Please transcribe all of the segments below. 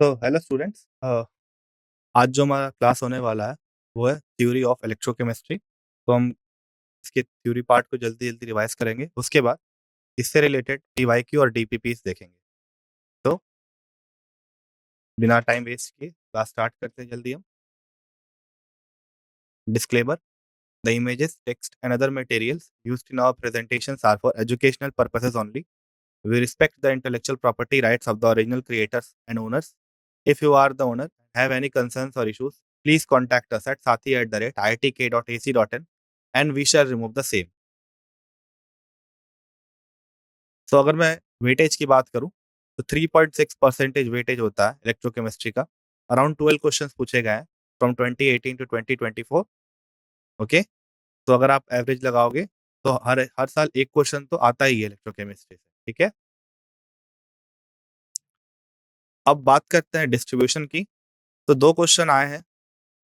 तो hello students, आज जो हमारा क्लास होने वाला है वो है थ्योरी ऑफ इलेक्ट्रोकेमिस्ट्री। तो हम इसके थ्योरी पार्ट को जल्दी जल्दी रिवाइज करेंगे। उसके बाद इससे रिलेटेड पीवाईक्यू और डीपीपीस देखेंगे। तो बिना टाइम वेस्ट किए क्लास स्टार्ट करते हैं जल्दी हम। Disclaimer: the images, text and other materials used in our presentations are for educational purposes only. We respect the intellectual property rights of the original creators and owners. If you are the owner and have any concerns or issues, please contact us at sathi@iitk.ac.in and we shall remove the same. So अगर मैं weightage की बात करूं तो 3.6% weightage होता है electrochemistry का। Around 12 questions पूछे गए हैं फ्रॉम 2018 टू 2024। ओके, तो अगर आप एवरेज लगाओगे तो हर हर साल एक क्वेश्चन तो आता ही है इलेक्ट्रोकेमिस्ट्री से। ठीक है, अब बात करते हैं डिस्ट्रीब्यूशन की। तो दो क्वेश्चन आए हैं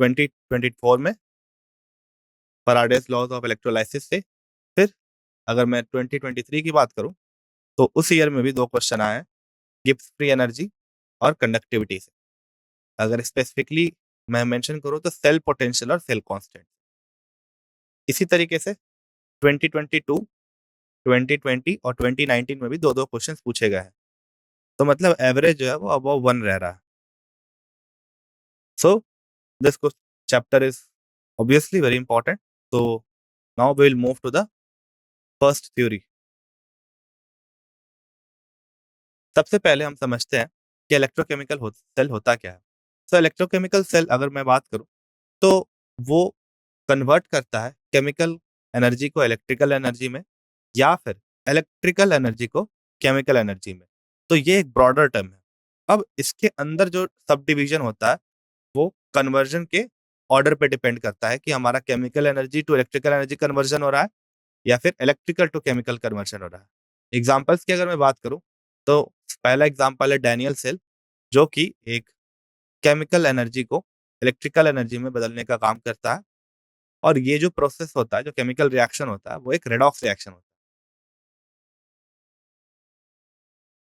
2024 में फैराडेज लॉज ऑफ इलेक्ट्रोलाइसिस से। फिर अगर मैं 2023 की बात करूं तो उस ईयर में भी दो क्वेश्चन आए हैं गिब्स फ्री एनर्जी और कंडक्टिविटी से। अगर स्पेसिफिकली मैं मेंशन करूं तो सेल पोटेंशियल और सेल कांस्टेंट। इसी तरीके से 2022, 2020 और 2019 में भी दो दो क्वेश्चन पूछे गए हैं। तो मतलब एवरेज जो है वो अबव 1 रह रहा है। So this chapter is obviously very important. तो now we will move to the first theory. सबसे पहले हम समझते हैं कि इलेक्ट्रोकेमिकल सेल होता क्या है। सो इलेक्ट्रोकेमिकल सेल अगर मैं बात करूं तो वो कन्वर्ट करता है केमिकल एनर्जी को इलेक्ट्रिकल एनर्जी में या फिर इलेक्ट्रिकल एनर्जी को केमिकल एनर्जी में। तो ये एक ब्रॉडर टर्म है। अब इसके अंदर जो सब डिवीजन होता है वो कन्वर्जन के ऑर्डर पे डिपेंड करता है कि हमारा chemical energy to electrical energy conversion हो रहा है या फिर इलेक्ट्रिकल टू केमिकल कन्वर्जन हो रहा है। एग्जाम्पल्स की अगर मैं बात करूं तो पहला एग्जाम्पल है डैनियल सेल, जो कि एक केमिकल एनर्जी को इलेक्ट्रिकल एनर्जी में बदलने का काम करता है। और ये जो प्रोसेस होता है, जो केमिकल रिएक्शन होता है, वो एक रेडॉक्स रिएक्शन होता है।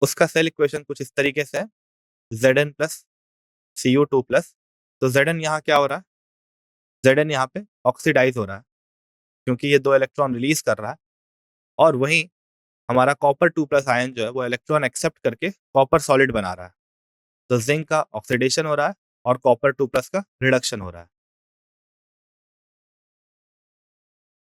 उसका सेल इक्वेशन कुछ इस तरीके से है: Zn प्लस Cu2 प्लस। तो Zn यहाँ क्या हो रहा है? Zn यहाँ पे ऑक्सीडाइज हो रहा है क्योंकि ये दो इलेक्ट्रॉन रिलीज कर रहा है। और वहीं हमारा कॉपर 2 प्लस आयन जो है वो इलेक्ट्रॉन एक्सेप्ट करके कॉपर सॉलिड बना रहा है। तो जिंक का ऑक्सीडेशन हो रहा है और कॉपर 2 प्लस का रिडक्शन हो रहा है।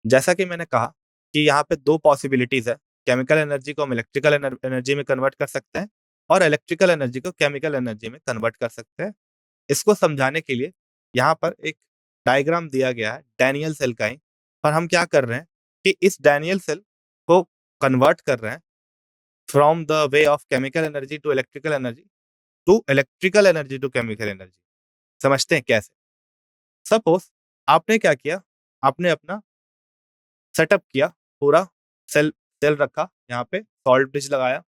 जैसा कि मैंने कहा कि यहाँ पे दो पॉसिबिलिटीज है। केमिकल एनर्जी को हम इलेक्ट्रिकल एनर्जी में कन्वर्ट कर सकते हैं और इलेक्ट्रिकल एनर्जी को केमिकल एनर्जी में कन्वर्ट कर सकते हैं। इसको समझाने के लिए यहाँ पर एक डायग्राम दिया गया है डैनियल सेल का ही। पर हम क्या कर रहे हैं कि इस डैनियल सेल को कन्वर्ट कर रहे हैं from the way of chemical energy to electrical energy to chemical energy. समझते हैं कैसे? सपोज आपने क्या किया, आपने अपना सेटअप किया पूरा, सेल सेल रखा, यहाँ पे सॉल्ट ब्रिज लगाया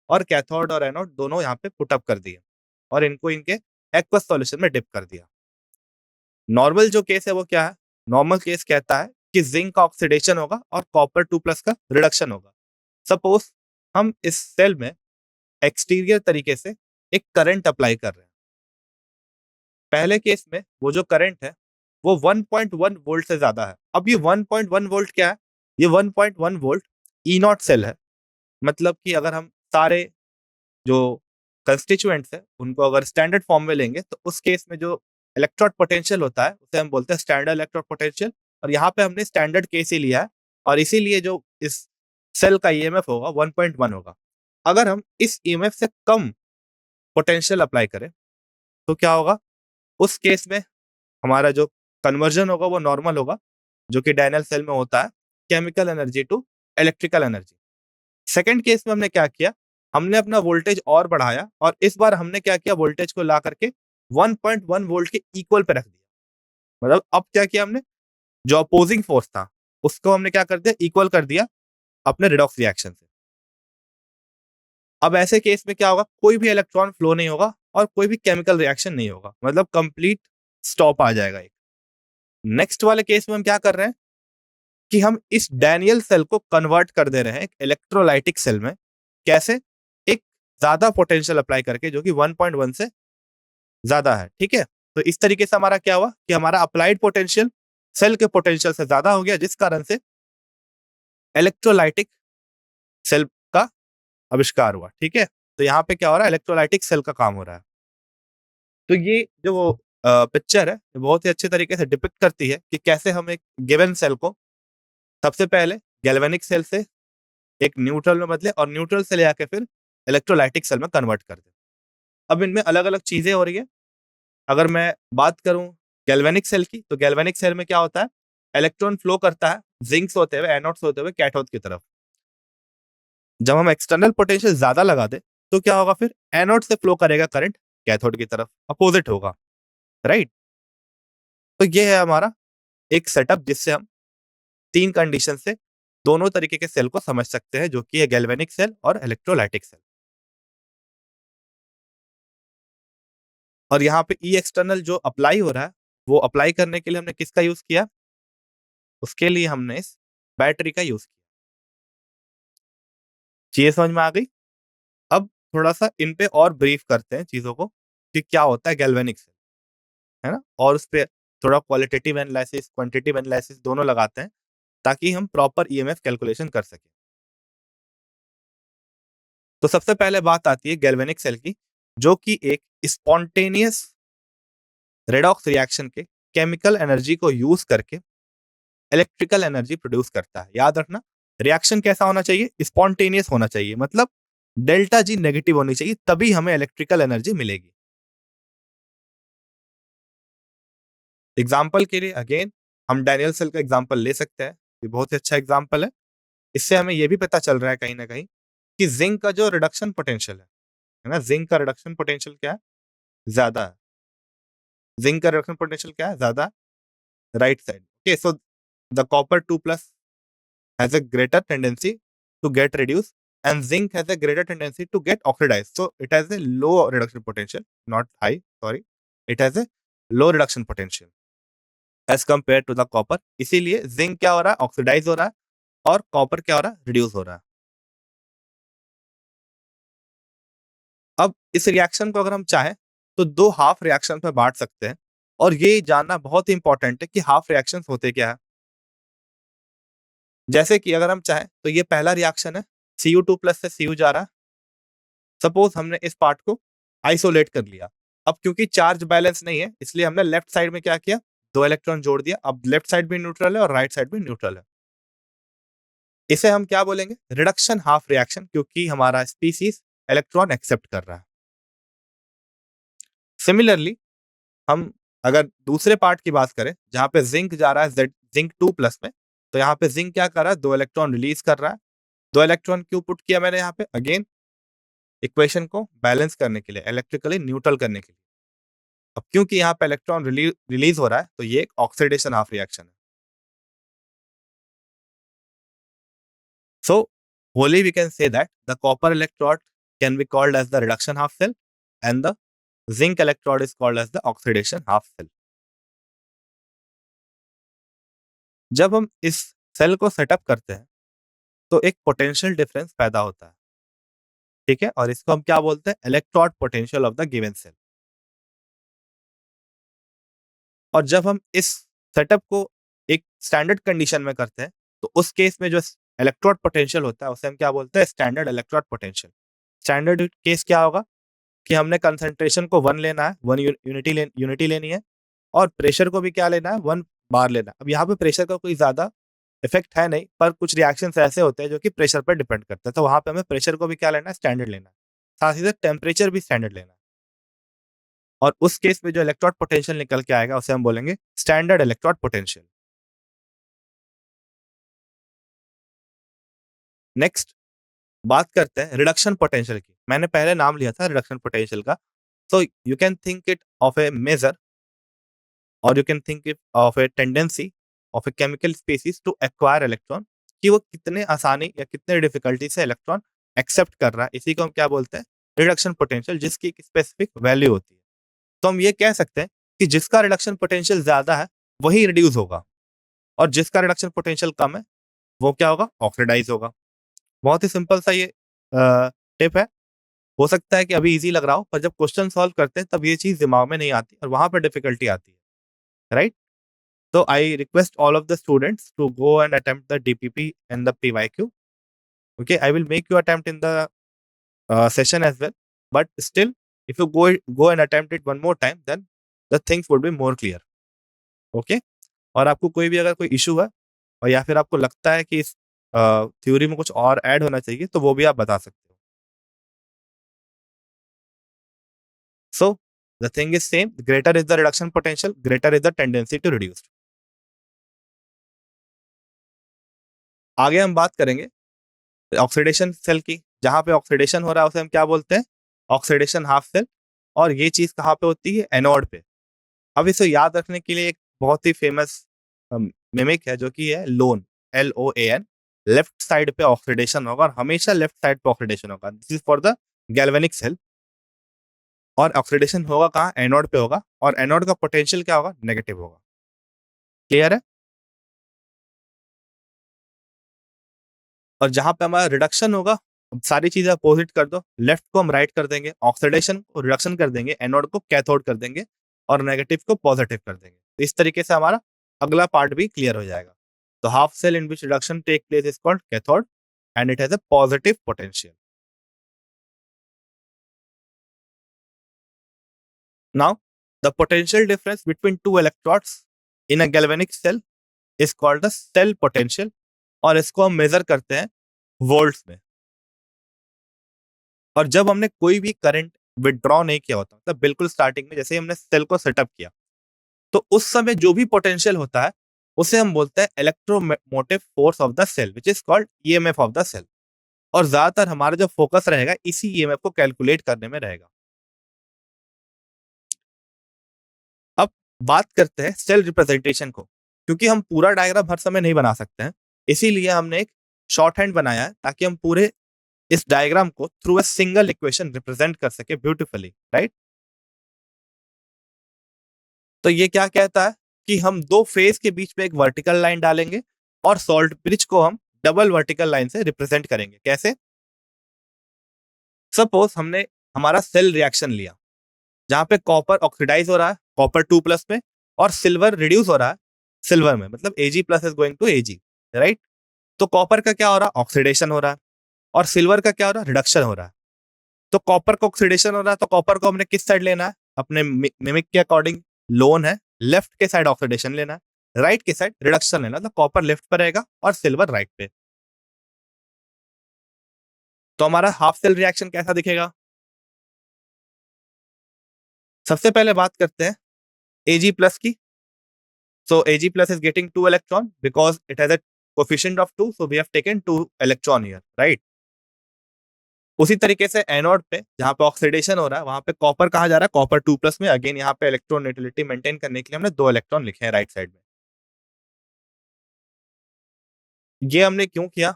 और कैथोड और एनोड दोनों यहाँ पे पुटअप कर दिए और इनको इनके एक्वस सॉल्यूशन में डिप कर दिया। नॉर्मल जो केस है वो क्या है? नॉर्मल केस कहता है कि जिंक का ऑक्सीडेशन होगा और कॉपर 2 प्लस का रिडक्शन होगा। सपोज हम इस सेल में एक्सटीरियर तरीके से एक करंट अप्लाई कर रहे हैं। पहले केस में वो जो करंट है वो 1.1 वोल्ट से ज्यादा है। अब ये 1.1 वोल्ट क्या है? ये 1.1 वोल्ट ई नॉट सेल है। मतलब कि अगर हम सारे जो कंस्टिट्यूएंट्स है उनको अगर स्टैंडर्ड फॉर्म में लेंगे तो उस केस में जो इलेक्ट्रोड पोटेंशियल होता है उसे हम बोलते हैं स्टैंडर्ड इलेक्ट्रोड पोटेंशियल। और यहाँ पे हमने स्टैंडर्ड केस ही लिया है और इसीलिए जो इस सेल का ईएमएफ होगा 1.1 होगा। अगर हम इस ईएमएफ से कम पोटेंशियल अप्लाई करें तो क्या होगा? उस केस में हमारा जो कन्वर्जन होगा वो नॉर्मल होगा, जो कि डैनियल सेल में होता है chemical energy to electrical energy. Second case में हमने क्या किया? हमने अपना वोल्टेज और बढ़ाया और इस बार हमने क्या किया? वोल्टेज को ला करके 1.1 वोल्ट के इक्वल पे रख दिया। मतलब अब क्या किया हमने? जो अपोजिंग फोर्स था उसको हमने क्या कर दिया? इक्वल कर दिया अपने रिडॉक्स रिएक्शन से। अब ऐसे केस में क्या होगा? कोई भी इलेक्ट्रॉन फ्लो नहीं होगा और कोई भी केमिकल रिएक्शन नहीं होगा, मतलब कंप्लीट स्टॉप आ जाएगा एक। नेक्स्ट वाले केस में हम क्या कर रहे हैं कि हम इस डैनियल सेल को कन्वर्ट कर दे रहे हैं एक इलेक्ट्रोलाइटिक सेल में। कैसे? एक ज्यादा पोटेंशियल अप्लाई करके, जो कि 1.1 से ज्यादा है, ठीक है। तो इस तरीके से हमारा क्या हुआ कि हमारा अप्लाइड पोटेंशियल सेल के पोटेंशियल से ज्यादा हो गया, जिस कारण से इलेक्ट्रोलाइटिक सेल का आविष्कार हुआ, ठीक है। तो यहाँ पे क्या हो रहा है, इलेक्ट्रोलाइटिक सेल का काम हो रहा है। तो ये जो पिक्चर है, ये बहुत ही अच्छे तरीके से डिपिक्ट करती है कि कैसे हम एक गिवन सेल को सबसे पहले गैल्वेनिक सेल से एक न्यूट्रल में बदले और न्यूट्रल से ले आके फिर इलेक्ट्रोलाइटिक सेल में कन्वर्ट कर दे। अब इनमें अलग-अलग चीजें हो रही है। अगर मैं बात करूं गैल्वेनिक सेल की, तो गैल्वेनिक सेल में क्या होता है, इलेक्ट्रॉन फ्लो करता है जिंक्स होते हुए, एनोड्स होते हुए कैथोड की तरफ। जब हम एक्सटर्नल पोटेंशियल ज्यादा लगा दे तो क्या होगा, फिर एनोड से फ्लो करेगा करंट कैथोड की तरफ, अपोजिट होगा, राइट। तो ये है हमारा एक सेटअप जिससे हम 3 कंडीशन से दोनों तरीके के सेल को समझ सकते हैं, जो कि है गैल्वेनिक सेल और इलेक्ट्रोलाइटिक सेल। और यहाँ पे ई एक्सटर्नल जो अप्लाई हो रहा है, वो अप्लाई करने के लिए हमने किसका यूज किया, उसके लिए हमने इस बैटरी का यूज किया। चीजें समझ में आ गई। अब थोड़ा-सा इन पे और ब्रीफ करते हैं चीज़ों को कि क्या होता है गैल्वेनिक सेल, है ना? और उसपे थोड़ा क्वालिटेटिव एनालिसिस, क्वांटिटेटिव एनालिसिस दोनों लगाते हैं, ताकि हम प्रॉपर ईएमएफ कैलकुलेशन कर सकें। तो सबसे पहले बात आती है गैल्वेनिक सेल की, जो कि एक स्पॉन्टेनियस रेडॉक्स रिएक्शन के केमिकल एनर्जी को यूज़ करके इलेक्ट्रिकल एनर्जी प्रोड्यूस करता है। याद रखना, रिएक्शन कैसा होना चाहिए? स्पॉन्टेनियस होना चाहिए, मतलब डेल्टा जी नेगेटिव होनी चाहिए, तभी हमें इलेक्ट्रिकल एनर्जी मिलेगी। एग्जाम्पल के लिए अगेन हम डैनियल सेल का एग्जाम्पल ले सकते हैं, ये बहुत ही अच्छा एग्जाम्पल है। इससे हमें ये भी पता चल रहा है कहीं ना कहीं कि जिंक का जो रिडक्शन पोटेंशियल है ना, जिंक का रिडक्शन पोटेंशियल क्या है, ज्यादा है। जिंक का रिडक्शन पोटेंशियल क्या है, ज्यादा, right side. Okay, so the copper 2 plus has a greater tendency to get reduce and zinc has a greater tendency to get oxidise, so it has a low reduction potential, not high, sorry, it has a low reduction potential as compare to the copper. इसीलिए zinc क्या हो रहा है, oxidise हो रहा है, और copper क्या हो रहा है, रिड्यूस हो रहा है। अब इस रिएक्शन को अगर हम चाहें तो दो हाफ रिएक्शन पे बांट सकते हैं, और ये जानना बहुत ही इंपॉर्टेंट है कि हाफ रिएक्शंस होते क्या है। जैसे कि अगर हम चाहें तो ये पहला रिएक्शन है, Cu2 प्लस से Cu जा रहा है। सपोज हमने इस पार्ट को आइसोलेट कर लिया। अब क्योंकि चार्ज बैलेंस नहीं है, इसलिए हमने लेफ्ट साइड में क्या किया, दो इलेक्ट्रॉन जोड़ दिया। अब लेफ्ट साइड भी न्यूट्रल है और राइट साइड भी न्यूट्रल है। इसे हम क्या बोलेंगे, रिडक्शन हाफ रिएक्शन, क्योंकि हमारा स्पीसीज इलेक्ट्रॉन एक्सेप्ट कर रहा है। सिमिलरली हम अगर दूसरे पार्ट की बात करें, जहां पे जिंक जा रहा है जिंक 2 प्लस में, तो यहाँ पे जिंक क्या कर रहा है, दो इलेक्ट्रॉन रिलीज कर रहा है। दो इलेक्ट्रॉन क्यों पुट किया मैंने यहाँ पे, अगेन इक्वेशन को बैलेंस करने के लिए, इलेक्ट्रिकली न्यूट्रल करने के लिए। अब क्योंकि यहाँ पे इलेक्ट्रॉन रिलीज हो रहा है, तो ये एक ऑक्सीडेशन हाफ रिएक्शन है। सो wholly we can say that the copper electrode can be called as the reduction half cell and the zinc electrode is called as the oxidation half cell. जब हम इस सेल को setup करते हैं तो एक potential difference पैदा होता है, ठीक है, और इसको हम क्या बोलते हैं, electrode potential of the given cell. और जब हम इस सेटअप को एक स्टैंडर्ड कंडीशन में करते हैं, तो उस केस में जो इलेक्ट्रोड पोटेंशियल होता है उसे हम क्या बोलते हैं, standard electrode potential. Standard case क्या होगा कि हमने कंसंट्रेशन को 1 लेना है, 1 यूनिटी लेनी है, और प्रेशर को भी क्या लेना है, 1 बार लेना है। अब यहाँ पे प्रेशर का कोई ज़्यादा इफेक्ट है नहीं, पर कुछ रिएक्शंस ऐसे होते हैं जो कि प्रेशर पर डिपेंड करते हैं, तो वहाँ पे हमें प्रेशर को भी क्या लेना है, स्टैंडर्ड लेना है। साथ ही साथ टेम्परेचर भी स्टैंडर्ड लेना है। और उस केस में जो इलेक्ट्रोड पोटेंशियल निकल के आएगा उसे हम बोलेंगे स्टैंडर्ड इलेक्ट्रोड पोटेंशियल। नेक्स्ट बात करते हैं रिडक्शन पोटेंशियल की। मैंने पहले नाम लिया था रिडक्शन पोटेंशियल का। So you can think it of a measure, और you can think it of a tendency of a chemical species to acquire electron, कि वो कितने आसानी या कितने डिफिकल्टी से इलेक्ट्रॉन एक्सेप्ट कर रहा है। इसी को हम क्या बोलते हैं, रिडक्शन पोटेंशियल, जिसकी एक स्पेसिफिक वैल्यू होती है। तो हम ये कह सकते हैं कि जिसका रिडक्शन पोटेंशियल ज्यादा है वही रिड्यूस होगा, और जिसका रिडक्शन पोटेंशियल कम है वो क्या होगा, ऑक्सीडाइज होगा। बहुत ही सिंपल सा ये टिप है। हो सकता है कि अभी ईज़ी लग रहा हो, पर जब क्वेश्चन सॉल्व करते हैं तब ये चीज़ दिमाग में नहीं आती और वहाँ पे डिफिकल्टी आती है, right? So I request all of the students to go and attempt the DPP and the PYQ. Okay, I will make you attempt in the session as well. But still, if you go and attempt it one more time, then the things would be more clear. Okay. और आपको कोई भी अगर कोई issue है और या फिर आपको लगता है कि इस थ्योरी में कुछ और ऐड होना चाहिए तो वो भी आप बता सकते हो. So the thing is same. Greater is the reduction potential, greater is the tendency to reduce. आगे हम बात करेंगे ऑक्सीडेशन सेल की. जहां पे ऑक्सीडेशन हो रहा है उसे हम क्या बोलते हैं? Oxidation half cell. और ये चीज कहाँ पे होती है? एनोड पे. अब इसे याद रखने के लिए एक बहुत ही फेमस मिमिक है जो कि है लोन, LOAN. लेफ्ट साइड पे ऑक्सीडेशन होगा और हमेशा लेफ्ट साइड पे ऑक्सीडेशन होगा. This is for the galvanic cell. और ऑक्सीडेशन होगा कहाँ? एनोड पे होगा. और एनोड का पोटेंशियल क्या होगा? नेगेटिव होगा. क्लियर है? और जहां पे हमारा रिडक्शन होगा, अब सारी चीजें अपोजिट कर दो. लेफ्ट को हम राइट कर देंगे, ऑक्सीडेशन को रिडक्शन कर देंगे, एनोड को कैथोड कर देंगे और नेगेटिव को पॉजिटिव कर देंगे. तो इस तरीके से हमारा अगला पार्ट भी क्लियर हो जाएगा. तो half cell in which reduction take place is called cathode and it has a positive potential. Now the potential difference between two electrodes in a galvanic cell is called the cell potential. और इसको हम major करते हैं volts में. और जब हमने कोई भी करंट विदड्रॉ नहीं किया होता, मतलब बिल्कुल स्टार्टिंग में जैसे ही हमने सेल को सेटअप किया, तो उस समय जो भी पोटेंशियल होता है उसे हम बोलते हैं electromotive force of the cell which is called EMF of the cell. और ज्यादातर हमारा जो फोकस रहेगा इसी ईएमएफ को कैलकुलेट करने में रहेगा. अब बात करते हैं सेल रिप्रेजेंटेशन को. क्योंकि हम पूरा डायग्राम हर समय नहीं बना सकते हैं, इसीलिए हमने एक शॉर्ट हैंड बनाया है ताकि हम पूरे इस डायग्राम को through a single equation represent कर सके ब्यूटीफुली, राइट? तो ये क्या कहता है कि हम दो फेज के बीच में एक वर्टिकल लाइन डालेंगे और सॉल्ट ब्रिज को हम डबल वर्टिकल लाइन से रिप्रेजेंट करेंगे. कैसे? सपोज हमने हमारा सेल रिएक्शन लिया जहां पे कॉपर ऑक्सीडाइज हो रहा है कॉपर 2+ में और सिल्वर रिड्यूस हो रहा है सिल्वर में, मतलब Ag+ is going to Ag, right? तो कॉपर का क्या हो रहा है? ऑक्सीडेशन हो रहा है. और सिल्वर का क्या हो रहा है? रिडक्शन हो रहा है. तो कॉपर का ऑक्सीडेशन हो रहा है तो कॉपर को हमने किस साइड लेना है? अपने मिमिक के अकॉर्डिंग लोन है, लेफ्ट के साइड ऑक्सीडेशन लेना है, राइट के साइड रिडक्शन लेना. तो कॉपर लेफ्ट पर रहेगा और सिल्वर राइट पे. तो हमारा हाफ सेल रिएक्शन कैसा दिखेगा? सबसे पहले बात करते हैं Ag+ की. So Ag+ is getting 2 electron because it has a coefficient of 2, so we have taken 2 electron here, right? उसी तरीके से एनोड पे जहां पे ऑक्सीडेशन हो रहा है वहां पे कॉपर कहा जा रहा है कॉपर 2+ में. अगेन यहाँ पे इलेक्ट्रोनेटिलिटी मेंटेन करने के लिए हमने 2 इलेक्ट्रॉन लिखे हैं राइट साइड में. ये हमने क्यों किया?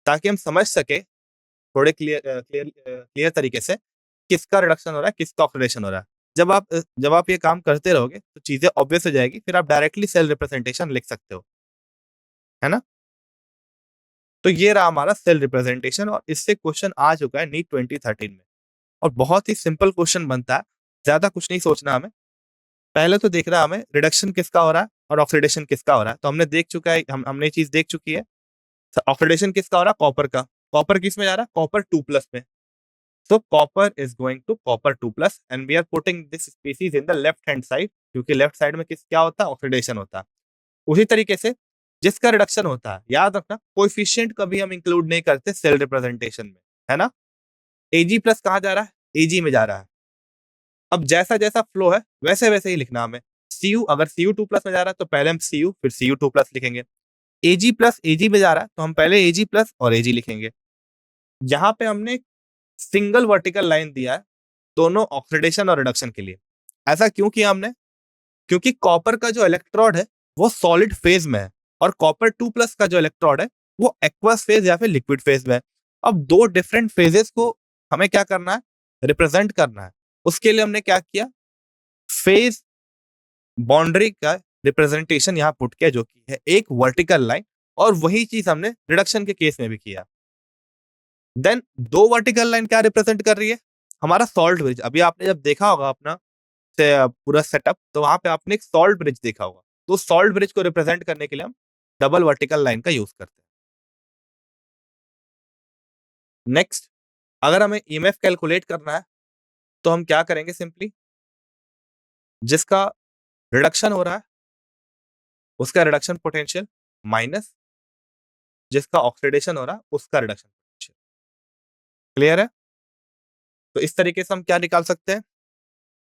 ताकि हम समझ सके थोड़े क्लियर तरीके से किसका रिडक्शन हो रहा है, किसका ऑक्सीडेशन हो रहा है. जब आप ये काम करते रहोगे तो चीजें ऑब्वियस हो जाएगी, फिर आप डायरेक्टली सेल रिप्रेजेंटेशन लिख सकते हो, है ना? तो ये रहा हमारा सेल रिप्रेजेंटेशन और इससे क्वेश्चन आ चुका है नीट 2013 में. और बहुत ही सिंपल क्वेश्चन बनता है, ज्यादा कुछ नहीं सोचना हमें. पहले तो देखना है हमें रिडक्शन किसका हो रहा है और ऑक्सीडेशन किसका हो रहा है. तो हमने देख चुका है, हमने ये चीज देख चुकी है. ऑक्सीडेशन किसका हो रहा है? कॉपर का. कॉपर किस में जा रहा है? कॉपर 2+ में. So copper is going to copper 2+ and we are putting this species in the left hand side क्योंकि लेफ्ट साइड में किस क्या होता है? ऑक्सीडेशन होता है. उसी तरीके से जिसका रिडक्शन होता है, याद रखना कोएफिशिएंट कभी हम इंक्लूड नहीं करते सेल रिप्रेजेंटेशन में, है ना? Ag+ कहाँ जा रहा है? Ag में जा रहा है. अब जैसा जैसा फ्लो है वैसे वैसे ही लिखना हमें. Cu अगर Cu2+ में जा रहा है तो पहले हम Cu फिर Cu2+ लिखेंगे. Ag+ Ag में जा रहा है तो हम पहले Ag+ और Ag लिखेंगे. जहां पे हमने सिंगल वर्टिकल लाइन दिया है दोनों ऑक्सीडेशन और रिडक्शन के लिए. ऐसा क्यों किया हमने? क्योंकि कॉपर का जो इलेक्ट्रोड है वो सॉलिड फेज में है और कॉपर 2+ का जो इलेक्ट्रोड है वो एक्वस फेज या फिर लिक्विड फेज में है. अब दो डिफरेंट फेजेस को हमें क्या करना है? रिप्रेजेंट करना है. उसके लिए हमने क्या किया? फेज बाउंड्री का रिप्रेजेंटेशन यहाँ पुट किया जो कि है एक वर्टिकल लाइन. और वही चीज हमने रिडक्शन के केस में भी किया. देन दो वर्टिकल लाइन क्या रिप्रेजेंट कर रही है? हमारा सॉल्ट ब्रिज, अभी आपने जब देखा होगा अपना पूरा सेटअप, तो वहां पे आपने एक सॉल्ट ब्रिज देखा होगा, तो सॉल्ट ब्रिज को रिप्रेजेंट करने के लिए हम डबल वर्टिकल लाइन का यूज करते हैं। नेक्स्ट, अगर हमें ईएमएफ कैलकुलेट करना है तो हम क्या करेंगे, सिंपली जिसका रिडक्शन हो रहा है उसका रिडक्शन पोटेंशियल माइनस जिसका ऑक्सीडेशन हो रहा है उसका रिडक्शन पोटेंशियल। क्लियर है? तो इस तरीके से हम क्या निकाल सकते हैं,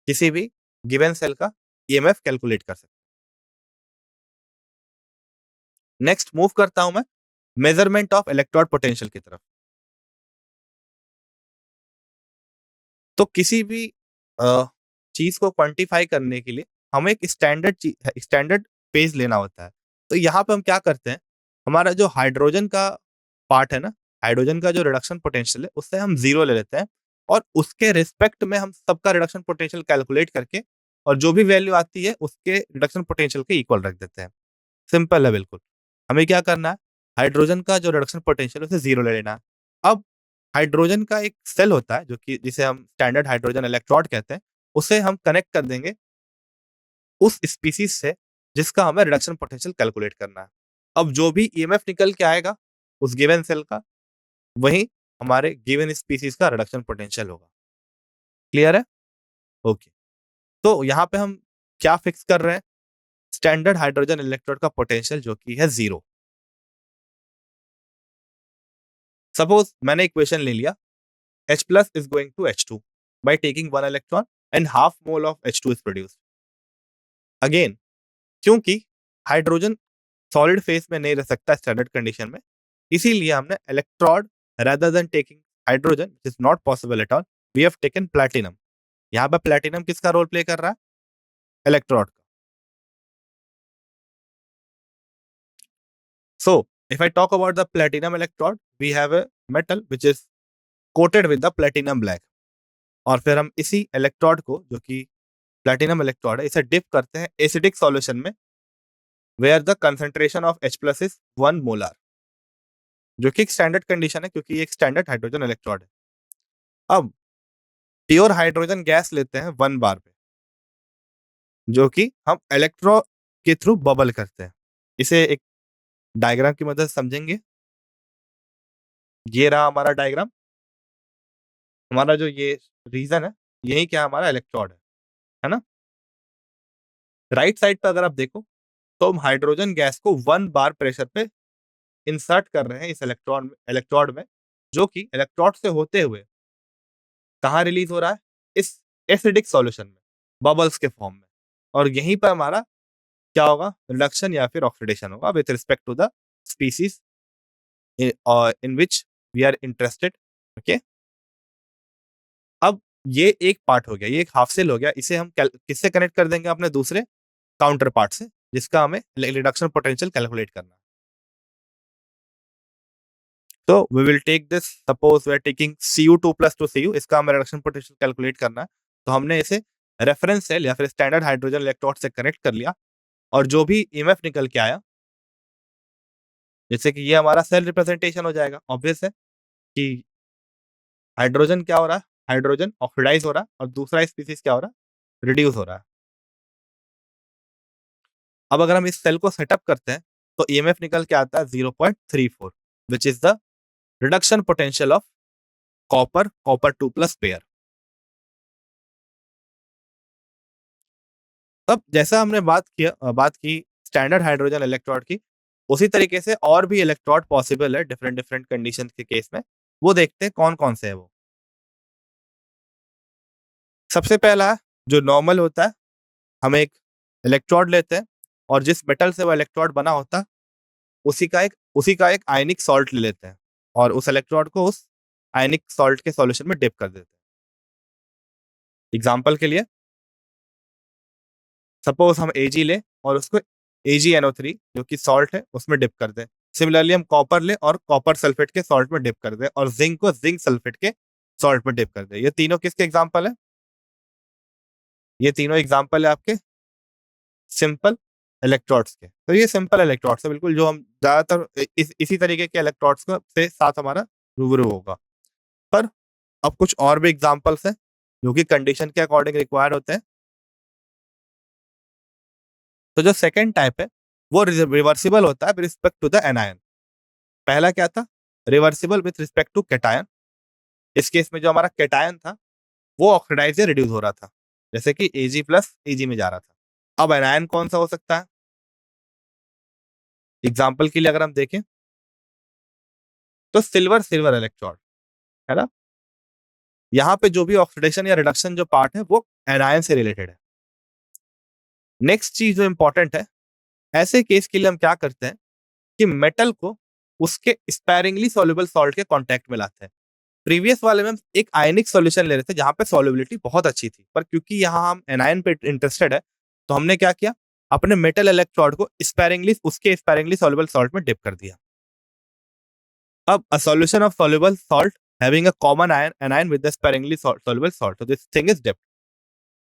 किसी भी गिवन सेल का ईएमएफ कैलकुलेट कर सकते हैं। नेक्स्ट मूव करता हूं मैं मेजरमेंट ऑफ इलेक्ट्रोड पोटेंशियल की तरफ। तो किसी भी चीज को क्वांटिफाई करने के लिए हमें एक स्टैंडर्ड पेज लेना होता है। तो यहाँ पे हम क्या करते हैं, हमारा जो हाइड्रोजन का पार्ट है ना, हाइड्रोजन का जो रिडक्शन पोटेंशियल है उससे हम जीरो ले लेते हैं और उसके रिस्पेक्ट में हम सबका रिडक्शन पोटेंशियल कैलकुलेट करके और जो भी वैल्यू आती है उसके रिडक्शन पोटेंशियल के इक्वल रख देते हैं। सिंपल है बिल्कुल। हमें क्या करना है, हाइड्रोजन का जो रिडक्शन पोटेंशियल है उसे जीरो ले लेना है। अब हाइड्रोजन का एक सेल होता है जो कि जिसे हम स्टैंडर्ड हाइड्रोजन इलेक्ट्रोड कहते हैं, उसे हम कनेक्ट कर देंगे उस स्पीशीज से जिसका हमें रिडक्शन पोटेंशियल कैलकुलेट करना है। अब जो भी ईएमएफ निकल के आएगा उस गिवन सेल का, वही हमारे गिवन स्पीशीज का रिडक्शन पोटेंशियल होगा। क्लियर है? ओके। तो यहाँ पे हम क्या फिक्स कर रहे हैं, स्टैंडर्ड हाइड्रोजन इलेक्ट्रोड का पोटेंशियल जो कि है जीरो। सपोज मैंने इक्वेशन ले लिया H plus is going to H2 by taking one electron and half mole of H2 is produced. Again, क्योंकि हाइड्रोजन सॉलिड फेस में नहीं रह सकता स्टैंडर्ड कंडीशन में, इसीलिए हमने electrode rather than taking hydrogen which is not possible at all, we have taken platinum. यहाँ पे प्लेटिनम किसका रोल प्ले कर रहा है, इलेक्ट्रोड का। So if I talk about the platinum electrode, we have a metal which is coated with the platinum black, और फिर हम इसी इलेक्ट्रोड को जो कि प्लैटिनम इलेक्ट्रोड है इसे डिप करते हैं एसिडिक सॉल्यूशन में where the concentration of H plus is 1 molar, जो कि एक स्टैंडर्ड कंडीशन है क्योंकि ये एक स्टैंडर्ड हाइड्रोजन इलेक्ट्रोड है। अब प्योर हाइड्रोजन गैस लेते हैं 1 बार पे, जो कि हम इलेक्ट्रो के थ्रू बबल करते हैं। इसे एक डायग्राम की मदद से समझेंगे। ये रहा हमारा डायग्राम। हमारा जो ये रीजन है यही क्या हमारा इलेक्ट्रोड है ना। राइट साइड पे अगर आप देखो तो हम हाइड्रोजन गैस को 1 बार प्रेशर पे इंसर्ट कर रहे हैं इस इलेक्ट्रोड में, जो कि इलेक्ट्रोड से होते हुए कहाँ रिलीज हो रहा है, इस एसिडिक सॉल्यूशन में बबल्स के फॉर्म में, और यहीं पर हमारा क्या होगा, रिडक्शन या फिर ऑक्सीडेशन होगा with respect to the species in which we are interested. Okay. अब ये एक पार्ट हो गया, ये एक हाफ सेल हो गया। इसे हम किससे कनेक्ट कर देंगे, अपने दूसरे काउंटर पार्ट से जिसका हमें रिडक्शन पोटेंशियल कैलकुलेट करना है। तो we will take this, suppose we are taking Cu2 plus to Cu, इसका हमें रिडक्शन पोटेंशियल कैलकुलेट करना है। तो हमने इसे रेफरेंस सेल या फिर स्टैंडर्ड हाइड्रोजन इलेक्ट्रोड से कनेक्ट कर लिया, और जो भी ईएमएफ निकल के आया, जैसे कि ये हमारा सेल रिप्रेजेंटेशन हो जाएगा। ऑब्वियस है कि हाइड्रोजन क्या हो रहा है, हाइड्रोजन ऑक्सीडाइज हो रहा है, और दूसरा स्पीसीज क्या हो रहा है, रिड्यूस हो रहा है। अब अगर हम इस सेल को सेटअप करते हैं तो ईएमएफ निकल के आता है 0.34, which is the reduction potential of copper 2 plus pair. तब जैसा हमने बात की स्टैंडर्ड हाइड्रोजन इलेक्ट्रोड की, उसी तरीके से और भी इलेक्ट्रोड पॉसिबल है डिफरेंट डिफरेंट कंडीशन के केस में। वो देखते हैं कौन कौन से है वो। सबसे पहला है जो नॉर्मल होता है, हम एक इलेक्ट्रोड लेते हैं और जिस मेटल से वो इलेक्ट्रोड बना होता है उसी का एक आयनिक सॉल्ट ले लेते हैं, और उस इलेक्ट्रोड को उस आयनिक सॉल्ट के सॉल्यूशन में डिप कर देते हैं। एग्जाम्पल के लिए सपोज हम Ag लें और उसको AgNO3 जो कि सॉल्ट है उसमें डिप कर दें। सिमिलरली हम कॉपर लें और कॉपर सल्फेट के सॉल्ट में डिप कर दें, और जिंक को जिंक सल्फेट के सॉल्ट में डिप कर दें। ये तीनों किसके एग्जाम्पल है, ये तीनों एग्जाम्पल है आपके सिंपल इलेक्ट्रोड्स के। तो ये सिंपल इलेक्ट्रोड्स है बिल्कुल, जो हम ज्यादातर इसी तरीके के इलेक्ट्रोड्स को से साथ हमारा रूबरू होगा। पर अब कुछ और भी एग्जांपल्स हैं जो कि कंडीशन के अकॉर्डिंग रिक्वायर होते हैं। तो जो सेकंड टाइप है वो रिवर्सिबल होता है with respect to the anion. पहला क्या था? Reversible with respect to cation. इस केस में जो हमारा कैटायन था वो ऑक्सीडाइज से रिड्यूस हो रहा था, जैसे कि एजी प्लस एजी में जा रहा था। अब एनायन कौन सा हो सकता है? एग्जाम्पल के लिए अगर हम देखें तो सिल्वर सिल्वर इलेक्ट्रोड, है ना? यहाँ पे जो भी ऑक्सीडेशन या रिडक्शन जो पार्ट है वो एनायन से रिलेटेड है। नेक्स्ट चीज जो इंपॉर्टेंट है, ऐसे केस के लिए हम क्या करते हैं कि मेटल को उसके स्पैरिंगली सॉल्युबल सॉल्ट के कांटेक्ट में लाते हैं। प्रीवियस वाले में हम एक आयनिक सॉल्यूशन ले रहे थे जहां पे सॉल्युबिलिटी बहुत अच्छी थी, पर क्योंकि यहाँ हम एनायन पे इंटरेस्टेड है तो हमने क्या किया, अपने मेटल इलेक्ट्रोड को स्पैरिंगली उसके स्पैरिंगली सॉल्युबल सॉल्ट में डिप कर दिया। अब a solution of soluble salt having a common ion anion with the sparingly soluble salt, so this thing is dipped।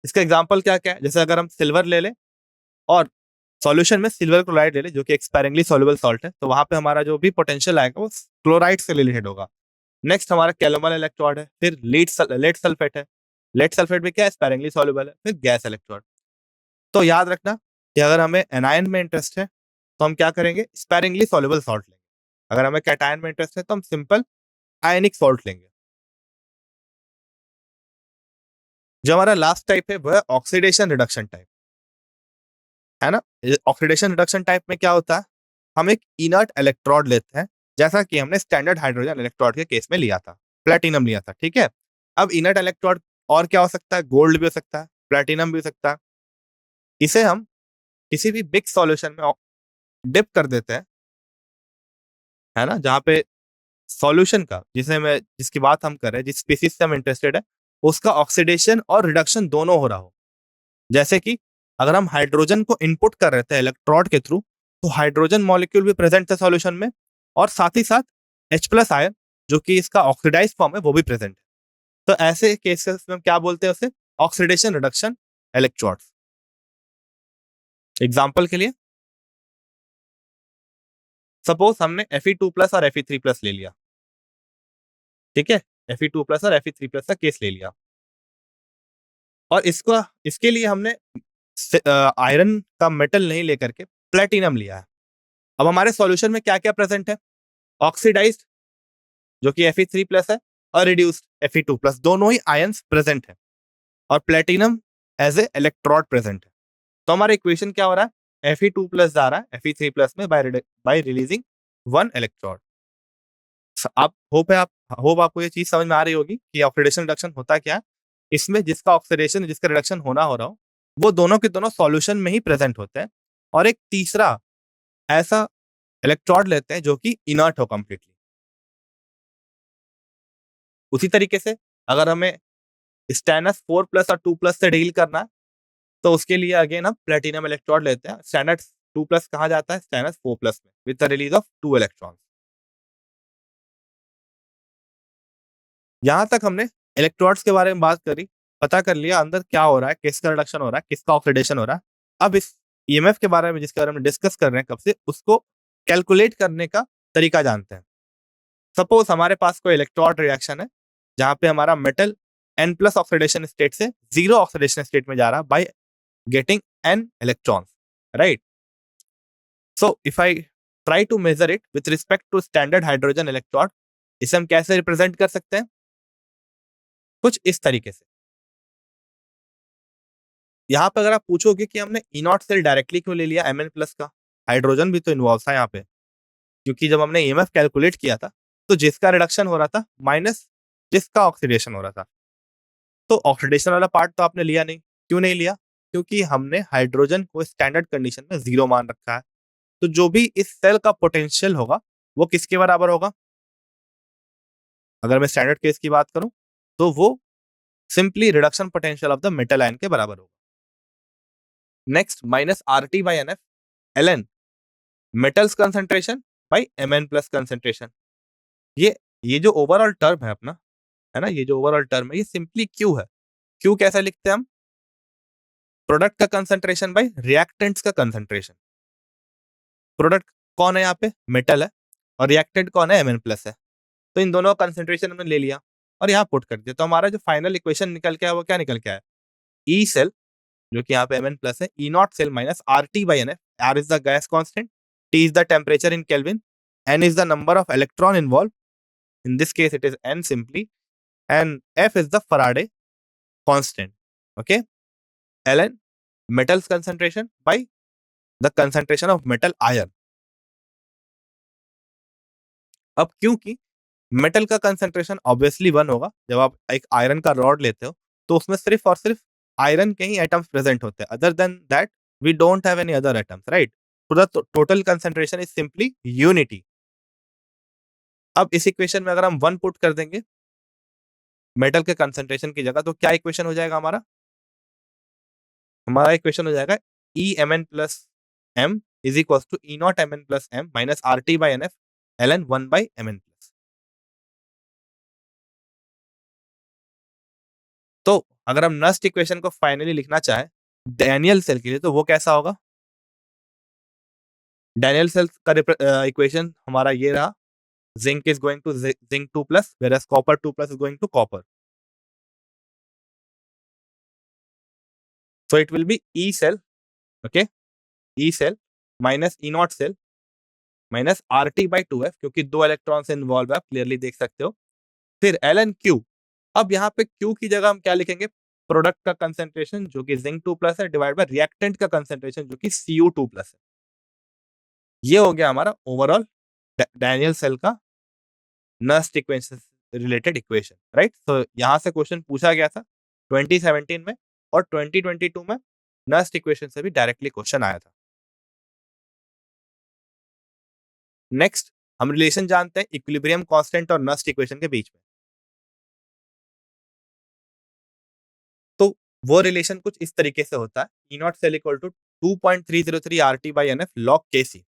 इसका एग्जांपल क्या क्या है? जैसे अगर हम सिल्वर ले लें और सॉल्यूशन में सिल्वर क्लोराइड ले लें जो कि एक स्पैरिंगली सॉल्युबल सॉल्ट है, तो वहां पे हमारा जो भी पोटेंशियल आएगा वो क्लोराइड से रिलेटेड होगा। नेक्स्ट हमारा कैलोमल इलेक्ट्रोड है, फिर लेड सल्फेट है। लेड सल्फेट भी क्या है? स्पैरिंगली सॉल्युबल है। फिर गैस इलेक्ट्रोड। तो याद रखना कि अगर हमें एनायन में इंटरेस्ट है तो हम क्या करेंगे? स्पैरिंगली सॉल्युबल सॉल्ट लेंगे। अगर हमें कैटायन में इंटरेस्ट है तो हम सिंपल आयनिक सॉल्ट लेंगे। जो हमारा लास्ट टाइप है वह है ऑक्सीडेशन रिडक्शन टाइप, है ना? ऑक्सीडेशन रिडक्शन टाइप में क्या होता है? हम एक इनर्ट इलेक्ट्रोड लेते हैं, जैसा कि हमने स्टैंडर्ड हाइड्रोजन इलेक्ट्रोड के केस में लिया था, प्लेटिनम लिया था, ठीक है? अब इनर्ट इलेक्ट्रोड और क्या हो सकता है? गोल्ड भी हो सकता है, प्लेटिनम भी हो सकता है। इसे हम किसी भी बिग सॉल्यूशन में डिप कर देते हैं, है ना? जहां पे सॉल्यूशन का जिसकी बात हम कर रहे हैं, जिस स्पीसीज से हम इंटरेस्टेड है, उसका ऑक्सीडेशन और रिडक्शन दोनों हो रहा हो। जैसे कि अगर हम हाइड्रोजन को इनपुट कर रहे थे इलेक्ट्रोड के थ्रू, तो हाइड्रोजन मॉलिक्यूल भी प्रेजेंट था सॉल्यूशन में, और साथ ही साथ H प्लस आयन जो कि इसका ऑक्सीडाइज फॉर्म है वो भी प्रेजेंट है। तो ऐसे केसेस में हम क्या बोलते हैं? उसे ऑक्सीडेशन रिडक्शन इलेक्ट्रोड्स। एग्जाम्पल के लिए सपोज हमने Fe2+ और Fe3+ ले लिया, ठीक है? Fe2+ और Fe3+ का केस ले लिया, और इसके लिए हमने आयरन का मेटल नहीं लेकर के प्लेटिनम लिया है। अब हमारे सॉल्यूशन में क्या क्या प्रेजेंट है? ऑक्सीडाइज्ड जो कि Fe3+ है, और रिड्यूस्ड Fe2+, दोनों ही आयंस प्रेजेंट है, और platinum as a electrode present है। तो हमारा इक्वेशन क्या हो रहा है? Fe2+ जा रहा है Fe3+ में बाय रिलीजिंग वन इलेक्ट्रोड। आप होप आपको ये चीज समझ में आ रही होगी कि ऑक्सीडेशन रिडक्शन होता क्या है। इसमें जिसका ऑक्सीडेशन जिसका रिडक्शन होना हो रहा हो, वो दोनों के दोनों सॉल्यूशन में ही प्रेजेंट होते हैं, और एक तीसरा ऐसा इलेक्ट्रोड लेते हैं जो कि इनर्ट हो कंप्लीटली। उसी तरीके से अगर हमें स्टेनस 4+ और 2+ से डील करना है, तो उसके लिए अगेन हम प्लेटिनम इलेक्ट्रोड लेते हैं। स्टेनस 2+ कहाँ जाता है? स्टेनस 4+ में with the release of 2 electron. यहाँ तक हमने इलेक्ट्रोड्स के बारे में बात करी, पता कर लिया अंदर क्या हो रहा है, किसका रिडक्शन हो रहा है, किसका ऑक्सीडेशन हो रहा है। अब इस ईएमएफ के बारे में जिसके बारे में डिस्कस कर रहे हैं कब से, उसको कैलकुलेट करने का तरीका जानते हैं। सपोज हमारे पास कोई इलेक्ट्रोड रिएक्शन है जहां पे हमारा मेटल N+ ऑक्सीडेशन स्टेट से 0 ऑक्सीडेशन स्टेट में जा रहा है by getting N electrons, right? So if I try to measure it with respect to standard hydrogen electrode, इसे हम कैसे रिप्रेजेंट कर सकते हैं? कुछ इस तरीके से। यहाँ पे अगर आप पूछोगे कि हमने इनॉट सेल डायरेक्टली क्यों ले लिया Mn+ का, हाइड्रोजन भी तो इन्वॉल्व था यहाँ पे, क्योंकि जब हमने ईएमएफ कैलकुलेट किया था तो जिसका रिडक्शन हो रहा था माइनस जिसका ऑक्सीडेशन हो रहा था, तो ऑक्सीडेशन वाला पार्ट तो आपने लिया नहीं। क्यों नहीं लिया? क्योंकि हमने हाइड्रोजन को स्टैंडर्ड कंडीशन में 0 मान रखा है। तो जो भी इस सेल का पोटेंशियल होगा वो किसके बराबर होगा? अगर मैं स्टैंडर्ड केस की बात करूं तो वो simply reduction potential of the metal ion के बराबर होगा। Next -RT/NF ln metals concentration by Mn+ concentration. ये जो ओवरऑल टर्म है अपना, है ना, ये जो ओवरऑल टर्म है ये सिंपली क्यू है। क्यू कैसे लिखते हैं हम? प्रोडक्ट का कंसंट्रेशन बाय रिएक्टेंट्स का कंसंट्रेशन। प्रोडक्ट कौन है? यहाँ पे मेटल है, और रिएक्टेंट कौन है? Mn+ है। तो इन दोनों का कंसंट्रेशन हमने ले लिया। और यहाँ पुट कर दिया, तो हमारा जो फाइनल इक्वेशन निकल के आया वो क्या निकल के आया, ई सेल जो कि यहाँ पे Mn प्लस है, E not cell minus RT by NF, R is the gas constant, T is the temperature in Kelvin, N is the number of electron involved, in this case it is N simply, and F is the Faraday constant. Okay, Ln metals concentration by the concentration of metal iron. अब क्योंकि metal का concentration obviously 1 होगा, जब आप एक iron का rod लेते हो तो उसमें सिर्फ और सिर्फ आयरन के ही एटम्स प्रेजेंट होते हैं, other than that we don't have any other atoms, right? So the total concentration is simply unity. अब इस इक्वेशन में अगर हम 1 पुट कर देंगे मेटल के कंसंट्रेशन की जगह, तो क्या इक्वेशन हो जाएगा हमारा? हमारा इक्वेशन हो जाएगा E M N plus M is equal to E not M N plus M minus R T by N F L N 1 by M N plus. तो अगर हम नस्ट इक्वेशन को फाइनली लिखना चाहे डैनियल सेल के लिए, तो वो कैसा होगा? डैनियल सेल का इक्वेशन हमारा ये रहा, zinc is going to zinc 2 plus versus copper 2 plus is going to copper, so it will be E cell, okay, E cell minus E not cell minus R T by 2f, क्योंकि 2 electron से involve है, आप clearly देख सकते हो। फिर L N Q, अब यहाँ पे क्यू की जगह हम क्या लिखेंगे? प्रोडक्ट का कंसेंट्रेशन जो कि जिंक 2 प्लस है डिवाइड बाय रिएक्टेंट का कंसेंट्रेशन जो कि Cu2 प्लस है। ये हो गया हमारा ओवरऑल डैनियल सेल का Nernst equation related equation, right? तो यहाँ से क्वेश्चन पूछा गया था 2017 में, और 2022 में नस्ट इक्वेशन से भी डायरेक्टली क्वेश्चन आया था। नेक्स्ट हम रिलेशन जानते हैं इक्विलिब्रियम कांस्टेंट और नस्ट इक्वेशन के बीच में। तो वो रिलेशन कुछ इस तरीके से होता है, E not cell equal to 2.303 RT by NF log Kc।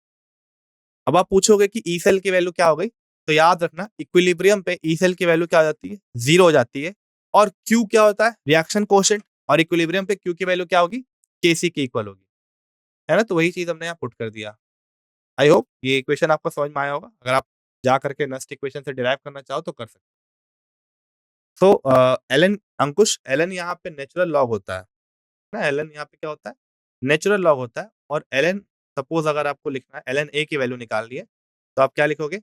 अब आप पूछोगे कि ई सेल की वैल्यू क्या हो गई, तो याद रखना इक्विलिब्रियम पे ई सेल की वैल्यू क्या हो जाती है? 0 हो जाती है। और Q क्या होता है? रिएक्शन कोशेंट, और इक्विलिब्रियम पे Q की वैल्यू क्या होगी? Kc के इक्वल होगी, है ना? तो वही चीज हमने यहाँ पुट कर दिया। आई होप ये इक्वेशन आपको समझ में आया होगा। अगर आप जा करके नस्ट इक्वेशन से डिराइव करना चाहो तो कर सकते हो। सो एलन अंकुश, एलन यहाँ पे नेचुरल लॉग होता है ना, एलन यहाँ पे क्या होता है? नेचुरल लॉग होता है। और एलन सपोज अगर आपको लिखना है, एलन ए की वैल्यू निकालनी है, तो आप क्या लिखोगे?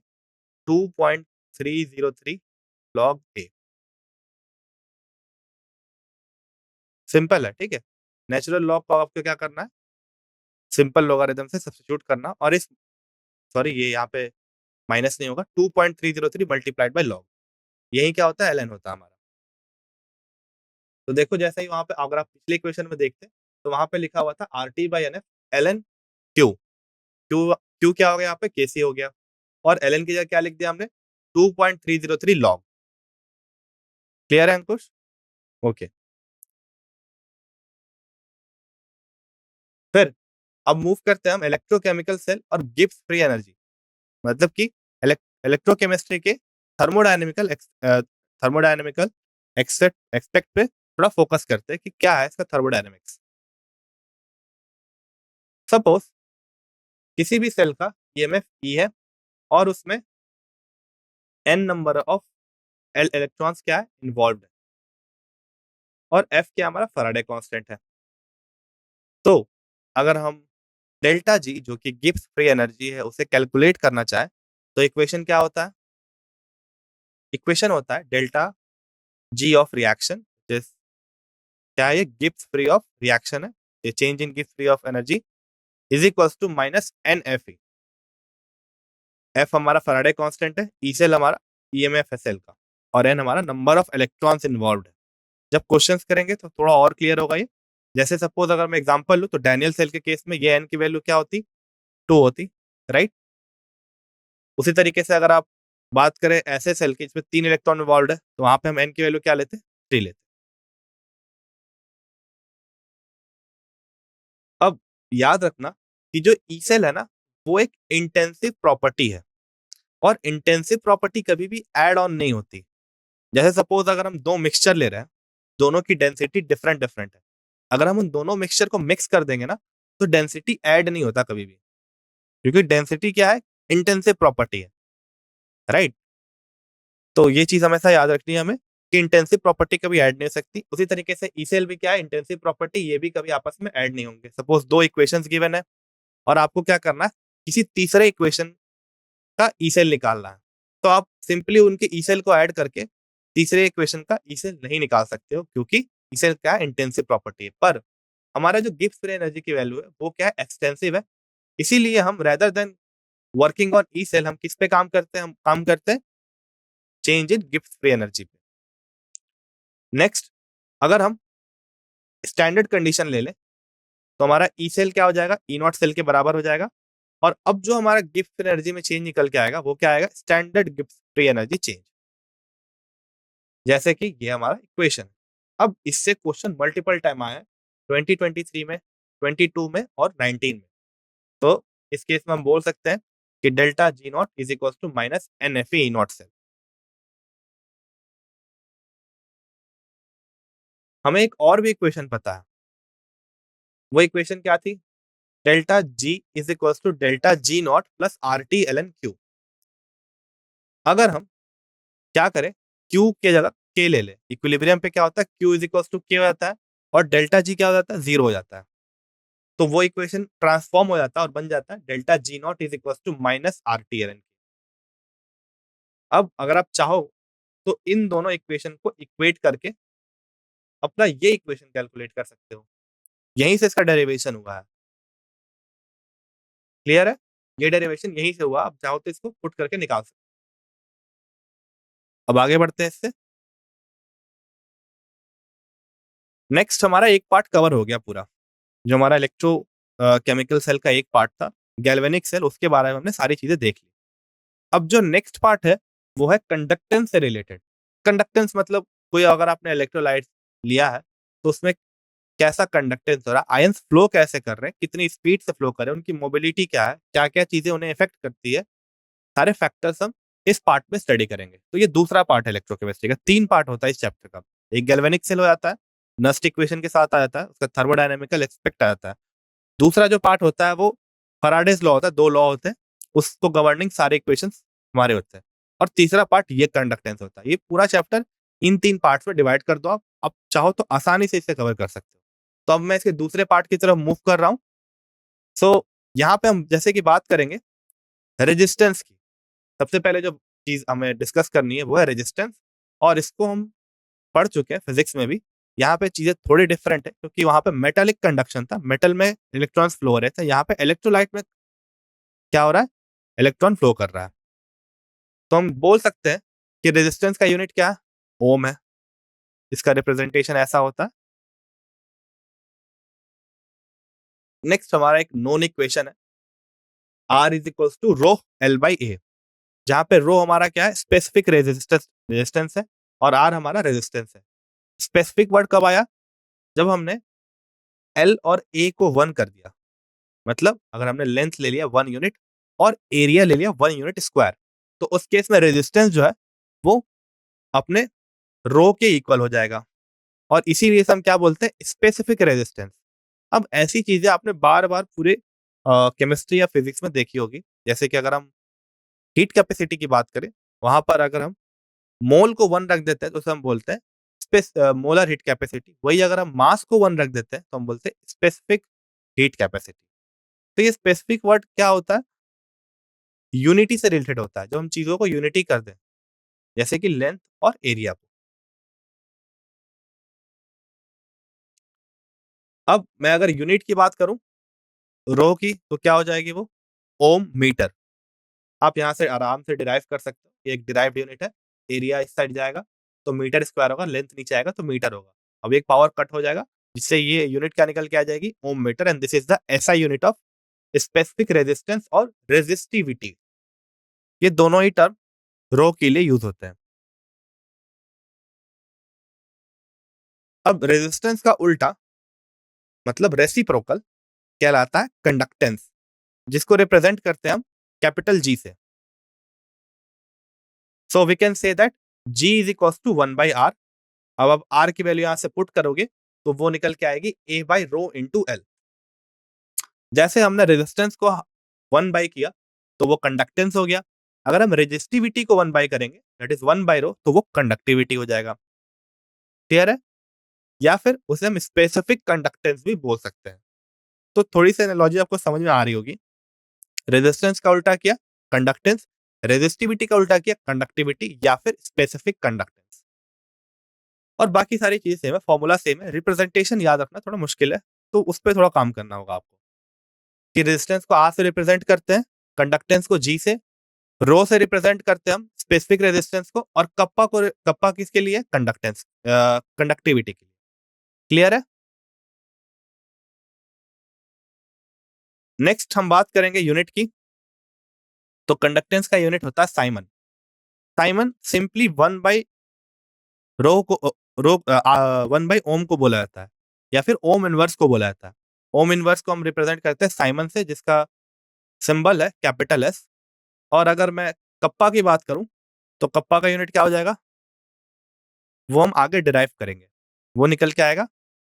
2.303 लॉग ए। सिंपल है, ठीक है। नेचुरल लॉग को आपको क्या करना है? सिंपल लॉगरिथम से सब्स्टिट्यूट करना, और इस सॉरी ये यहाँ पे माइनस नहीं होगा, 2.303 मल्टीप्लाइड बाय लॉग, यही क्या होता है? एलन होता है हमारा। तो देखो जैसे ही वहां पे अगर आप पिछले इक्वेशन में देखते तो वहां पे लिखा हुआ था R T by N F L N Q, Q क्या हो गया? यहाँ पे केसी हो गया, और एल एन की जगह क्या लिख दिया हमने? 2.303 लॉग। क्लियर है अंकुश? ओके। फिर अब मूव करते हैं हम इलेक्ट्रोकेमिकल सेल और गिब्स फ्री एनर्जी, मतलब कि इलेक्ट्रोकेमिस्ट्री के थर्मोडायनेमिकल थर्मोडायनेमिकल एक्सपेक्ट पे थोड़ा फोकस करते हैं कि क्या है इसका थर्मोडायनेमिक्स। सपोज किसी भी सेल का ईएमएफ ई है, और उसमें एन नंबर ऑफ इलेक्ट्रॉन्स क्या है? इन्वॉल्व है, और एफ क्या हमारा? फैराडे कांस्टेंट है। तो अगर हम डेल्टा जी जो कि गिब्स फ्री एनर्जी है उसे कैलकुलेट करना चाहे, तो इक्वेशन क्या होता है? इक्वेशन होता है डेल्टा जी ऑफ रिएक्शन, क्या है? ये गिब्स फ्री ऑफ रिएक्शन है, ये change in Gibbs free of energy is equals to minus N F E. F हमारा फैराडे कांस्टेंट है, ई सेल हमारा ईएमएफ है सेल का, और एन हमारा नंबर ऑफ इलेक्ट्रॉन्स इन्वॉल्व्ड है। जब क्वेश्चंस करेंगे तो थोड़ा और क्लियर होगा ये। जैसे सपोज अगर मैं एग्जांपल लूं, तो डैनियल सेल के केस में ये एन की वैल्यू क्या होती? 2 होती, राइट? उसी तरीके से अगर आप बात करें ऐसे सेल की जिसमें 3 इलेक्ट्रॉन इन्वॉल्व है, तो वहां पे हम एन की वैल्यू क्या लेते? 3 लेते। अब याद रखना कि जो ई सेल है ना, वो एक इंटेंसिव प्रॉपर्टी है, और इंटेंसिव प्रॉपर्टी कभी भी एड ऑन नहीं होती। जैसे सपोज अगर हम 2 मिक्सचर ले रहे हैं, दोनों की डेंसिटी डिफरेंट डिफरेंट है, अगर हम उन दोनों मिक्सचर को मिक्स कर देंगे ना, तो डेंसिटी ऐड नहीं होता कभी भी, क्योंकि डेंसिटी क्या है? इंटेंसिव प्रॉपर्टी है, राइट? तो ये चीज हमेशा याद रखनी है हमें। कि इंटेंसिव प्रॉपर्टी कभी ऐड नहीं हो सकती। उसी तरीके से ई सेल भी क्या है, इंटेंसिव प्रॉपर्टी, ये भी कभी आपस में ऐड नहीं होंगे। सपोज दो इक्वेशंस गिवन है और आपको क्या करना है, किसी तीसरे इक्वेशन का ई सेल निकालना है, तो आप सिंपली उनके ई सेल को ऐड करके तीसरे इक्वेशन का ई सेल नहीं निकाल सकते हो, क्योंकि ई सेल क्या है, इंटेंसिव प्रॉपर्टी है। पर हमारा जो गिब्स फ्री एनर्जी की वैल्यू है वो क्या है, एक्सटेंसिव है। इसीलिए हम rather than working on E cell हम किस पे काम करते हैं, हम काम करते हैं change in Gibbs free energy पे। नेक्स्ट, अगर हम स्टैंडर्ड कंडीशन ले लें तो हमारा ई सेल क्या हो जाएगा, ई नॉट सेल के बराबर हो जाएगा। और अब जो हमारा गिब्स फ्री एनर्जी में चेंज निकल के आएगा वो क्या आएगा, standard Gibbs free energy change. जैसे कि ये हमारा इक्वेशन है। अब इससे क्वेश्चन मल्टीपल टाइम आया है, 2023 में, 22 में और 19 में। तो इस केस में हम बोल सकते हैं कि delta G naught is equal to minus N F E not cell. हमें एक और भी इक्वेशन पता है, वो इक्वेशन क्या थी, delta G is equal to delta G naught plus R T l N Q. अगर हम क्या करें, क्यू के जगह के ले ले, इक्विलिब्रियम पे क्या होता है, क्यू इज इक्वल टू के हो जाता है और डेल्टा जी क्या हो जाता है, जीरो हो जाता है। तो वो इक्वेशन ट्रांसफॉर्म हो जाता है और बन जाता है delta G naught is equal to minus R T l n. अब अगर आप चाहो तो इन दोनों इक्वेशन को इक्वेट करके अपना ये इक्वेशन कैलकुलेट कर सकते हो, यहीं से इसका डेरिवेशन हुआ है। क्लियर है, ये डेरिवेशन यहीं से हुआ, आप चाहो तो इसको पुट करके निकाल सकते हो। अब आगे बढ़ते हैं इससे। नेक्स्ट हमारा एक पार्ट कवर हो गया पूरा, जो हमारा इलेक्ट्रो केमिकल सेल का एक पार्ट था, गैल्वेनिक सेल, उसके बारे में हमने सारी चीजें देख ली। अब जो नेक्स्ट पार्ट है वो है कंडक्टेंस से रिलेटेड। कंडक्टेंस मतलब कोई अगर आपने इलेक्ट्रोलाइट लिया है तो उसमें कैसा कंडक्टेंस हो रहा है, आयंस फ्लो कैसे कर रहे हैं, कितनी स्पीड से फ्लो कर रहे हैं, उनकी मोबिलिटी क्या है, क्या क्या चीजें उन्हें इफेक्ट करती है, सारे फैक्टर्स हम इस पार्ट में स्टडी करेंगे। तो ये दूसरा पार्ट है इलेक्ट्रोकेमिस्ट्री का। तीन पार्ट होता है इस चैप्टर का। एक गैल्वेनिक सेल हो जाता है, नस्ट इक्वेशन के साथ आ जाता है, उसका थर्मोडायनेमिकल एक्सपेक्ट आ जाता है। दूसरा जो पार्ट होता है वो फैराडेज लॉ होता है, दो लॉ होते हैं, उसको गवर्निंग सारे इक्वेशंस हमारे होते हैं। और तीसरा पार्ट ये कंडक्टेंस होता है। ये पूरा चैप्टर इन तीन पार्ट्स में डिवाइड कर दो आप चाहो तो आसानी से इसे कवर कर सकते हो। तो अब मैं इसके दूसरे पार्ट की तरफ मूव कर रहा हूँ। सो यहाँ पे हम जैसे कि बात करेंगे रेजिस्टेंस की। सबसे पहले जो चीज हमें डिस्कस करनी है वो है रेजिस्टेंस, और इसको हम पढ़ चुके हैं फिजिक्स में भी। यहाँ पे चीजें थोड़ी डिफरेंट है क्योंकि वहां पे मेटालिक कंडक्शन था, मेटल में इलेक्ट्रॉन्स फ्लो हो रहे थे, यहाँ पे इलेक्ट्रोलाइट में क्या हो रहा है, इलेक्ट्रॉन फ्लो कर रहा है। तो हम बोल सकते हैं कि रेजिस्टेंस का यूनिट क्या है, ओम है। इसका रिप्रेजेंटेशन ऐसा होता है। नेक्स्ट हमारा एक नोन इक्वेशन है, R is equal to rho L by A, जहां पे रो हमारा क्या है, स्पेसिफिक रेजिस्टेंस है और आर हमारा रेजिस्टेंस है। स्पेसिफिक वर्ड कब आया, जब हमने एल और ए को 1 कर दिया। मतलब अगर हमने लेंथ ले लिया 1 यूनिट और एरिया ले लिया 1 यूनिट स्क्वायर, तो उस केस में रेजिस्टेंस जो है वो अपने रो के इक्वल हो जाएगा। और इसीलिए से हम क्या बोलते हैं, स्पेसिफिक रेजिस्टेंस। अब ऐसी चीजें आपने बार बार पूरे केमिस्ट्री या फिजिक्स में देखी होगी। जैसे कि अगर हम हीट कैपेसिटी की बात करें, वहां पर अगर हम मोल को 1 रख देते हैं तो उसे हम बोलते हैं मोलर हीट कैपेसिटी। वही अगर हम मास को 1 रख देते हैं तो हम बोलते हैं स्पेसिफिक हीट कैपेसिटी। तो ये स्पेसिफिक वर्ड क्या होता है, यूनिटी से रिलेटेड होता है, जब हम चीजों को यूनिटी कर दें, जैसे कि लेंथ और एरिया को। अब मैं अगर यूनिट की बात करूं रो की, तो क्या हो जाएगी वो, ओम मीटर। आप यहाँ से आराम से डिराइव कर सकते हो, ये एक डिराइव्ड यूनिट है। एरिया इस साइड जाएगा तो मीटर स्क्वायर होगा, लेंथ नीचे आएगा तो मीटर होगा। अब एक पावर कट हो जाएगा जिससे ये यूनिट क्या निकल के आ जाएगी, ohm metre. And this is the SI unit of specific resistance और रेजिस्टिविटी। ये दोनों ही टर्म रो के लिए यूज होते हैं। अब रेजिस्टेंस का उल्टा मतलब रेसिप्रोकल कहलाता है कंडक्टेंस, जिसको रिप्रेजेंट करते हैं हम कैपिटल जी से। So we can say that G is equal to 1 by R. अब आप आर की वैल्यू यहां से पुट करोगे तो वो निकल के आएगी ए बाई रो इंटू एल। जैसे हमने रेजिस्टेंस को 1 बाई किया तो वो कंडक्टेंस हो गया। अगर हम रेजिस्टिविटी को 1 बाई करेंगे दैट इज 1 बाई रो, तो वो कंडक्टिविटी हो जाएगा। क्लियर है? या फिर उसे हम स्पेसिफिक कंडक्टेंस भी बोल सकते हैं। तो थोड़ी-सी एनालॉजी आपको समझ में आ रही होगी। रेजिस्टेंस का उल्टा किया कंडक्टेंस, रेजिस्टिविटी का उल्टा किया कंडक्टिविटी या फिर स्पेसिफिक कंडक्टेंस। और बाकी सारी चीज़ें सेम है, फॉर्मूला सेम है, रिप्रेजेंटेशन याद रखना थोड़ा मुश्किल है, तो उस पे थोड़ा काम करना होगा आपको। कि रेजिस्टेंस को R से रिप्रेजेंट करते हैं, कंडक्टेंस को G से, रो से रिप्रेजेंट करते हैं हम स्पेसिफिक रेजिस्टेंस को, और कप्पा किसके लिए? कंडक्टेंस कंडक्टिविटी के लिए। क्लियर है? नेक्स्ट हम बात करेंगे यूनिट की। तो कंडक्टेंस का यूनिट होता है साइमन। साइमन सिंपली 1 बाई ओम को बोला जाता है, या फिर ओम इनवर्स को बोला जाता है। ओम इनवर्स को हम रिप्रेजेंट करते हैं साइमन से, जिसका सिंबल है कैपिटल एस। और अगर मैं कप्पा की बात करूं, तो कप्पा का यूनिट क्या हो जाएगा, वो हम आगे डिराइव करेंगे। वो निकल के आएगा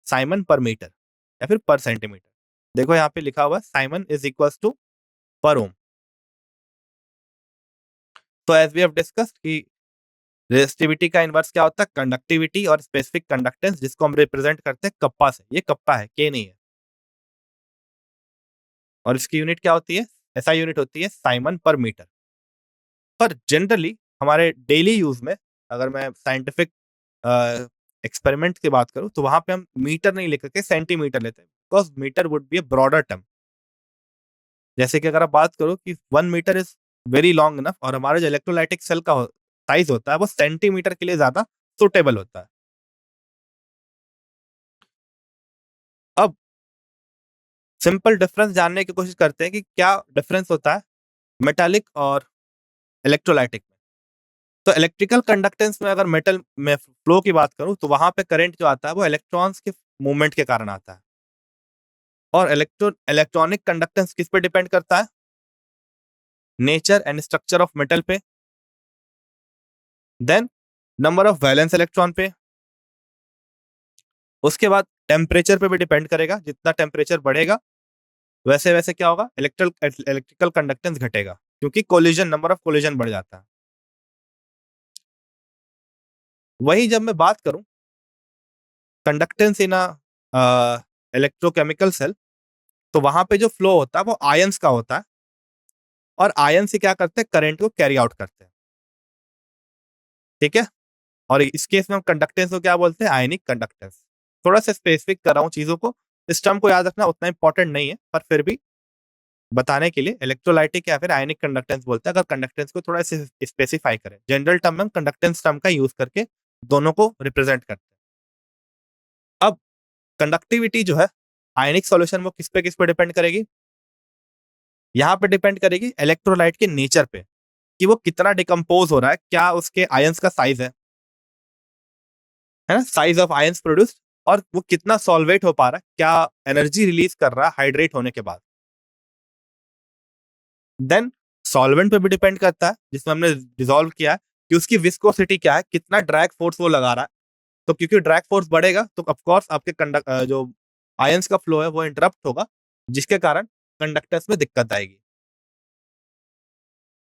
साइमन पर मीटर या फिर पर सेंटीमीटर। देखो यहाँ पे लिखा हुआ है साइमन इज इक्वल टू पर ओम। तो एज वी हैव डिस्कस्ड कि रेजिस्टिविटी का इनवर्स क्या होता है? कंडक्टिविटी और स्पेसिफिक कंडक्टेंस, जिसको हम रिप्रेजेंट करते हैं कप्पा से। ये कप्पा है, के नहीं है। और इसकी यूनिट क्या होती है? ऐसा यूनिट होती है साइमन पर मीटर। पर जनरली हमारे डेली यूज में, अगर मैं साइंटिफिक एक्सपेरिमेंट की बात करूं, तो वहां पे हम मीटर नहीं लिख के सेंटीमीटर लेते हैं, because metre would be a broader term. जैसे कि अगर आप बात करो कि 1 metre is very long enough, और हमारा जो इलेक्ट्रोलाइटिक सेल का साइज होता है वो सेंटीमीटर के लिए ज्यादा सुटेबल होता है। अब सिंपल डिफरेंस जानने की कोशिश करते हैं कि क्या डिफरेंस होता है मेटालिक और इलेक्ट्रोलाइटिक में। तो इलेक्ट्रिकल कंडक्टेंस में अगर मेटल में फ्लो की बात करूं, तो वहां पे करंट जो आता है वो इलेक्ट्रॉन्स के मूवमेंट के कारण आता है। और इलेक्ट्रॉनिक कंडक्टेंस किस पे डिपेंड करता है? Nature and structure of metal पे, then number of valence electron पे, उसके बाद टेम्परेचर पे भी डिपेंड करेगा। जितना टेम्परेचर बढ़ेगा, वैसे वैसे क्या होगा, इलेक्ट्रिकल कंडक्टेंस घटेगा, क्योंकि कोलिजन, नंबर ऑफ कोलिजन बढ़ जाता है। वही जब मैं बात करूं कंडक्टेंस इन इलेक्ट्रोकेमिकल सेल, तो वहां पे जो फ्लो होता है वो आयंस का होता है, और आयन से क्या करते हैं, करंट को कैरी आउट करते हैं। ठीक है? और इस केस में हम कंडक्टेंस को क्या बोलते हैं? Ionic conductance. थोड़ा सा स्पेसिफिक कर रहा हूँ चीजों को, इस टर्म को याद रखना उतना इंपॉर्टेंट नहीं है, पर फिर भी बताने के लिए इलेक्ट्रोलाइटिक या फिर आयनिक कंडक्टेंस बोलते हैं, अगर कंडक्टेंस को थोड़ा स्पेसिफाई करें। जनरल टर्म में हम कंडक्टेंस टर्म का यूज करके दोनों को रिप्रेजेंट करते हैं। अब कंडक्टिविटी जो है आयनिक सॉल्यूशन, वो किस पे डिपेंड करेगी? यहाँ पे डिपेंड करेगी इलेक्ट्रोलाइट के नेचर पे, कि वो कितना डिकम्पोज हो रहा है, क्या उसके आयंस का साइज है ना, साइज ऑफ आयंस प्रोड्यूस्ड, और वो कितना सॉल्वेट हो पा रहा है, क्या एनर्जी रिलीज कर रहा है हाइड्रेट होने के बाद। देन सॉल्वेंट पे भी डिपेंड करता है, जिसमें हमने डिसॉल्व किया है, कि उसकी विस्कोसिटी क्या है, कितना ड्रैग फोर्स वो लगा रहा है। तो क्योंकि ड्रैग फोर्स बढ़ेगा, तो ऑफ कोर्स आपके जो आयंस का फ्लो है वो इंटरप्ट होगा, जिसके कारण कंडक्टर्स में दिक्कत आएगी।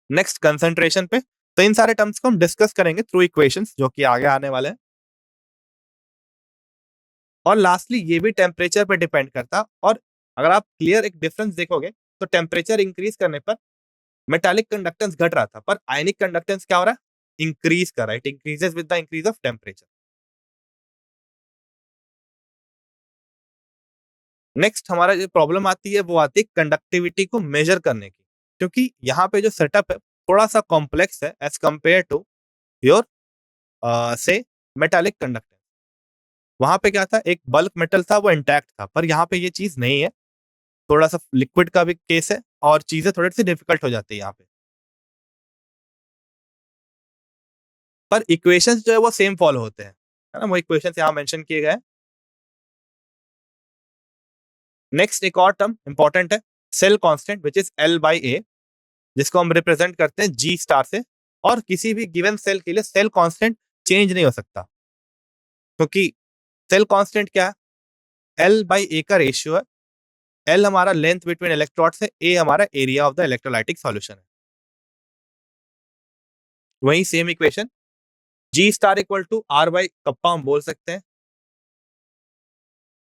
नेक्स्ट कंसंट्रेशन पे, तो इन सारे टर्म्स को हम डिस्कस करेंगे थ्रू इक्वेशंस, जो कि आगे आने वाले हैं। और लास्टली ये भी टेम्परेचर पे डिपेंड करता है। और अगर आप क्लियर एक डिफरेंस देखोगे, तो टेम्परेचर इंक्रीज करने पर मेटालिक कंडक्टेंस घट रहा था, पर आयनिक कंडक्टेंस क्या हो रहा है, इंक्रीज कर रहा है। It increases with the increase of temperature. Next हमारा जो प्रॉब्लम आती है, वो आती है कंडक्टिविटी को मेजर करने की, क्योंकि यहाँ पे जो सेटअप है थोड़ा सा कॉम्प्लेक्स है एज कंपेयर टू योर से मेटालिक कंडक्टेंस। वहां पे क्या था, एक बल्क मेटल था, वो इंटैक्ट था, पर यहाँ पे ये चीज नहीं है। थोड़ा सा लिक्विड का भी केस है, और चीजें थोड़ी सी डिफिकल्ट हो जाती है यहाँ पे। पर इक्वेशंस जो है वो सेम फॉलो होते हैं, है ना, वो इक्वेशंस यहाँ मेंशन किए गए हैं। नेक्स्ट एक और टर्म इंपॉर्टेंट है, cell constant, which is L by A, जिसको हम रिप्रेजेंट करते हैं जी स्टार से। और किसी भी गिवन सेल के लिए सेल कांस्टेंट चेंज नहीं हो सकता, क्योंकि सेल कांस्टेंट क्या है, एल बाई ए का रेशियो है। एल हमारा लेंथ बिटवीन इलेक्ट्रोड से, ए हमारा area of the electrolytic solution है। वही same equation G star equal to R by kappa हम बोल सकते हैं,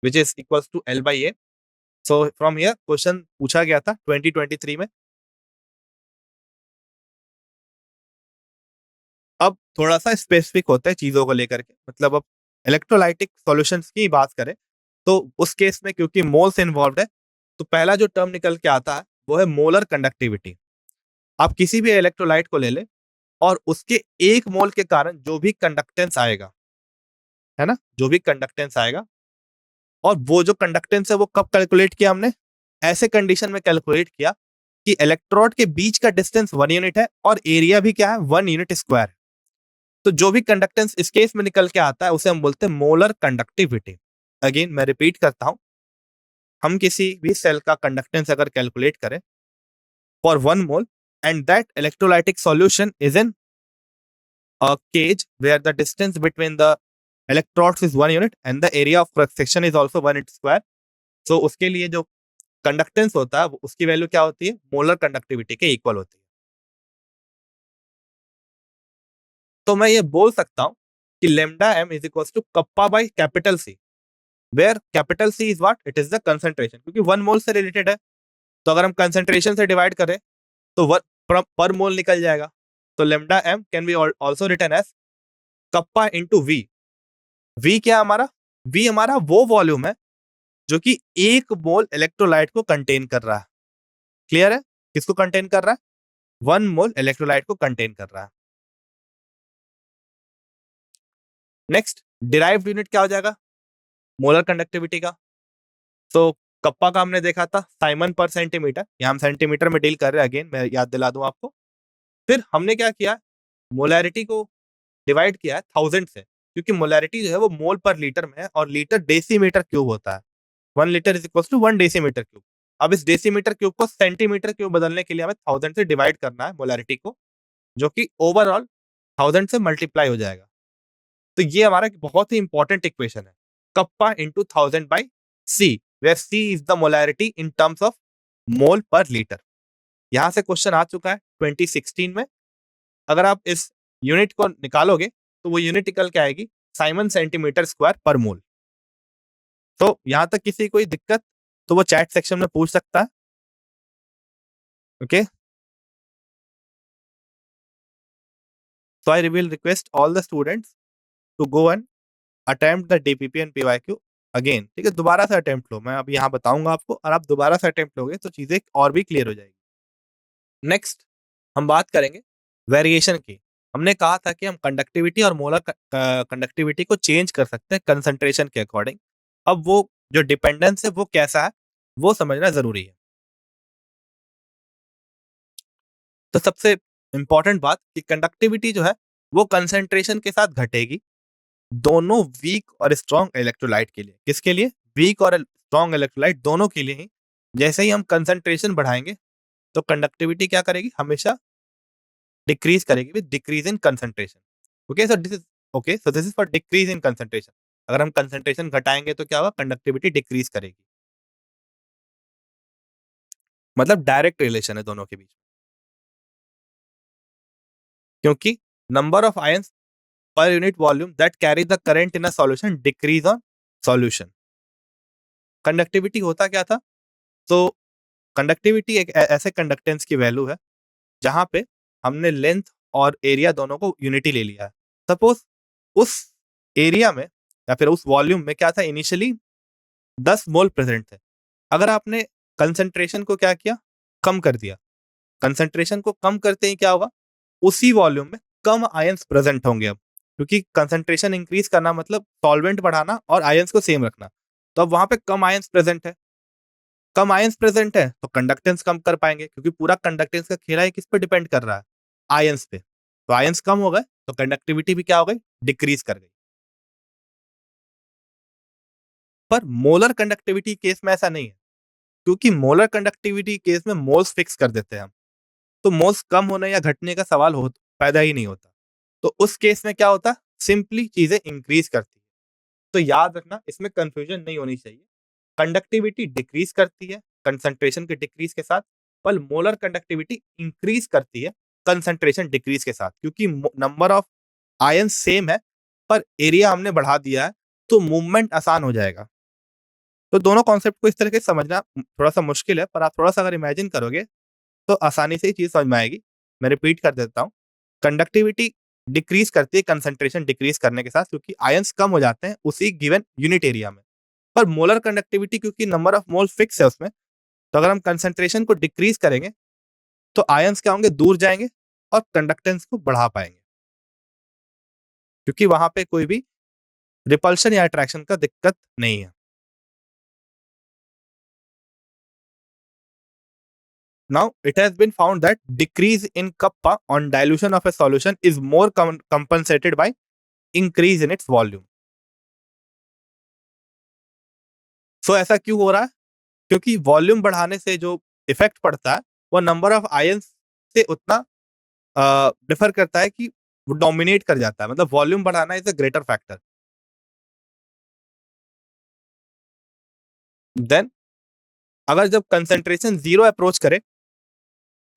which is equal to L by A। So from here question पूछा गया था 2023 में। अब थोड़ा सा स्पेसिफिक होता है चीजों को लेकर के, मतलब अब इलेक्ट्रोलाइटिक सॉल्यूशंस की बात करें तो उस केस में क्योंकि मोल्स इन्वॉल्व है, तो पहला जो टर्म निकल के आता है वो है मोलर कंडक्टिविटी। आप किसी भी इलेक्ट्रोलाइट को ले ले और उसके एक मोल के कारण जो भी कंडक्टेंस आएगा, है ना, जो भी कंडक्टेंस आएगा, और वो जो कंडक्टेंस है वो कब कैलकुलेट किया हमने, ऐसे कंडीशन में कैलकुलेट किया कि इलेक्ट्रोड के बीच का डिस्टेंस 1 यूनिट है और एरिया भी क्या है, 1 यूनिट स्क्वायर। तो जो भी कंडक्टेंस इस केस में निकल के आता है उसे हम बोलते हैं मोलर कंडक्टिविटी। अगेन मैं रिपीट करता हूं, हम किसी भी सेल का कंडक्टेंस अगर कैलकुलेट करें for 1 mole and that electrolytic solution is in a cage where the distance between the electrodes is 1 unit and the area of cross section is also 1 inch square। So उसके लिए जो conductance होता है उसकी value क्या होती है, molar conductivity के इक्वल होती है। तो मैं ये बोल सकता हूं कि lambda M is equal to kappa by capital C, where capital C is what, it is the concentration, क्योंकि 1 मोल से रिलेटेड है। तो अगर हम कंसंट्रेशन से डिवाइड करें तो पर मोल निकल जाएगा। तो lambda m can be also written as kappa into V. V क्या हमारा, वी हमारा वो वॉल्यूम है जो कि 1 मोल इलेक्ट्रोलाइट को कंटेन कर रहा है। क्लियर है, किसको कंटेन कर रहा है, 1 मोल इलेक्ट्रोलाइट को कंटेन कर रहा है। नेक्स्ट डिराइव्ड यूनिट क्या हो जाएगा, मोलर कंडक्टिविटी का। तो कप्पा का हमने देखा था साइमन पर सेंटीमीटर, यहां हम सेंटीमीटर में डील कर रहे हैं, अगेन मैं याद दिला दूं आपको। फिर हमने क्या किया, मोलैरिटी को डिवाइड किया है 1000 से, क्योंकि मोलैरिटी जो है वो मोल पर लीटर में है और लीटर डेसीमीटर क्यूब होता है। 1 litre is equal to 1 decimetre cube. अब इस डेसीमीटर क्यूब को सेंटीमीटर क्यूब बदलने के लिए हमें 1000 से डिवाइड करना है मोलैरिटी को, जो कि ओवरऑल 1000 से मल्टीप्लाई हो जाएगा। तो ये हमारा एक बहुत ही इंपॉर्टेंट इक्वेशन है, kappa into 1000 by C, where C is the molarity in terms of mole per litre. यहां से क्वेश्चन आ चुका है 2016 में। अगर आप इस यूनिट को निकालोगे तो वो यूनिट निकल के आएगी साइमन सेंटीमीटर स्क्वायर पर मोल। तो यहां तक किसी कोई दिक्कत तो वो चैट सेक्शन में पूछ सकता है। Okay, so I will request all the students to go and attempt the DPP and PYQ again. ठीक है, दोबारा से अटेम्प्ट लो, मैं अब यहाँ बताऊंगा आपको और आप दोबारा से अटेम्प्ट लोगे तो चीजें और भी क्लियर हो जाएगी। नेक्स्ट हम बात करेंगे वेरिएशन की। हमने कहा था कि हम कंडक्टिविटी और मोलर कंडक्टिविटी को चेंज कर सकते हैं कंसंट्रेशन के अकॉर्डिंग। अब वो जो डिपेंडेंस है वो कैसा है वो समझना जरूरी है। तो सबसे इंपॉर्टेंट बात कि कंडक्टिविटी जो है वो कंसंट्रेशन के साथ घटेगी, दोनों वीक और स्ट्रॉन्ग इलेक्ट्रोलाइट के लिए। किसके लिए, वीक और स्ट्रॉन्ग इलेक्ट्रोलाइट दोनों के लिए ही। जैसे ही हम कंसंट्रेशन बढ़ाएंगे तो कंडक्टिविटी क्या करेगी, हमेशा डिक्रीज करेगी with decrease in concentration. Okay so this is for decrease in concentration. अगर हम कंसंट्रेशन घटाएंगे तो क्या होगा, कंडक्टिविटी डिक्रीज करेगी। मतलब डायरेक्ट रिलेशन है दोनों के बीच, क्योंकि number of ions per unit volume that carry the current in a solution decrease on solution। Conductivity होता क्या था, तो कंडक्टिविटी एक ऐसे कंडक्टेंस की वैल्यू है जहां पे हमने लेंथ और एरिया दोनों को यूनिटी ले लिया है। सपोज उस एरिया में या फिर उस वॉल्यूम में क्या था, इनिशियली 10 मोल प्रेजेंट थे। अगर आपने कंसंट्रेशन को क्या किया, कम कर दिया, कंसंट्रेशन को कम करते ही क्या होगा, उसी वॉल्यूम में कम आयंस प्रेजेंट होंगे। अब क्योंकि कंसंट्रेशन इंक्रीज करना मतलब सॉल्वेंट बढ़ाना और आयंस को सेम रखना, तो अब वहां पे कम आयंस प्रेजेंट है, कम आयंस प्रेजेंट है तो कंडक्टेंस कम कर पाएंगे, क्योंकि पूरा कंडक्टेंस का खेला है किस पे डिपेंड कर रहा है, आयंस पे। तो आयंस कम हो गए तो कंडक्टिविटी भी क्या हो गई, डिक्रीज कर गई। पर मोलर कंडक्टिविटी केस में ऐसा नहीं है, क्योंकि मोलर कंडक्टिविटी केस में मोल्स फिक्स कर देते हैं हम, तो मोल्स कम होने या घटने का सवाल हो पैदा ही नहीं होता। तो उस केस में क्या होता, सिंपली चीजें इंक्रीज करती है। तो याद रखना, इसमें कंफ्यूजन नहीं होनी चाहिए। कंडक्टिविटी डिक्रीज करती है कंसंट्रेशन के डिक्रीज के साथ, पर मोलर कंडक्टिविटी इंक्रीज करती है कंसंट्रेशन डिक्रीज के साथ, क्योंकि नंबर ऑफ आयन सेम है पर एरिया हमने बढ़ा दिया है, तो मूवमेंट आसान हो जाएगा। तो दोनों कॉन्सेप्ट को इस तरीके से समझना थोड़ा सा मुश्किल है, पर आप थोड़ा सा अगर इमेजिन करोगे तो आसानी से ये चीज समझ में आएगी। मैं रिपीट कर देता हूँ। कंडक्टिविटी डिक्रीज करती है कंसंट्रेशन डिक्रीज करने के साथ, क्योंकि आयंस कम हो जाते हैं उसी गिवन यूनिट एरिया में। पर मोलर कंडक्टिविटी, क्योंकि नंबर ऑफ मोल फिक्स है उसमें, तो अगर हम कंसंट्रेशन को डिक्रीज करेंगे तो आयंस क्या होंगे, दूर जाएंगे और कंडक्टेंस को बढ़ा पाएंगे, क्योंकि वहां पे कोई भी रिपल्शन या अट्रैक्शन का दिक्कत नहीं है। Now, it has been found that decrease in kappa on dilution of a solution is more compensated by increase in its volume. So ऐसा क्यों हो रहा है? क्योंकि वॉल्यूम बढ़ाने से जो इफेक्ट पड़ता है वो नंबर ऑफ आयंस से उतना डिफर करता है कि वो डोमिनेट कर जाता है, मतलब वॉल्यूम बढ़ाना is a greater factor. Then अगर जब कंसेंट्रेशन जीरो अप्रोच करे,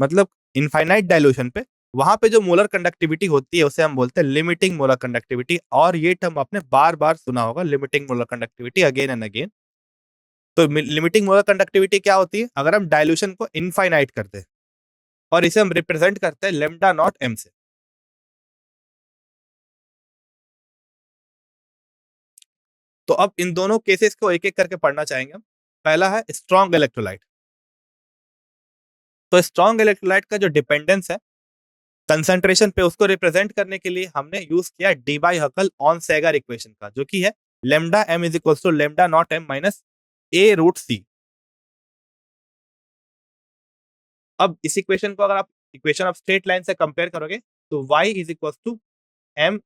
मतलब इनफाइनाइट डायल्यूशन पे, वहां पे जो मोलर कंडक्टिविटी होती है उसे हम बोलते हैं लिमिटिंग मोलर कंडक्टिविटी, और ये टर्म आपने बार बार सुना होगा, limiting molar conductivity again and again. तो लिमिटिंग मोलर कंडक्टिविटी क्या होती है? अगर हम डायल्यूशन को इनफाइनाइट करते हैं और इसे हम रिप्रेजेंट करते हैं लेमडा नॉट एम से। तो अब इन दोनों केसेस को एक एक करके पढ़ना चाहेंगे हम। पहला है स्ट्रॉन्ग इलेक्ट्रोलाइट। तो स्ट्रॉन्ग इलेक्ट्रोलाइट का जो डिपेंडेंस है कंसंट्रेशन पे, उसको रिप्रेजेंट करने के लिए हमने यूज किया Debye Huckel Onsager equation का, जो कि है lambda M is equal to lambda not M minus A root C. अब इस इक्वेशन को अगर आप इक्वेशन ऑफ स्ट्रेट लाइन से कंपेयर करोगे तो y is equal to M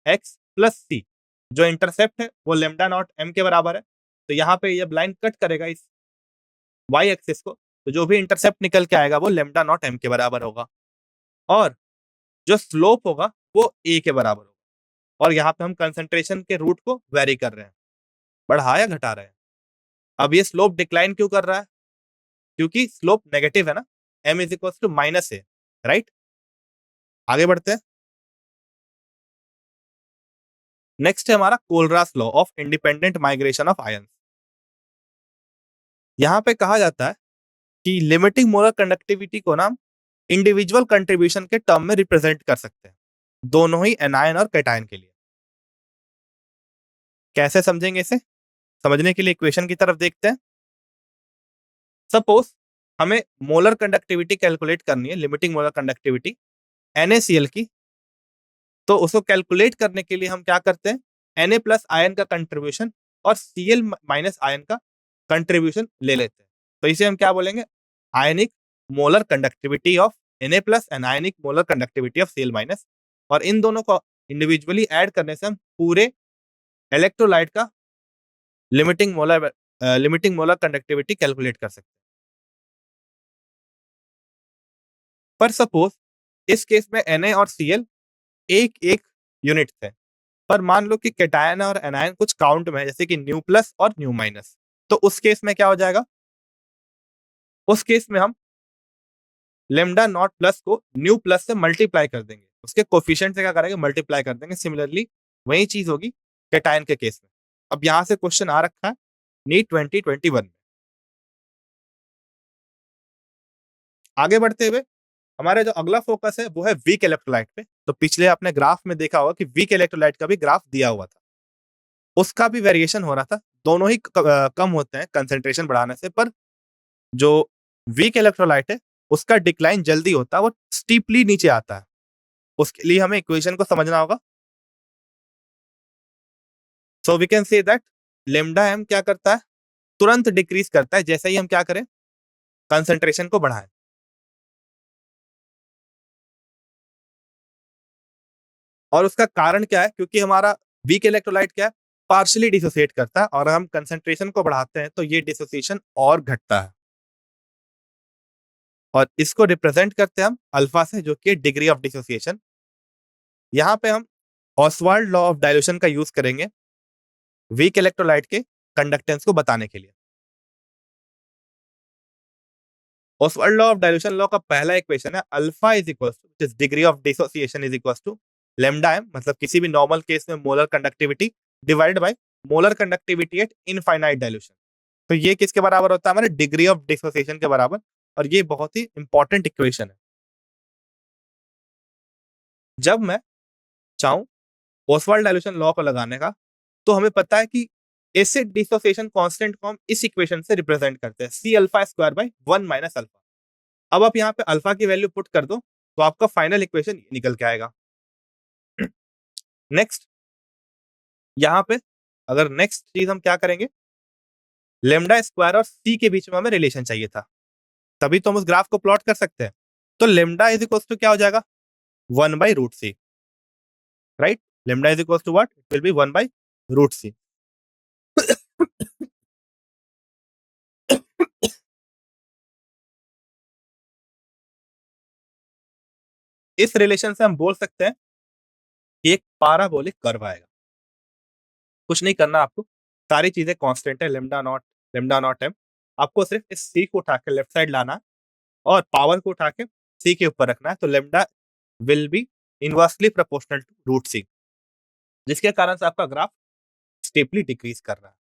X plus C, जो इंटरसेप्ट है वो लेमडा नॉट एम के बराबर है। तो यहाँ पे ये लाइन कट करेगा इस y एक्सिस को, तो जो भी इंटरसेप्ट निकल के आएगा वो लेमडा नॉट एम के बराबर होगा, और जो स्लोप होगा वो ए के बराबर होगा। और यहाँ पे हम कंसंट्रेशन के रूट को वेरी कर रहे हैं, बढ़ा या घटा रहे हैं। अब ये स्लोप डिक्लाइन क्यों कर रहा है? क्योंकि स्लोप नेगेटिव है ना, M is equal to minus A, right. आगे बढ़ते हैं। नेक्स्ट है हमारा Kohlrausch law of independent migration of ions. यहाँ पे कहा जाता है कि लिमिटिंग मोलर कंडक्टिविटी को ना इंडिविजुअल कंट्रीब्यूशन के टर्म में रिप्रेजेंट कर सकते हैं, दोनों ही एनायन और कैटायन के लिए। कैसे समझेंगे इसे? समझने के लिए इक्वेशन की तरफ देखते हैं। सपोज हमें मोलर कंडक्टिविटी कैलकुलेट करनी है, लिमिटिंग मोलर कंडक्टिविटी NaCl की। तो उसको कैलकुलेट करने के लिए हम क्या करते हैं, Na प्लस आयन का कंट्रीब्यूशन और Cl माइनस आयन का कंट्रीब्यूशन ले लेते हैं। तो इसे हम क्या बोलेंगे, ionic molar conductivity of Na plus and ionic molar conductivity of Cl minus. और इन दोनों को इंडिविजुअली ऐड करने से हम पूरे इलेक्ट्रोलाइट का लिमिटिंग मोलर कंडक्टिविटी कैलकुलेट कर सकते हैं। पर सपोज इस केस में Na और Cl एक एक यूनिट थे, पर मान लो कि कैटायन और एनायन कुछ काउंट में है, जैसे कि न्यू प्लस और न्यू माइनस। तो उस केस में क्या हो जाएगा, उस केस में हम लेमडा नॉट प्लस को न्यू प्लस से मल्टीप्लाई कर देंगे, उसके कोफिशिएंट से क्या करेंगे, मल्टीप्लाई कर देंगे। सिमिलरली वही चीज होगी कैटायन के केस में। अब यहां से क्वेश्चन आ रखा है नीट 2021 में। आगे बढ़ते हुए हमारा जो अगला फोकस है वो है वीक इलेक्ट्रोलाइट पे। तो पिछले आपने ग्राफ में देखा होगा कि वीक इलेक्ट्रोलाइट का भी ग्राफ दिया हुआ था, उसका भी वेरिएशन हो रहा था। दोनों ही कम होते हैं कंसेंट्रेशन बढ़ाने से, पर जो वीक इलेक्ट्रोलाइट है उसका डिक्लाइन जल्दी होता है, वो स्टीपली नीचे आता है। उसके लिए हमें इक्वेशन को समझना होगा। So we can say that lambda m क्या करता है, तुरंत डिक्रीज करता है जैसे ही हम क्या करें, कंसेंट्रेशन को बढ़ाएं। और उसका कारण क्या है, क्योंकि हमारा वीक इलेक्ट्रोलाइट क्या है, पार्शियली डिसोसिएट करता है, और हम कंसेंट्रेशन को बढ़ाते हैं तो ये डिसोसिएशन और घटता है। और इसको रिप्रेजेंट करते हैं हम अल्फा से, जो कि डिग्री ऑफ डिसोसिएशन। यहाँ पे हम ऑसवाल्ड लॉ ऑफ डायल्यूशन का यूज करेंगे वीक इलेक्ट्रोलाइट के कंडक्टेंस को बताने के लिए। Ostwald law of dilution law का पहला इक्वेशन है alpha is equal to degree of dissociation is equal to lambda m मतलब किसी भी नॉर्मल केस में molar conductivity divide by molar conductivity at infinite dilution. तो ये किसके बराबर होता है? हमारे डिग्री ऑफ डिसोसिएशन के बराबर। और ये बहुत ही इंपॉर्टेंट इक्वेशन है। जब मैं चाहूं ओसवाल्ड डाइल्यूशन लॉ को लगाने का, तो हमें पता है कि एसिड डिसोसिएशन कांस्टेंट को हम इस इक्वेशन से रिप्रेजेंट करते हैं, C alpha square by 1 minus alpha. अब आप यहाँ पे अल्फा की वैल्यू पुट कर दो तो आपका फाइनल इक्वेशन निकल के आएगा। नेक्स्ट यहाँ पे अगर नेक्स्ट चीज हम क्या करेंगे, लेमडा स्क्वायर और सी के बीच में हमें रिलेशन चाहिए था, तभी तो हम उस ग्राफ को प्लॉट कर सकते हैं। तो लेमडा इज इक्वल टू क्या हो जाएगा? 1 by root C, right? Lambda is equal to what? It will be 1 by root C. इस रिलेशन से हम बोल सकते हैं कि एक पाराबोलिक कर्व आएगा। कुछ नहीं करना आपको, सारी चीजें कांस्टेंट है, लेमडा नॉट एम। आपको सिर्फ इस सी को उठा के लेफ्ट साइड लाना है और पावर को उठा के सी के ऊपर रखना है। तो lambda will be inversely proportional to root C, जिसके कारण से आपका ग्राफ स्टेपली डिक्रीज कर रहा है।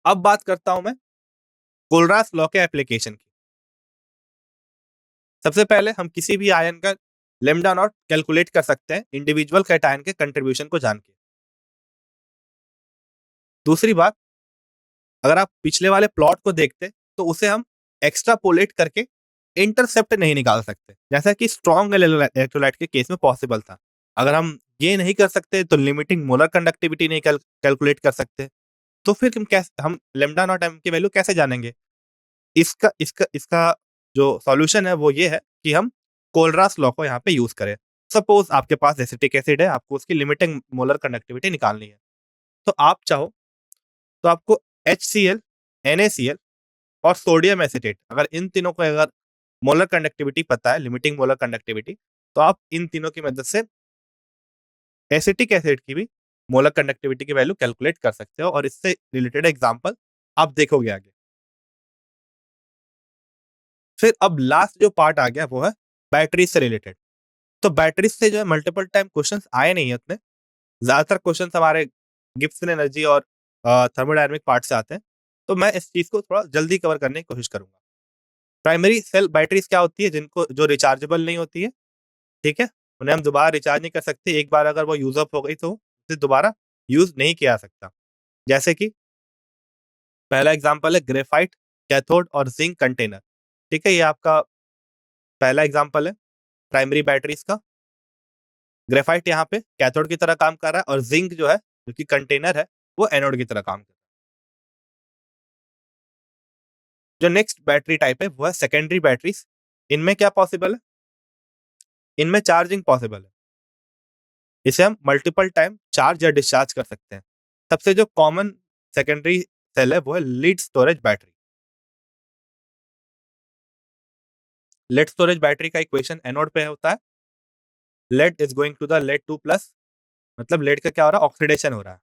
अब बात करता हूं मैं कोलरास लॉ के एप्लीकेशन की। सबसे पहले हम किसी भी आयन का लेमडा नॉट कैलकुलेट कर सकते हैं इंडिविजुअल कैटायन के कंट्रीब्यूशन को जान के। दूसरी बात, अगर आप पिछले वाले प्लॉट को देखते तो उसे हम एक्स्ट्रापोलेट करके इंटरसेप्ट नहीं निकाल सकते, जैसा कि स्ट्रॉन्ग इलेक्ट्रोलाइट के केस में पॉसिबल था। अगर हम ये नहीं कर सकते तो लिमिटिंग मोलर कंडक्टिविटी नहीं कैलकुलेट कर सकते। तो फिर हम लेमडा नॉट एम की वैल्यू कैसे जानेंगे? इसका इसका इसका जो सॉल्यूशन है वो ये है कि हम कोलरास लॉ को यहाँ पे यूज करें। सपोज आपके पास एसिटिक एसिड है, आपको उसकी लिमिटिंग मोलर कंडक्टिविटी निकालनी है। तो आप चाहो तो आपको HCl, NaCl और सोडियम एसिटेट, अगर इन तीनों को अगर मोलर कंडक्टिविटी पता है, लिमिटिंग मोलर कंडक्टिविटी, तो आप इन तीनों की मदद से एसिटिक एसिड की भी मोलर कंडक्टिविटी की वैल्यू कैलकुलेट कर सकते हो। और इससे रिलेटेड एग्जांपल आप देखोगे आगे। फिर अब लास्ट जो पार्ट आ गया वो है बैटरीज से रिलेटेड। तो बैटरीज से जो है मल्टीपल टाइम क्वेश्चंस आए नहीं है उतने, ज्यादातर क्वेश्चंस हमारे गिब्सन एनर्जी और थर्मोडायनामिक पार्ट से आते हैं। तो मैं इस चीज को थोड़ा जल्दी कवर करने की कोशिश करूंगा। प्राइमरी सेल बैटरीज क्या होती है? जिनको जो रिचार्जेबल नहीं होती है, ठीक है, उन्हें हम दोबारा रिचार्ज नहीं कर सकते। एक बार अगर वो यूज अप हो गई तो उसे दोबारा यूज नहीं किया जा सकता। जैसे कि पहला एग्जांपल है ग्रेफाइट कैथोड और जिंक कंटेनर। ठीक है, ये आपका पहला एग्जांपल है प्राइमरी बैटरीज का। ग्रेफाइट यहाँ पे कैथोड की तरह काम कर रहा है और जिंक जो है, जो कि कंटेनर है, वो एनोड की तरह काम कर रहा है। जो नेक्स्ट बैटरी टाइप है वो है सेकेंडरी बैटरीज। इनमें क्या पॉसिबल है? इनमें चार्जिंग पॉसिबल है। इसे हम मल्टीपल टाइम चार्ज या डिस्चार्ज कर सकते हैं। सबसे जो कॉमन सेकेंडरी सेल है वो है lead storage battery. Lead storage battery का इक्वेशन एनोड पे होता है, lead is going to the lead 2 plus, मतलब लेड का क्या हो रहा है? ऑक्सीडेशन हो रहा है।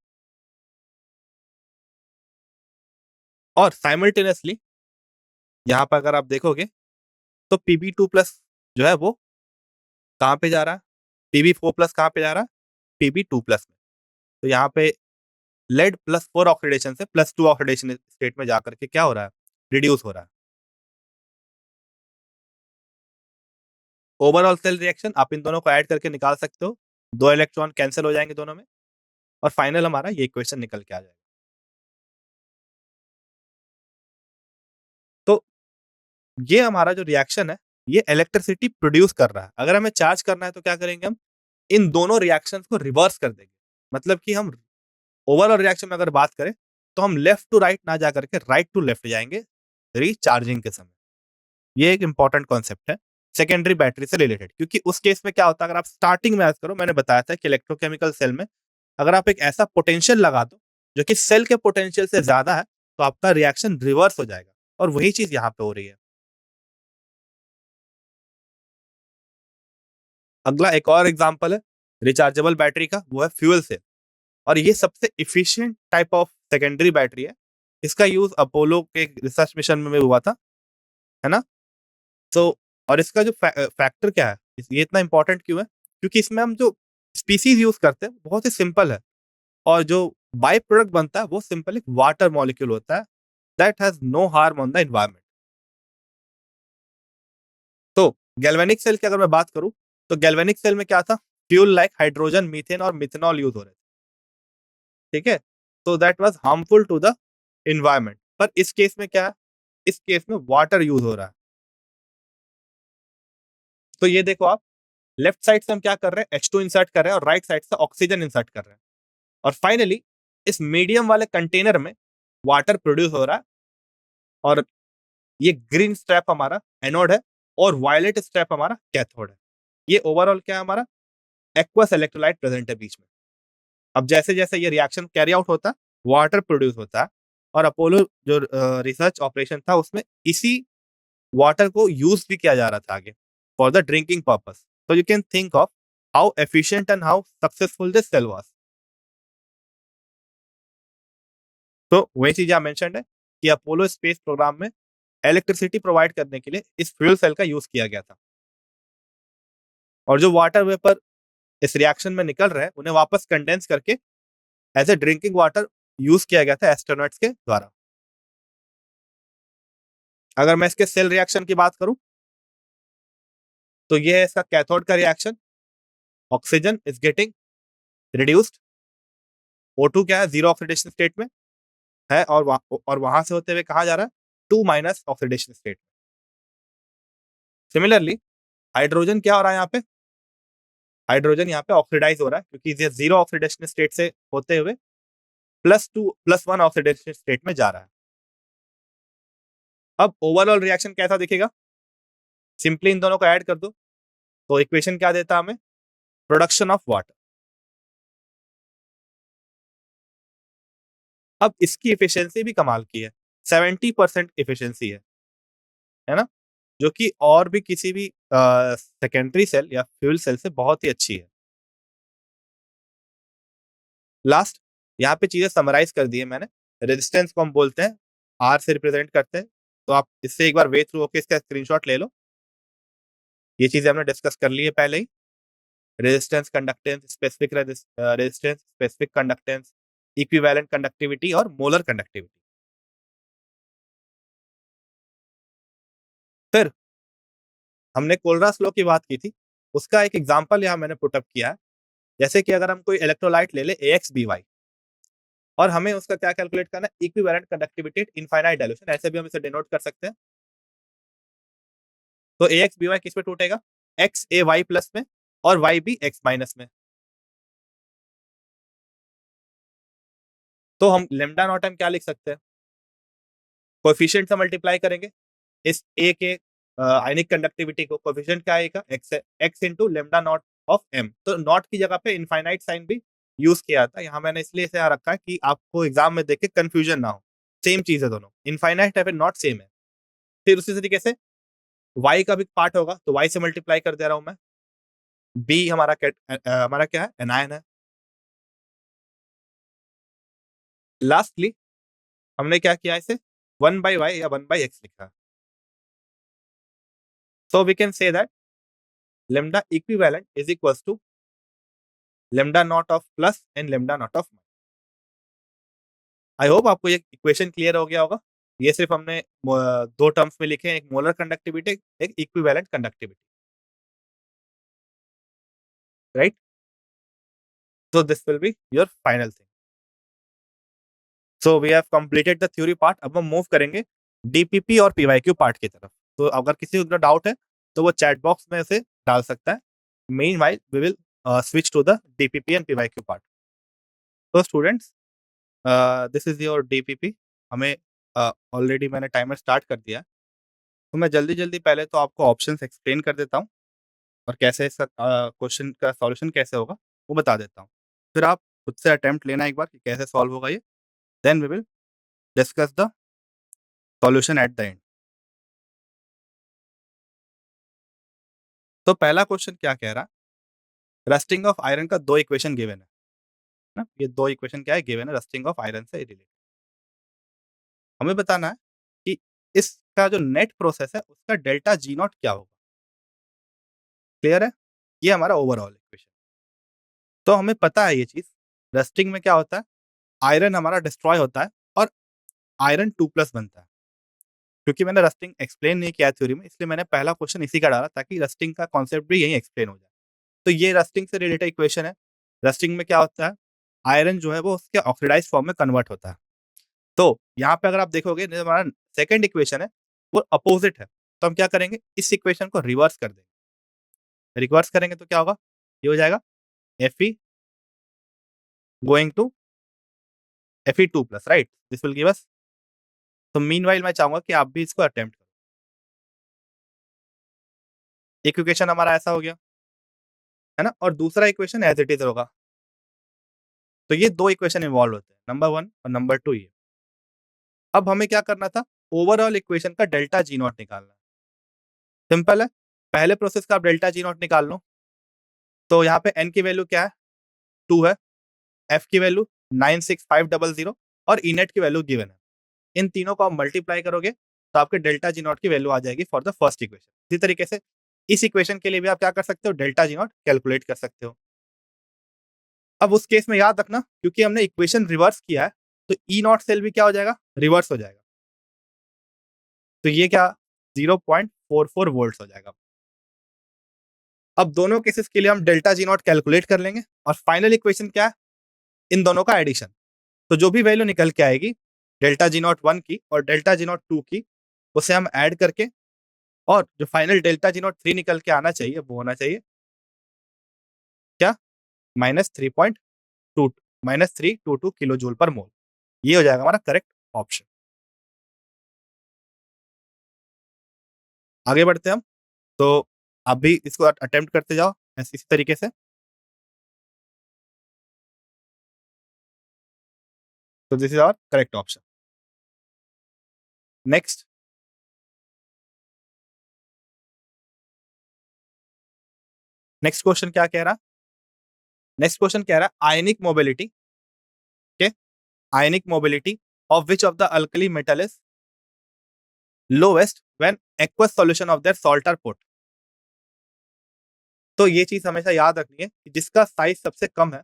और साइमल्टेनियसली यहाँ पर अगर आप देखोगे तो Pb2 प्लस जो है वो कहाँ पे जा रहा है? Pb4 प्लस कहाँ पे जा रहा है? Pb2 प्लस में। तो यहाँ पे लेड प्लस 4 ऑक्सीडेशन से प्लस 2 ऑक्सीडेशन स्टेट में जाकर के क्या हो रहा है? रिड्यूस हो रहा है। ओवरऑल सेल रिएक्शन आप इन दोनों को ऐड करके निकाल सकते हो, 2 इलेक्ट्रॉन कैंसिल हो जाएंगे दोनों में, और फाइनल हमारा ये इक्वेशन निकल के आ जाएगा। तो ये हमारा जो रिएक्शन है, ये इलेक्ट्रिसिटी प्रोड्यूस कर रहा है। अगर हमें चार्ज करना है तो क्या करेंगे हम? इन दोनों रिएक्शंस को रिवर्स कर देंगे। मतलब कि हम ओवरऑल रिएक्शन में अगर बात करें तो हम लेफ्ट टू राइट ना जाकर के राइट टू लेफ्ट जाएंगे रिचार्जिंग के समय। ये एक इंपॉर्टेंट कॉन्सेप्ट है सेकेंडरी बैटरी से रिलेटेड, क्योंकि उस केस में क्या होता है, अगर आप स्टार्टिंग में याद करो, मैंने बताया था कि इलेक्ट्रोकेमिकल सेल में अगर आप एक ऐसा पोटेंशियल लगा दो जो कि सेल के पोटेंशियल से ज्यादा है, तो आपका रिएक्शन रिवर्स हो जाएगा। और वही चीज यहाँ पे हो रही है। अगला एक और एग्जांपल है रिचार्जेबल बैटरी का, वो है फ्यूल सेल। और ये सबसे efficient type of secondary battery है। इसका यूज अपोलो के रिसर्च मिशन में हुआ था, है ना? सो और इसका जो फैक्टर क्या है, ये इतना इंपॉर्टेंट क्यों है? क्योंकि इसमें हम जो स्पीशीज़ यूज़ करते हैं, बहुत ही सिंपल है और जो बाय प्रोडक्ट बनता है, वो सिंपल एक वाटर मॉलिक्यूल होता है, that has no harm on the environment. तो गैल्वेनिक सेल की अगर मैं बात करूँ, तो गैल्वेनिक सेल में क्या था? फ्यूल लाइक हाइड्रोजन, मीथेन और मिथेनॉल यूज़ हो रहे थे, ठीक है? तो that was harmful to the environment. पर इस केस में क्या है? इस केस में वाटर यूज़ हो रहा है। तो ये देखो आप, लेफ्ट साइड से हम क्या कर रहे हैं? H2 इंसर्ट कर रहे हैं और राइट साइड से ऑक्सीजन इंसर्ट कर रहे हैं। और फाइनली इस मीडियम वाले कंटेनर में वाटर प्रोड्यूस हो रहा है और ये ग्रीन स्ट्रैप हमारा एनोड है और वायलेट स्ट्रैप हमारा कैथोड है। ये ओवरऑल क्या है हमारा? एक्वस इलेक्ट्रोलाइट प्रेजेंट है बीच में। अब जैसे-जैसे ये रिएक्शन कैरी आउट होता है, वाटर प्रोड्यूस होता है और अपोलो जो रिसर्च ऑपरेशन था उसमें इसी वाटर को यूज़ भी किया जा रहा था आगे for the drinking purpose. So you can think of how efficient and how successful this cell was. तो वही चीज़ यहाँ मेंशन्ड है कि अपोलो स्पेस प्रोग्राम में इलेक्ट्रिसिटी प्रोवाइड करने के लिए इस फ्यूल सेल का यूज़ किया गया था और जो वाटर वेपर इस रिएक्शन में निकल रहे हैं, उन्हें वापस कंडेंस करके as a drinking water use किया गया था एस्ट्रोनॉट्स के द्वारा। अगर मैं इसके सेल रिएक्शन की बात करूँ, तो ये है इसका कैथोड का reaction, oxygen is getting reduced, O2 क्या है? ज़ीरो ऑक्सीडेशन स्टेट में है और वहाँ से होते हुए कहाँ जा रहा है? 2 minus oxidation state. Similarly hydrogen क्या हो रहा है यहाँ पे? हाइड्रोजन यहाँ पे ऑक्सीडाइज़ हो रहा है क्योंकि ये ज़ीरो ऑक्सीडेशन स्टेट से होते हुए +2 +1 ऑक्सीडेशन स्टेट में जा रहा है। अब ओवरऑल रिएक्शन कैसा दिखेगा? सिंपली इन दोनों को ऐड कर दो, तो इक्वेशन क्या देता है हमें? Production of water. अब इसकी एफिशिएंसी भी कमाल की है, 70% एफिशिएंसी है ना? जो कि और भी किसी भी सेकेंडरी सेल या फ्यूल सेल से बहुत ही अच्छी है। लास्ट यहाँ पे चीज़ें समराइज़ कर दी है मैंने। रेजिस्टेंस को हम बोलते हैं, R से रिप्रेजेंट करते हैं, तो आप इससे एक बार वे थ्रू होके इसका स्क्रीनशॉट ले लो। ये चीज़ें हमने डिस्कस कर ली है पहले ही। Resistance, conductance, resistance, specific conductance, equivalent conductivity और मोलर कंडक्टिविटी। फिर हमने कोलरास लॉ की बात की थी, उसका एक एग्ज़ाम्पल यहाँ मैंने पुट अप किया है। जैसे कि अगर हम कोई इलेक्ट्रोलाइट ले लें AxBy और हमें उसका क्या कैलकुलेट करना है? Equivalent conductivity at infinite dilution, ऐसे भी हम इसे डिनोट कर सकते हैं। तो AxBy किस में टूटेगा? XaY प्लस में और YB X माइनस में। तो हम लैम्ब्डा नॉट हम क्या लिख सकते हैं? कोएफिशिएंट से मल्टीप्लाई करेंगे इस A के आयनिक कंडक्टिविटी को। कोएफिशिएंट क्या आएगा? X है, X into lambda not of M। तो नॉट की जगह पे इनफाइनाइट साइन भी यूज़ किया था। यहाँ मैंने इसलिए इसे यहाँ रखा है कि आपको एग्ज़ाम में देख के कन्फ्यूजन ना हो। सेम चीज़ है दोनों। इनफाइनाइट है फिर नॉट सेम है। फिर उसी तरीके से Y का भी पार्ट होगा, तो Y से मल्टीप्लाई कर दे रहा हूँ मैं। B हमारा क्या है? एनायन है। लास्टली हमने क्या किया इसे 1/y या 1/x लिखा। So we can say that lambda equivalent is equals to lambda naught of plus and lambda naught of minus। I hope आपको ये इक्वेशन क्लियर हो गया होगा। ये सिर्फ हमने दो टर्म्स में लिखे हैं, एक मोलर कंडक्टिविटी, एक equivalent conductivity, right? So this will be your final thing. So we have completed the theory part. अब हम मूव करेंगे डीपीपी और पीवाईक्यू पार्ट की तरफ। तो अगर किसी को डाउट है तो वो चैट बॉक्स में से डाल सकता है। Meanwhile we will switch to the DPP and PYQ part. तो students, this is your DPP. हमें ऑलरेडी मैंने टाइमर स्टार्ट कर दिया है। तो मैं जल्दी-जल्दी पहले तो आपको ऑप्शंस एक्सप्लेन कर देता हूँ और कैसे इसका क्वेश्चन का सॉल्यूशन कैसे होगा वो बता देता हूँ। फिर आप खुद से अटेम्प्ट लेना एक बार कि कैसे सॉल्व होगा ये। Then we will discuss the solution at the end. तो पहला क्वेश्चन क्या कह रहा है? रस्टिंग ऑफ आयरन का 2 इक्वेशन गिवन है ना? ये 2 इक्वेशन क्या है? गिवन है रस्टिंग ऑफ आयरन से रिलेटेड। हमें बताना है कि इस का जो नेट प्रोसेस है उसका डेल्टा जी नॉट क्या होगा? क्लियर है? ये हमारा ओवरऑल इक्वेशन। तो हमें पता है ये चीज़, रस्टिंग में क्या होता है, आयरन हमारा डिस्ट्रॉय होता है और आयरन 2+ बनता है। क्योंकि मैंने रस्टिंग एक्सप्लेन नहीं किया थ्योरी में, इसलिए मैंने पहला क्वेश्चन इसी का डाला ताकि रस्टिंग का कॉन्सेप्ट भी यहीं एक्सप्लेन हो जाए। तो ये रस्टिंग से रिलेटेड इक्वेशन है। रस्टिंग में क्या होता है, आयरन जो है वो उसके ऑक्सीडाइज्ड फॉर्म में कन्वर्ट होता है। तो यहाँ पे अगर आप देखोगे जो हमारा सेकंड इक्वेशन है, वो अपोज़िट है। तो हम क्या करेंगे, इस इक्वेशन को रिवर्स कर देंगे। रिवर्स करेंगे तो क्या होगा? ये हो जाएगा Fe going to Fe2+, right? This will give us. तो मीनव्हाइल मैं चाहूँगा कि आप भी इसको अटेम्प्ट करो। एक इक्वेशन हमारा ऐसा हो गया, है ना? और दूसरा इक्वेशन एज़ इट इज़ होगा। तो ये 2 इक्वेशन इवॉल्व होते हैं, नंबर 1 और नंबर 2 ये। अब हमें क्या करना था? ओवरऑल इक्वेशन का डेल्टा जी नॉट निकालना है। सिंपल है, पहले प्रोसेस का आप डेल्टा जी नॉट निकाल लो। तो यहाँ पे n की वैल्यू क्या है? 2 है, f की वैल्यू 96500 और इनेट की वैल्यू गिवन है। इन तीनों को आप मल्टीप्लाई करोगे तो आपके डेल्टा जी नॉट की वैल्यू आ जाएगी फॉर द फर्स्ट इक्वेशन। इसी तरीके से इस इक्वेशन के लिए भी आप क्या कर सकते हो? डेल्टा जी नॉट कैलकुलेट कर सकते हो। अब उस केस में याद रखना, क्योंकि हमने इक्वेशन रिवर्स किया है, तो ई नॉट सेल भी क्या हो जाएगा? रिवर्स हो जाएगा। तो ये क्या 0.44 वोल्ट्स हो जाएगा। अब दोनों केसेस के लिए हम डेल्टा जी नॉट कैलकुलेट कर लेंगे और फाइनल इक्वेशन क्या है? इन दोनों का एडिशन। तो जो भी वैल्यू निकल के आएगी डेल्टा जी नॉट 1 की और डेल्टा जी नॉट 2 की, उसे हम ऐड करके और जो फाइनल डेल्टा जी नॉट 3 निकल के आना चाहिए वो होना चाहिए क्या? -3.2 -322 किलो जूल पर मोल। ये हो जाएगा हमारा करेक्ट ऑप्शन। आगे बढ़ते हैं हम। तो आप भी इसको अटेम्प्ट करते जाओ इसी तरीके से। तो this is our correct option. Next, next question क्या कह रहा? नेक्स्ट क्वेश्चन कह रहा है ionic mobility, okay, ionic mobility of which of the alkali metal is lowest when aqueous solution of their salt are put. तो ये चीज हमेशा याद रखनी है कि जिसका साइज सबसे कम है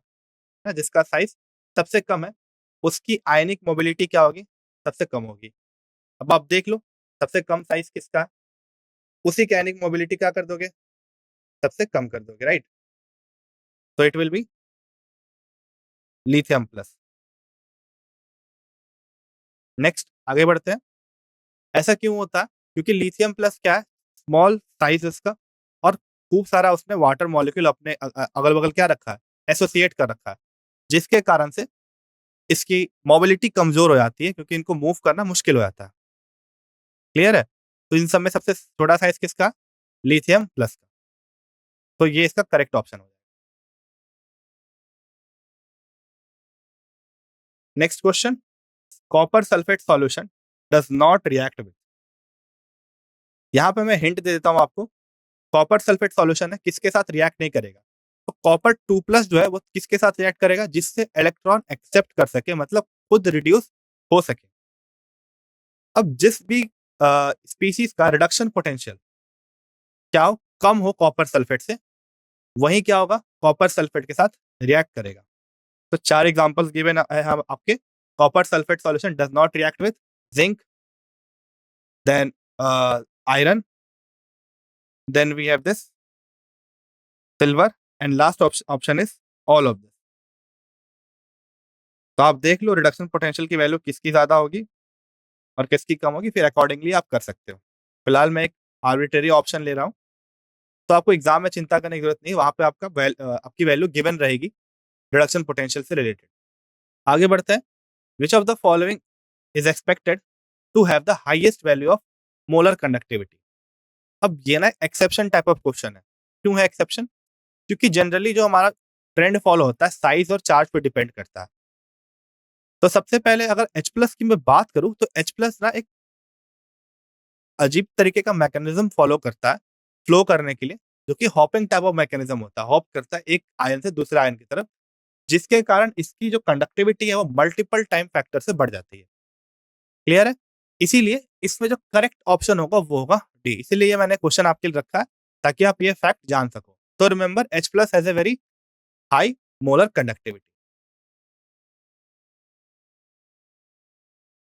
ना, जिसका साइज सबसे कम है, उसकी आयनिक मोबिलिटी क्या होगी? सबसे कम होगी। अब आप देख लो, सबसे कम साइज किसका है? उसी की आयनिक मोबिलिटी क्या कर दोगे? सबसे कम कर दोगे, राइट? तो it will B lithium plus. Next आगे बढ़ते हैं। ऐसा क्यों होता है? क्योंकि लिथियम प्लस क्या है? स्मॉल साइज इसका और खूब सारा उसने वाटर मॉलिक्यूल अपने अगल-बगल क्या रखा है? एसोसिएट कर रखा है। जिसके कारण से इसकी मोबिलिटी कमज़ोर हो जाती है, क्योंकि इनको मूव करना मुश्किल हो जाता है। क्लियर है? तो इन सब में सबसे छोटा साइज़ किसका? लिथियम प्लस का। तो ये इसका करेक्ट ऑप्शन हो जाएगा। Next question, copper sulphate solution does not react with. यहाँ पे मैं हिंट दे देता हूँ आपको। कॉपर सल्फेट सॉल्यूशन है, किसके साथ रिएक्ट नहीं करेगा? तो कॉपर 2+ जो है वो किसके साथ रिएक्ट करेगा? जिससे इलेक्ट्रॉन एक्सेप्ट कर सके, मतलब खुद रिड्यूस हो सके। अब जिस भी स्पीशीज का रिडक्शन पोटेंशियल क्या हो, कम हो कॉपर सल्फेट से, वही क्या होगा? कॉपर सल्फेट के साथ रिएक्ट करेगा। तो 4 एग्जांपल्स गिवन है हम आपके। Copper sulphate solution does not react with zinc, then iron, then we have this silver and last option is all of this. तो आप देख लो रिडक्शन पोटेंशियल की वैल्यू किसकी ज़्यादा होगी और किसकी कम होगी, फिर अकॉर्डिंगली आप कर सकते हो। फिलहाल मैं एक आर्बिट्रेरी ऑप्शन ले रहा हूँ, तो आपको एग्ज़ाम में चिंता करने की ज़रूरत नहीं है, वहाँ पे आपकी वैल्यू गिवन रहेगी रिडक्शन पोटेंशियल से रिलेटेड। आगे बढ़ते हैं। Which of the following is expected to have the highest value of molar conductivity. अब ये ना एक्सेप्शन टाइप ऑफ क्वेश्चन है। क्यों है एक्सेप्शन? क्योंकि जनरली जो हमारा ट्रेंड फॉलो होता है साइज़ और चार्ज पे डिपेंड करता है। तो सबसे पहले अगर H+ की मैं बात करूँ तो H+ ना एक अजीब तरीके का मैकेनिज्म फॉलो करता है फ्लो करने के लिए, जो कि हॉपिंग टाइप ऑफ मैकेनिज्म होता है। हॉप करता है एक आयन से दूसरे आयन की तरफ, जिसके कारण इसकी जो कंडक्टिविटी है वो मल्टीपल टाइम फैक्टर से बढ़ जाती है। क्लियर है? इसीलिए इसमें जो करेक्ट ऑप्शन होगा वो होगा डी। इसीलिए ये मैंने क्वेश्चन आपके लिए रखा है ताकि आप ये फैक्ट जान सको। तो remember H plus has a very high molar conductivity.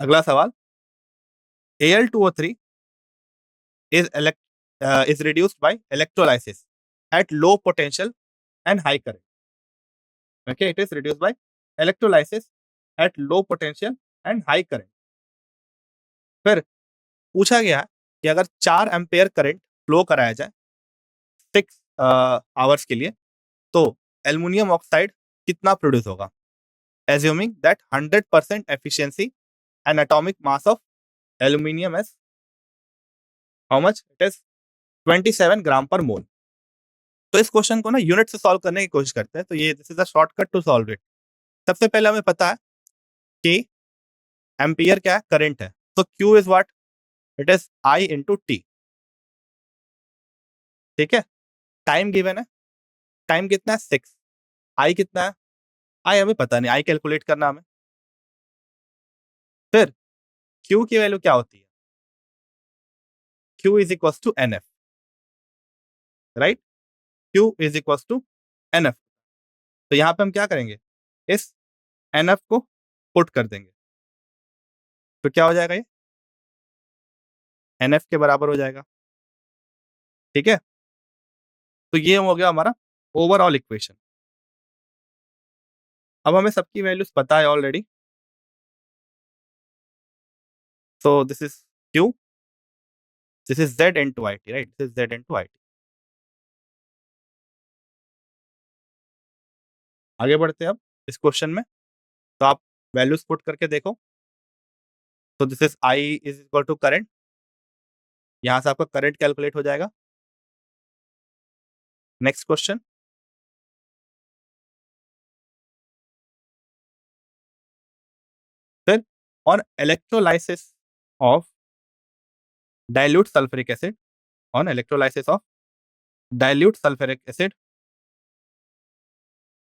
अगला सवाल, Al2O3 is reduced by electrolysis at low potential and high current. Okay, it is reduced by electrolysis at low potential and high current. फिर पूछा गया कि अगर 4 ampere current flow कराया जाए 6 hours के लिए तो एल्युमिनियम ऑक्साइड कितना प्रोड्यूस होगा? Assuming that 100% efficiency and atomic mass of aluminium is how much? It is 27 ग्राम पर मोल। तो इस क्वेश्चन को ना यूनिट से सॉल्व करने की कोशिश करते हैं। तो ये this is a shortcut to solve it. सबसे पहले हमें पता है कि एम्पियर क्या है? करंट है। तो Q is what? It is I into T. ठीक है, टाइम गिवन है, टाइम कितना है? 6। आई कितना है? आई हमें पता नहीं, आई कैलकुलेट करना हमें। फिर Q की वैल्यू क्या होती है? Q is equal to n F, right? Q is equal to n F. तो यहाँ पे हम क्या करेंगे? इस एन एफ को पुट कर देंगे, तो क्या हो जाएगा? ये एन एफ के बराबर हो जाएगा। ठीक है, तो ये हो गया हमारा ओवरऑल इक्वेशन। अब हमें सबकी वैल्यूज पता है already. So this is Q, this is Z into IT, right? This is Z into IT. आगे बढ़ते हैं अब इस क्वेश्चन में। तो आप वैल्यूज पुट करके देखो। तो this is I is equal to current, यहाँ से आपका करंट कैलकुलेट हो जाएगा। नेक्स्ट क्वेश्चन, फिर on electrolysis of dilute sulphuric acid, on electrolysis of dilute sulphuric acid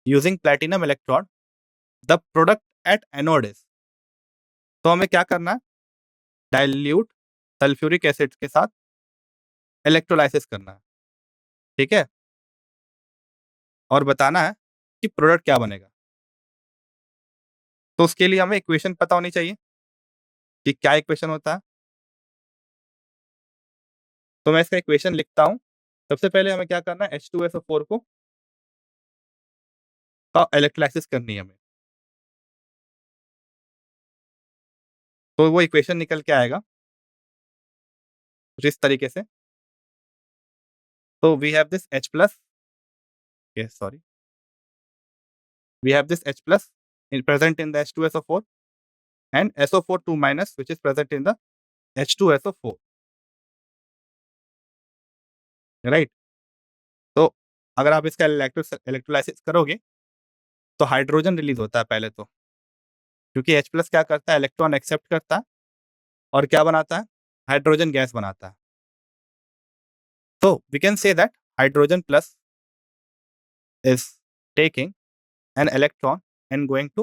using platinum electrode, the product at anode is. तो हमें क्या करना है? डाइल्यूट सल्फ्यूरिक एसिड के साथ इलेक्ट्रोलाइसिस करना है। ठीक है, और बताना है कि प्रोडक्ट क्या बनेगा। तो उसके लिए हमें इक्वेशन पता होनी चाहिए कि क्या इक्वेशन होता है। तो मैं इसका इक्वेशन लिखता हूँ। सबसे पहले हमें क्या करना है? H2SO4 को का इलेक्ट्रोलाइसिस करनी है हमें। तो वो इक्वेशन निकल के आएगा कुछ इस तरीके से। तो we have this H plus, sorry, we have this H plus present in the H2SO4 and SO4 2 minus which is present in the H2SO4, right? तो अगर आप इसका इलेक्ट्रोलाइसिस करोगे तो हाइड्रोजन रिलीज होता है पहले तो, क्योंकि H प्लस क्या करता है? इलेक्ट्रॉन एक्सेप्ट करता है और क्या बनाता है? हाइड्रोजन गैस बनाता है। तो we can say that hydrogen plus is taking an electron and going to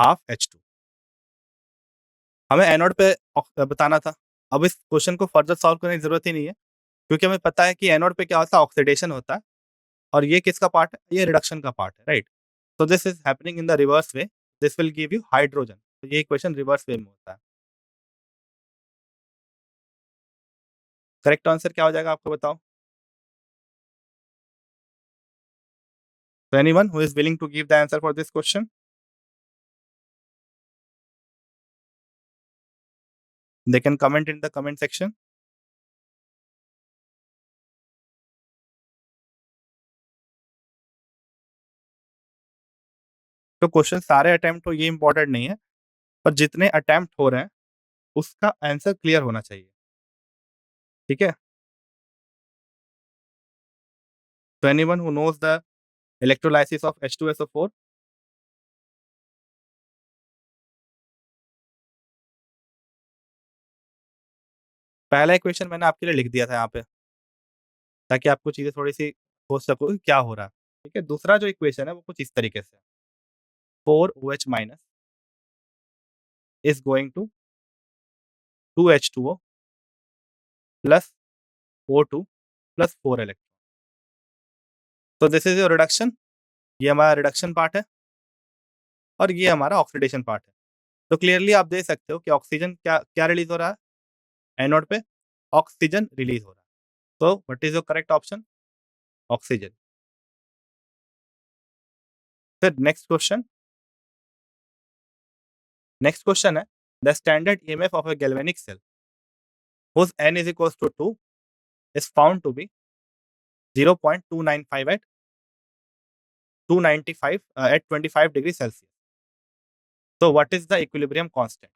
half H2। हमें एनोड पे बताना था। अब इस क्वेश्चन को फर्दर सॉल्व करने की जरूरत ही नहीं है, क्योंकि हमें पता है कि एनोड पे क्या होता है? ऑक्सीडेशन होता है। और ये किसका पार्ट है? ये रिडक्शन का पार्ट है, राइट? तो this is happening in the reverse way, this will give you hydrogen. तो ये इक्वेशन रिवर्स वे में होता है। करेक्ट आंसर क्या हो जाएगा आपको बताओ? So anyone who is willing to give the answer for this question? They can comment in the comment section. तो क्वेश्चन सारे अटेम्प्ट हो ये इंपॉर्टेंट नहीं है, पर जितने अटेम्प्ट हो रहे हैं उसका आंसर क्लियर होना चाहिए। ठीक है, तो anyone who knows the electrolysis of H2SO4? पहला इक्वेशन मैंने आपके लिए लिख दिया था यहाँ पे, ताकि आपको चीजें थोड़ी सी सोच सको कि क्या हो रहा है। ठीक है, दूसरा जो इक्वेशन है वो कुछ इस तरीके से, 4OH minus is going to 2H2O plus O2 plus 4 electron. तो दिस इज योर रिडक्शन, ये हमारा रिडक्शन पार्ट है और ये हमारा ऑक्सीडेशन पार्ट है। तो क्लियरली आप देख सकते हो कि ऑक्सीजन क्या क्या रिलीज हो रहा है एनोड पे, ऑक्सीजन रिलीज हो रहा है। तो what is your correct option? Oxygen. फिर नेक्स्ट क्वेश्चन है the standard EMF of a galvanic cell whose n is equals to 2 is found to be 0.295 at 295 at 25 degrees Celsius. So what is the equilibrium constant?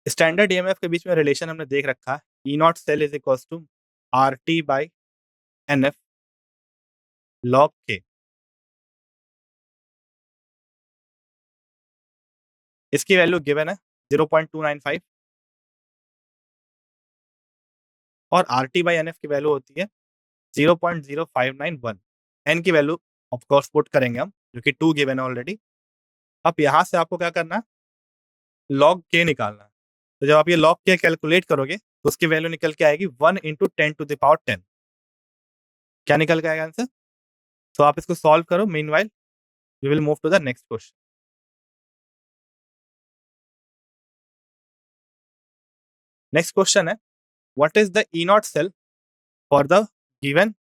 Standard EMF के बीच में relation हमने देख रखा है, E not cell is equals to R T by N F log के। इसकी value given है 0.295 और R T by N F की वैल्यू होती है 0.0591। एन की वैल्यू ऑफकोर्स पुट करेंगे हम, जो कि 2 गिवन है ऑलरेडी। अब यहाँ से आपको क्या करना है, लॉग के निकालना है। तो जब आप ये लॉग के कैलकुलेट करोगे तो उसकी वैल्यू निकल के आएगी 1 इंटू 10⁻10। क्या निकल के आएगा आंसर? तो आप इसको सॉल्व करो, meanwhile we will move to the next question. Next question है what is the E not cell for the given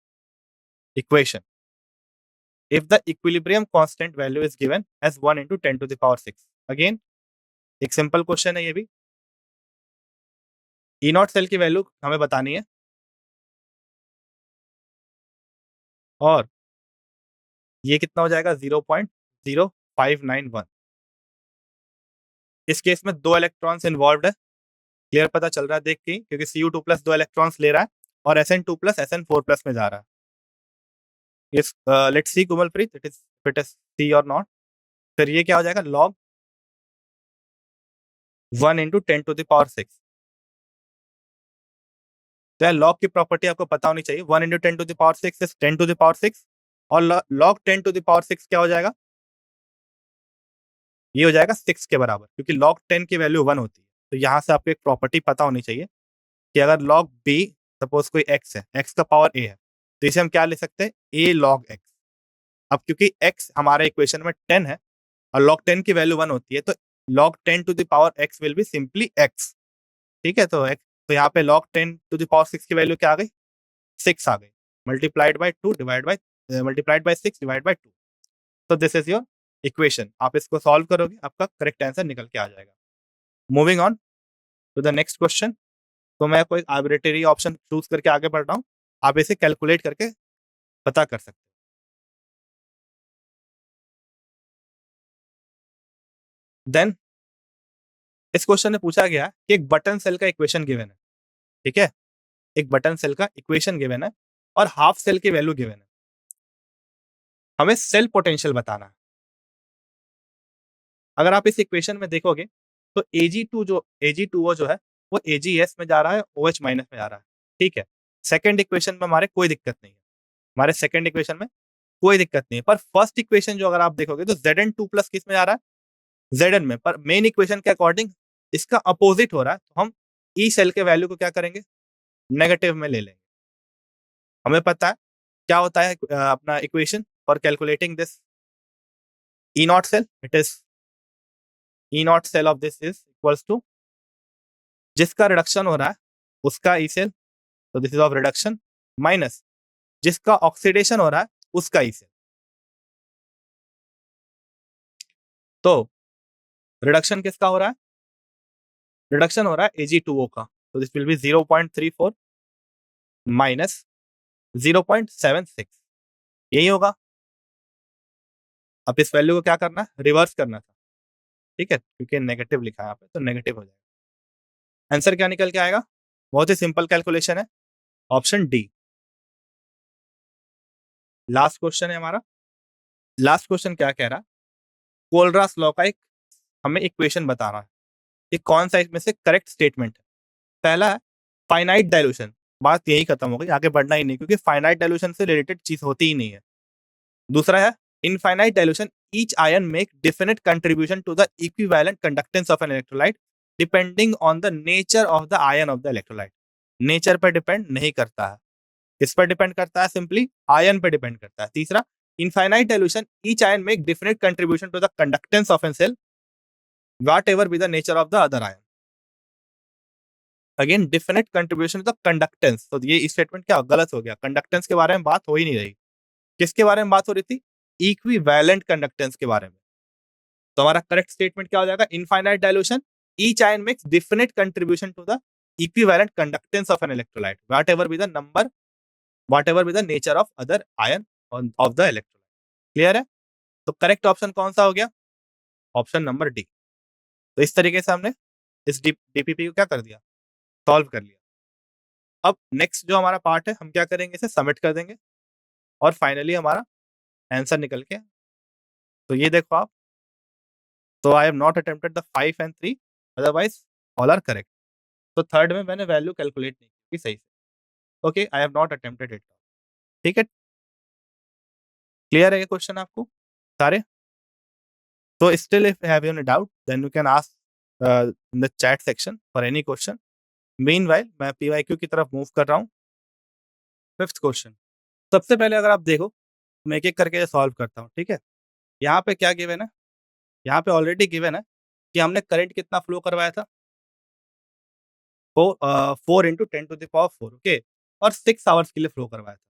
equation if the equilibrium constant value is given as 1 into 10 to the power 6। Again एक simple question है ये भी। ई not cell की value हमें बतानी है और ये कितना हो जाएगा 0.0591। इस केस में 2 इलेक्ट्रॉन्स इन्वॉल्व है, क्लियर पता चल रहा है देख के, क्योंकि Cu2 प्लस 2 इलेक्ट्रॉन्स ले रहा है और Sn2 प्लस Sn4 प्लस में जा रहा है। Let's see Komalpreet it is C और नॉट। फिर ये क्या हो जाएगा log 1 into 10 to the power 6। तो लॉग की प्रॉपर्टी आपको पता होनी चाहिए, 1 into 10 to the power 6 is 10 to the power 6 और लॉग 10 टू द पावर 6 क्या हो जाएगा, ये हो जाएगा 6 के बराबर, क्योंकि लॉग 10 की वैल्यू 1 होती है। तो यहाँ से आपको एक प्रॉपर्टी पता होनी चाहिए कि अगर लॉग बी सपोज कोई x है, x का पावर a है, तो इसे हम क्या ले सकते हैं a log x। अब क्योंकि x हमारे इक्वेशन में 10 है और log 10 की वैल्यू 1 होती है, तो log 10 to the power x will be simply x। ठीक है, तो यहाँ पे log 10 टू द पावर 6 की वैल्यू क्या आ गई, 6 आ गई, मल्टीप्लाइड बाय 6 डिवाइड बाय 2। तो दिस इज योर इक्वेशन। आप इसको सॉल्व करोगे, आपका करेक्ट आंसर निकल के आ जाएगा। Moving on to the next question. तो मैं कोई आर्बिट्रेरी ऑप्शन चूज करके आगे बढ़ रहा हूँ, आप इसे कैलकुलेट करके पता कर सकते हैं। देन इस क्वेश्चन में पूछा गया कि एक बटन सेल का इक्वेशन गिवन है, ठीक है, एक बटन सेल का इक्वेशन गिवन है और हाफ सेल की वैल्यू गिवन है। हमें सेल पोटेंशियल बताना है। अगर आप इस इक्वेशन में देखोगे तो Ag2O जो है वो Ags में जा रहा है, OH माइनस में जा रहा है, ठीक है। सेकंड इक्वेशन में हमारे कोई दिक्कत नहीं है, हमारे सेकंड इक्वेशन में कोई दिक्कत नहीं है। पर फर्स्ट इक्वेशन जो अगर आप देखोगे तो Zn2 प्लस किस में जा रहा है, Zn में। पर मेन इक्वेशन के अकॉर्डिंग इसका अपोजिट हो रहा है, तो हम ई सेल के वैल्यू को क्या करेंगे, नेगेटिव में ले लेंगे। हमें पता है क्या होता है अपना equation for calculating this E not cell, it is E not cell of this is equals to जिसका रिडक्शन हो रहा है उसका ई सेल, तो this is of reduction, minus जिसका ऑक्सीडेशन हो रहा है उसका ई सेल। तो रिडक्शन किसका हो रहा है, रिडक्शन हो रहा है Ag2O का, तो दिस विल बी 0.34 माइनस 0.76, यही होगा। अब इस वैल्यू को क्या करना है, रिवर्स करना था, ठीक है, क्योंकि नेगेटिव लिखा है यहाँ पे तो नेगेटिव हो जाएगा। आंसर क्या निकल के आएगा, बहुत ही सिंपल कैलकुलेशन है, ऑप्शन डी। लास्ट क्वेश्चन है हमारा। लास्ट क्वेश्चन क्या कह रहा है, कोलरास लॉ का एक हमें इक्वेशन बताना है कि कौन सा इसमें से करेक्ट स्टेटमेंट है। पहला है फाइनाइट डाइल्यूशन, बात यही खत्म हो गई, आगे बढ़ना ही नहीं, क्योंकि फाइनाइट डाइल्यूशन से रिलेटेड चीज होती ही नहीं है। दूसरा है infinite dilution, each ion make definite contribution to the equivalent conductance of an electrolyte depending on the nature of the ion of the electrolyte. Nature पर डिपेंड नहीं करता है, किस पर डिपेंड करता है? सिंपली आयन पर डिपेंड करता है. तीसरा, infinite dilution, each ion make definite contribution to the conductance of a cell whatever be the nature of the other ion. Again definite contribution to the conductance. तो ये statement क्या गलत हो गया, कंडक्टेंस के बारे में बात हो ही नहीं रही. किसके बारे में बात हो रही थी? इक्विवेलेंट कंडक्टेंस के बारे में. तो हमारा करेक्ट स्टेटमेंट क्या हो जाएगा? Infinite dilution, each ion makes definite contribution to the equivalent conductance of an electrolyte whatever be the number, whatever be the nature of other ion of the electrolyte. Clear है? तो correct option कौन सा हो गया? Option number D. तो इस तरीके से हमने इस डीपीपी को क्या कर दिया? सॉल्व कर लिया. अब नेक्स्ट जो हमारा पार्ट है, हम क्या करेंगे? इसे सबमिट कर देंगे और फाइनली हमारा आंसर निकल के. तो ये देखो आप, तो I have not attempted the 5 and 3, otherwise all are correct. तो थर्ड में मैंने वैल्यू कैलकुलेट नहीं की सही से. Okay, I have not attempted it. ठीक है, क्लियर है ये क्वेश्चन आपको सारे? तो still if you have any doubt then you can ask in the chat section for any question. Meanwhile मैं पीवाईक्यू की तरफ मूव कर रहा हूँ. Fifth question. सबसे पहले अगर आप देखो, मैं एक एक करके सॉल्व करता हूँ. ठीक है, यहाँ पे क्या गिवन है? यहाँ पे ऑलरेडी गिवन है कि हमने करंट कितना फ्लो करवाया था? 4 into 10 to the power 4. Okay, और 6 आवर्स के लिए फ्लो करवाया था.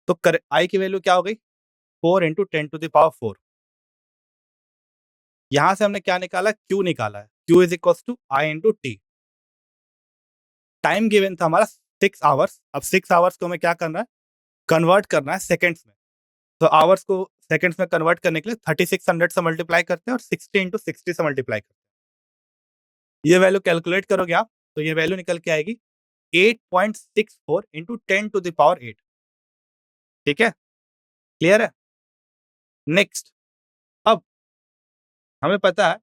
तो आई की वैल्यू क्या हो गई? 4 इंटू 10 टू द पावर 4. यहाँ से हमने क्या निकाला? क्यू निकाला है. Q is equal to I into t. Time given था हमारा 6 आवर्स. अब 6 आवर्स को हमें क्या करना है? कन्वर्ट करना है सेकेंड्स में. तो आवर्स को सेकंड्स में कन्वर्ट करने के लिए 3600 से मल्टीप्लाई करते हैं और 60 इंटू 60 से मल्टीप्लाई करते हैं. ये वैल्यू कैलकुलेट करोगे आप, तो ये वैल्यू निकल के आएगी 8.64 इंटू 10 टू द पावर 8. ठीक है, क्लियर है? नेक्स्ट, अब हमें पता है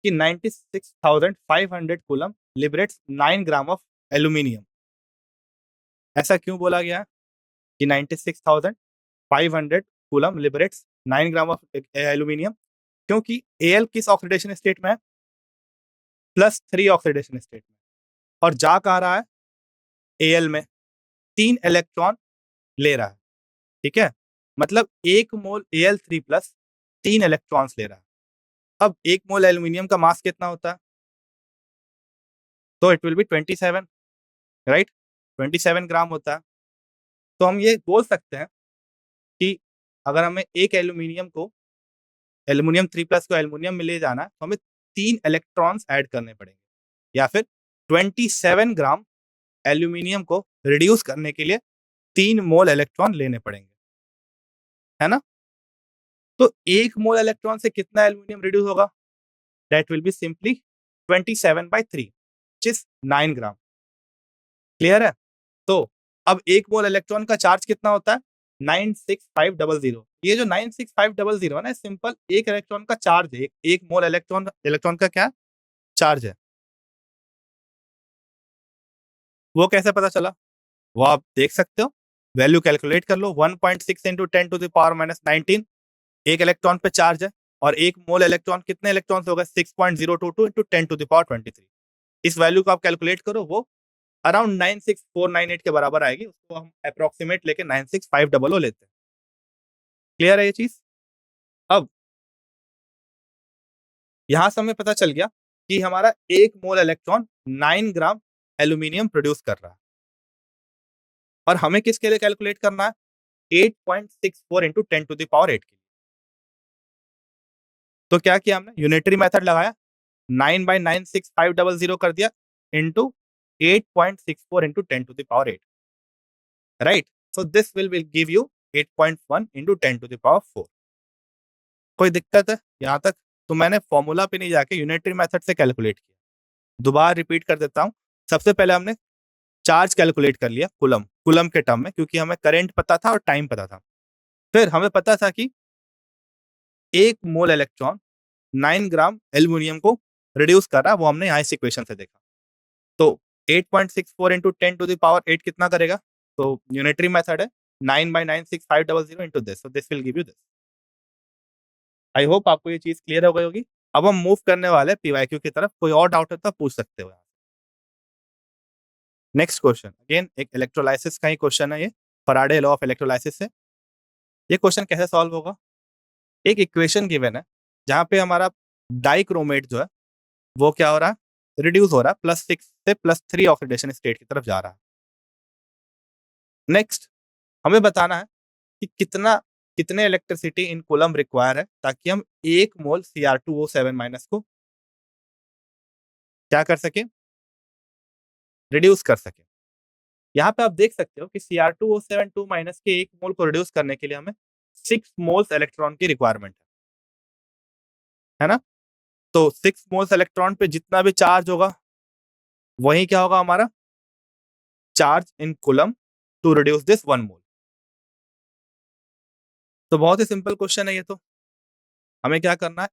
कि 96,500 coulomb liberates 9 gram of aluminium. ऐसा क्यों बोला गया कि 96,500 coulomb liberates 9 gram of aluminium? क्योंकि एल किस ऑक्सीडेशन स्टेट में है? +3 ऑक्सीडेशन स्टेट में. और जा कहाँ रहा है? एल में 3 इलेक्ट्रॉन ले रहा है. ठीक है, मतलब 1 मोल Al3 प्लस 3 इलेक्ट्रॉन्स ले रहा है. अब 1 मोल एल्यूमिनियम का मास कितना होता है? तो इट विल बी 27, राइट? 27 ग्राम होता है. तो हम ये बोल सकते हैं कि अगर हमें एक एल्यूमिनियम 3 प्लस को एल्यूमिनियम में ले जाना है, तो हमें 3 इलेक्ट्रॉन्स ऐड करने पड़ेंगे, या फिर 27 ग्राम एल्यूमिनियम को रिड्यूस करने के लिए 3 मोल इलेक्ट्रॉन लेने पड़ेंगे, है ना? तो 1 मोल इलेक्ट्रॉन से कितना एल्यूमिनियम रिड्यूस होगा? That will be simply 27/3 which is 9 gram. Clear है? तो अब 1 मोल इलेक्ट्रॉन का चार्ज कितना होता है? 96500. ये जो 96500 है ना, सिंपल एक इलेक्ट्रॉन का चार्ज है. एक मोल इलेक्ट्रॉन का क्या चार्ज है? वो कैसे पता चला? वो आप देख सकते हो, वैल्यू कैलकुलेट कर लो. 1.6 इंटू 10 टू द पावर -19 एक इलेक्ट्रॉन पे चार्ज है, और एक मोल इलेक्ट्रॉन कितने इलेक्ट्रॉन्स हो गए? 6.022 इंटू 10 टू द पावर 23. इस वैल्यू को आप कैलकुलेट करो, वो अराउंड 96498 के बराबर आएगी. उसको हम अप्रोक्सीमेट लेके 96500 लेते हैं. क्लियर है ये चीज? अब यहां से हमें पता चल गया कि हमारा 1 मोल इलेक्ट्रॉन 9 ग्राम एल्यूमिनियम प्रोड्यूस कर रहा है, और हमें किसके लिए कैलकुलेट करना है? 8.64 इंटू 10 टू द पावर 8 के लिए. तो क्या किया हमने? यूनिटरी मेथड लगाया, 9/96500 कर दिया into 8.64 into 10 to the power 8, right? So this will give you 8.1 into 10 to the power 4. कोई दिक्कत है यहाँ तक? तो मैंने फॉर्मूला पे नहीं जाके यूनिटरी मेथड से कैलकुलेट किया. दोबारा रिपीट कर देता हूँ. सबसे पहले हमने चार्ज कैलकुलेट कर लिया कूलम के टर्म में, क्योंकि हमें करंट पता था और टाइम पता था. फिर हमें पता था कि 1 मोल इलेक्ट्रॉन 9 ग्राम एल्यूमिनियम को रिड्यूस कर रहा है, वो हमने यहाँ इस इक्वेशन से देखा. तो 8.64 इंटू 10 टू द पावर 8 कितना करेगा? तो यूनिटरी मेथड है, 9/96500 into this, so this will give you this. I hope आपको ये चीज क्लियर हो गई होगी। अब हम मूव करने वाले पीवाईक्यू की तरफ। कोई और डाउट है तो पूछ सकते हो। नेक्स्ट क्वेश्चन अगेन एक इलेक्ट्रोलाइसिस का ही क्वेश्चन है ये, फैराडे लॉ ऑफ इलेक्ट्रोलाइसिस से। ये क्वेश्चन कैसे सॉल्व होगा? एक इक्वेशन गिवन है जहां पे हमारा डाइक्रोमेट जो है वो क्या हो रहा है, रिड्यूस हो रहा है, +6 से +3 ऑक्सीडेशन स्टेट की तरफ जा रहा है। नेक्स्ट हमें बताना है कि कितने इलेक्ट्रिसिटी इन कूलम रिक्वायर है ताकि हम 1 मोल Cr2O7 माइनस को क्या कर सके, रिड्यूस कर सके। यहाँ पे आप देख सकते हो कि Cr2O7 2 माइनस के 1 मोल को रिड्यूस करने के लिए हमें 6 मोल्स इलेक्ट्रॉन की रिक्वायरमेंट है ना? तो 6 मोल्स इलेक्ट्रॉन पे जितना भी चार्ज होगा वही क्या होगा हमारा charge in coulomb to reduce this 1 mole. तो बहुत ही सिंपल क्वेश्चन है ये तो। हमें क्या करना है,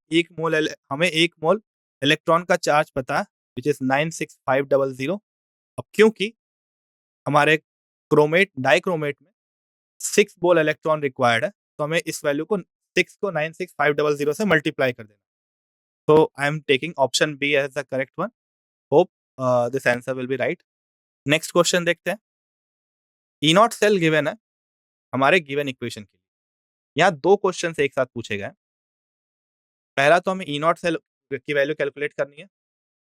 हमें 1 मोल इलेक्ट्रॉन का चार्ज पता है व्हिच इज 96500। अब क्योंकि हमारे डाइक्रोमेट में 6 मोल इलेक्ट्रॉन रिक्वायर्ड है तो हमें इस वैल्यू को 6 को 96500 से मल्टीप्लाई कर देना। तो I am taking option B as the correct one. Hope this answer will be right. Next question देखते हैं। ई नॉट सेल गिवन है हमारे गिवन इक्वेशन के लिए। यहाँ 2 क्वेश्चन एक साथ पूछे गए। पहला तो हमें ई नॉट सेल की वैल्यू कैलकुलेट करनी है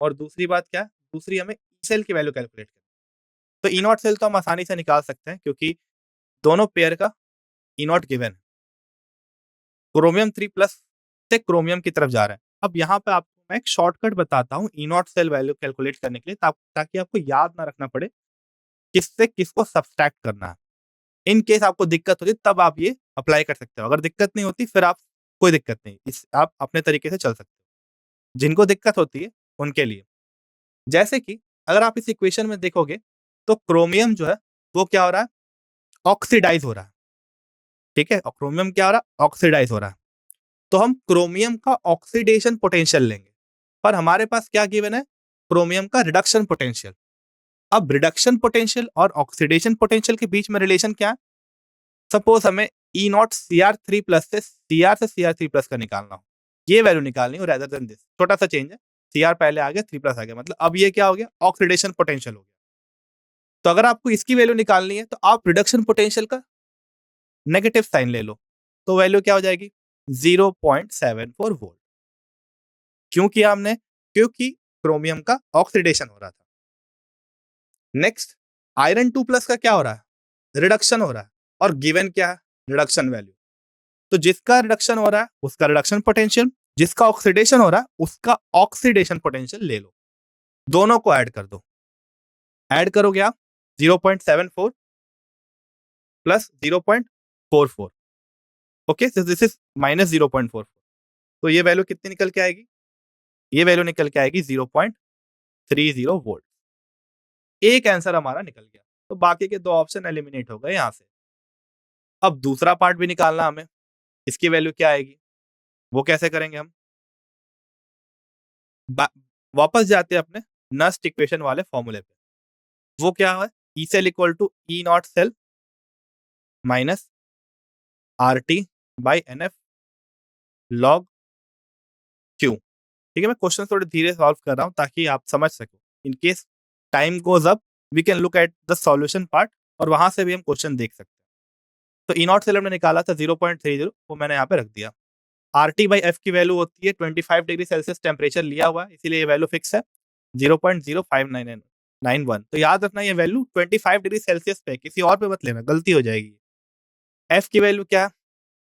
और दूसरी बात क्या है, दूसरी हमें ई सेल की वैल्यू कैलकुलेट करनी है। तो ई नॉट सेल तो हम आसानी से निकाल सकते हैं क्योंकि दोनों पेयर का ई नॉट गिवन है। क्रोमियम 3 प्लस से क्रोमियम की तरफ जा रहा है। अब यहाँ पे आपको मैं एक शॉर्टकट बताता हूँ ई नॉट सेल वैल्यू कैलकुलेट करने के लिए ताकि आपको याद ना रखना पड़े किससे किसको सब्सट्रैक्ट करना है। इन केस आपको दिक्कत होती तब आप ये अप्लाई कर सकते हो। अगर दिक्कत नहीं होती फिर आप कोई दिक्कत नहीं, इस आप अपने तरीके से चल सकते हो। जिनको दिक्कत होती है उनके लिए, जैसे कि अगर आप इस इक्वेशन में देखोगे तो क्रोमियम जो है वो क्या हो रहा है, ऑक्सीडाइज हो रहा है। ठीक है, और क्रोमियम क्या हो रहा है, ऑक्सीडाइज हो रहा है। तो हम क्रोमियम का ऑक्सीडेशन पोटेंशियल लेंगे, पर हमारे पास क्या गिवन है, क्रोमियम का रिडक्शन पोटेंशियल। अब रिडक्शन पोटेंशियल और ऑक्सीडेशन पोटेंशियल के बीच में रिलेशन क्या है? सपोज हमें ई नॉट Cr3 प्लस से Cr3 प्लस का निकालना हो, ये वैल्यू निकालनी हो रेदर देन दिस। छोटा सा चेंज है, Cr पहले आ गया 3 प्लस आ गया, मतलब अब ये क्या हो गया, ऑक्सीडेशन पोटेंशियल हो गया। तो अगर आपको इसकी वैल्यू निकालनी है तो आप रिडक्शन पोटेंशियल का नेगेटिव साइन ले लो, तो वैल्यू क्या हो जाएगी 0.74 वोल्ट। क्यों किया हमने, क्योंकि क्रोमियम का ऑक्सीडेशन हो रहा था। नेक्स्ट आयरन 2 प्लस का क्या हो रहा है, रिडक्शन हो रहा है, और गिवन क्या है, रिडक्शन वैल्यू। तो जिसका रिडक्शन हो रहा है उसका रिडक्शन पोटेंशियल, जिसका ऑक्सीडेशन हो रहा है उसका ऑक्सीडेशन पोटेंशियल ले लो, दोनों को ऐड कर दो। ऐड करोगे आप 0.74 plus 0.44, okay, this is minus 0.44। तो ये वैल्यू कितनी निकल के आएगी, ये वैल्यू निकल के आएगी 0.30 वोल्ट। एक आंसर हमारा निकल गया, तो बाकी के 2 ऑप्शन एलिमिनेट हो गए यहां से। अब दूसरा पार्ट भी निकालना हमें, इसकी वैल्यू क्या आएगी, वो कैसे करेंगे हम, वापस जाते हैं अपने नस्ट इक्वेशन वाले फॉर्मूले पे। वो क्या है, E cell equal to E not cell minus R T by N F log Q. ठीक है, मैं क्वेश्चन थोड़े धीरे सॉल्व कर रहा हूं ताकि आप समझ सको। In case time goes up we can look at the solution part और वहां से भी हम क्वेश्चन देख सकते हैं। तो ई नॉट सेल हमने निकाला था 0.30, वो मैंने यहाँ पे रख दिया। आर टी बाई एफ की वैल्यू होती है 25 डिग्री सेल्सियस टेम्परेचर लिया हुआ है, इसीलिए ये वैल्यू फिक्स है 0.05991। तो याद रखना ये वैल्यू 25 डिग्री सेल्सियस पे, किसी और पे मत लेना, गलती हो जाएगी। एफ की वैल्यू क्या है,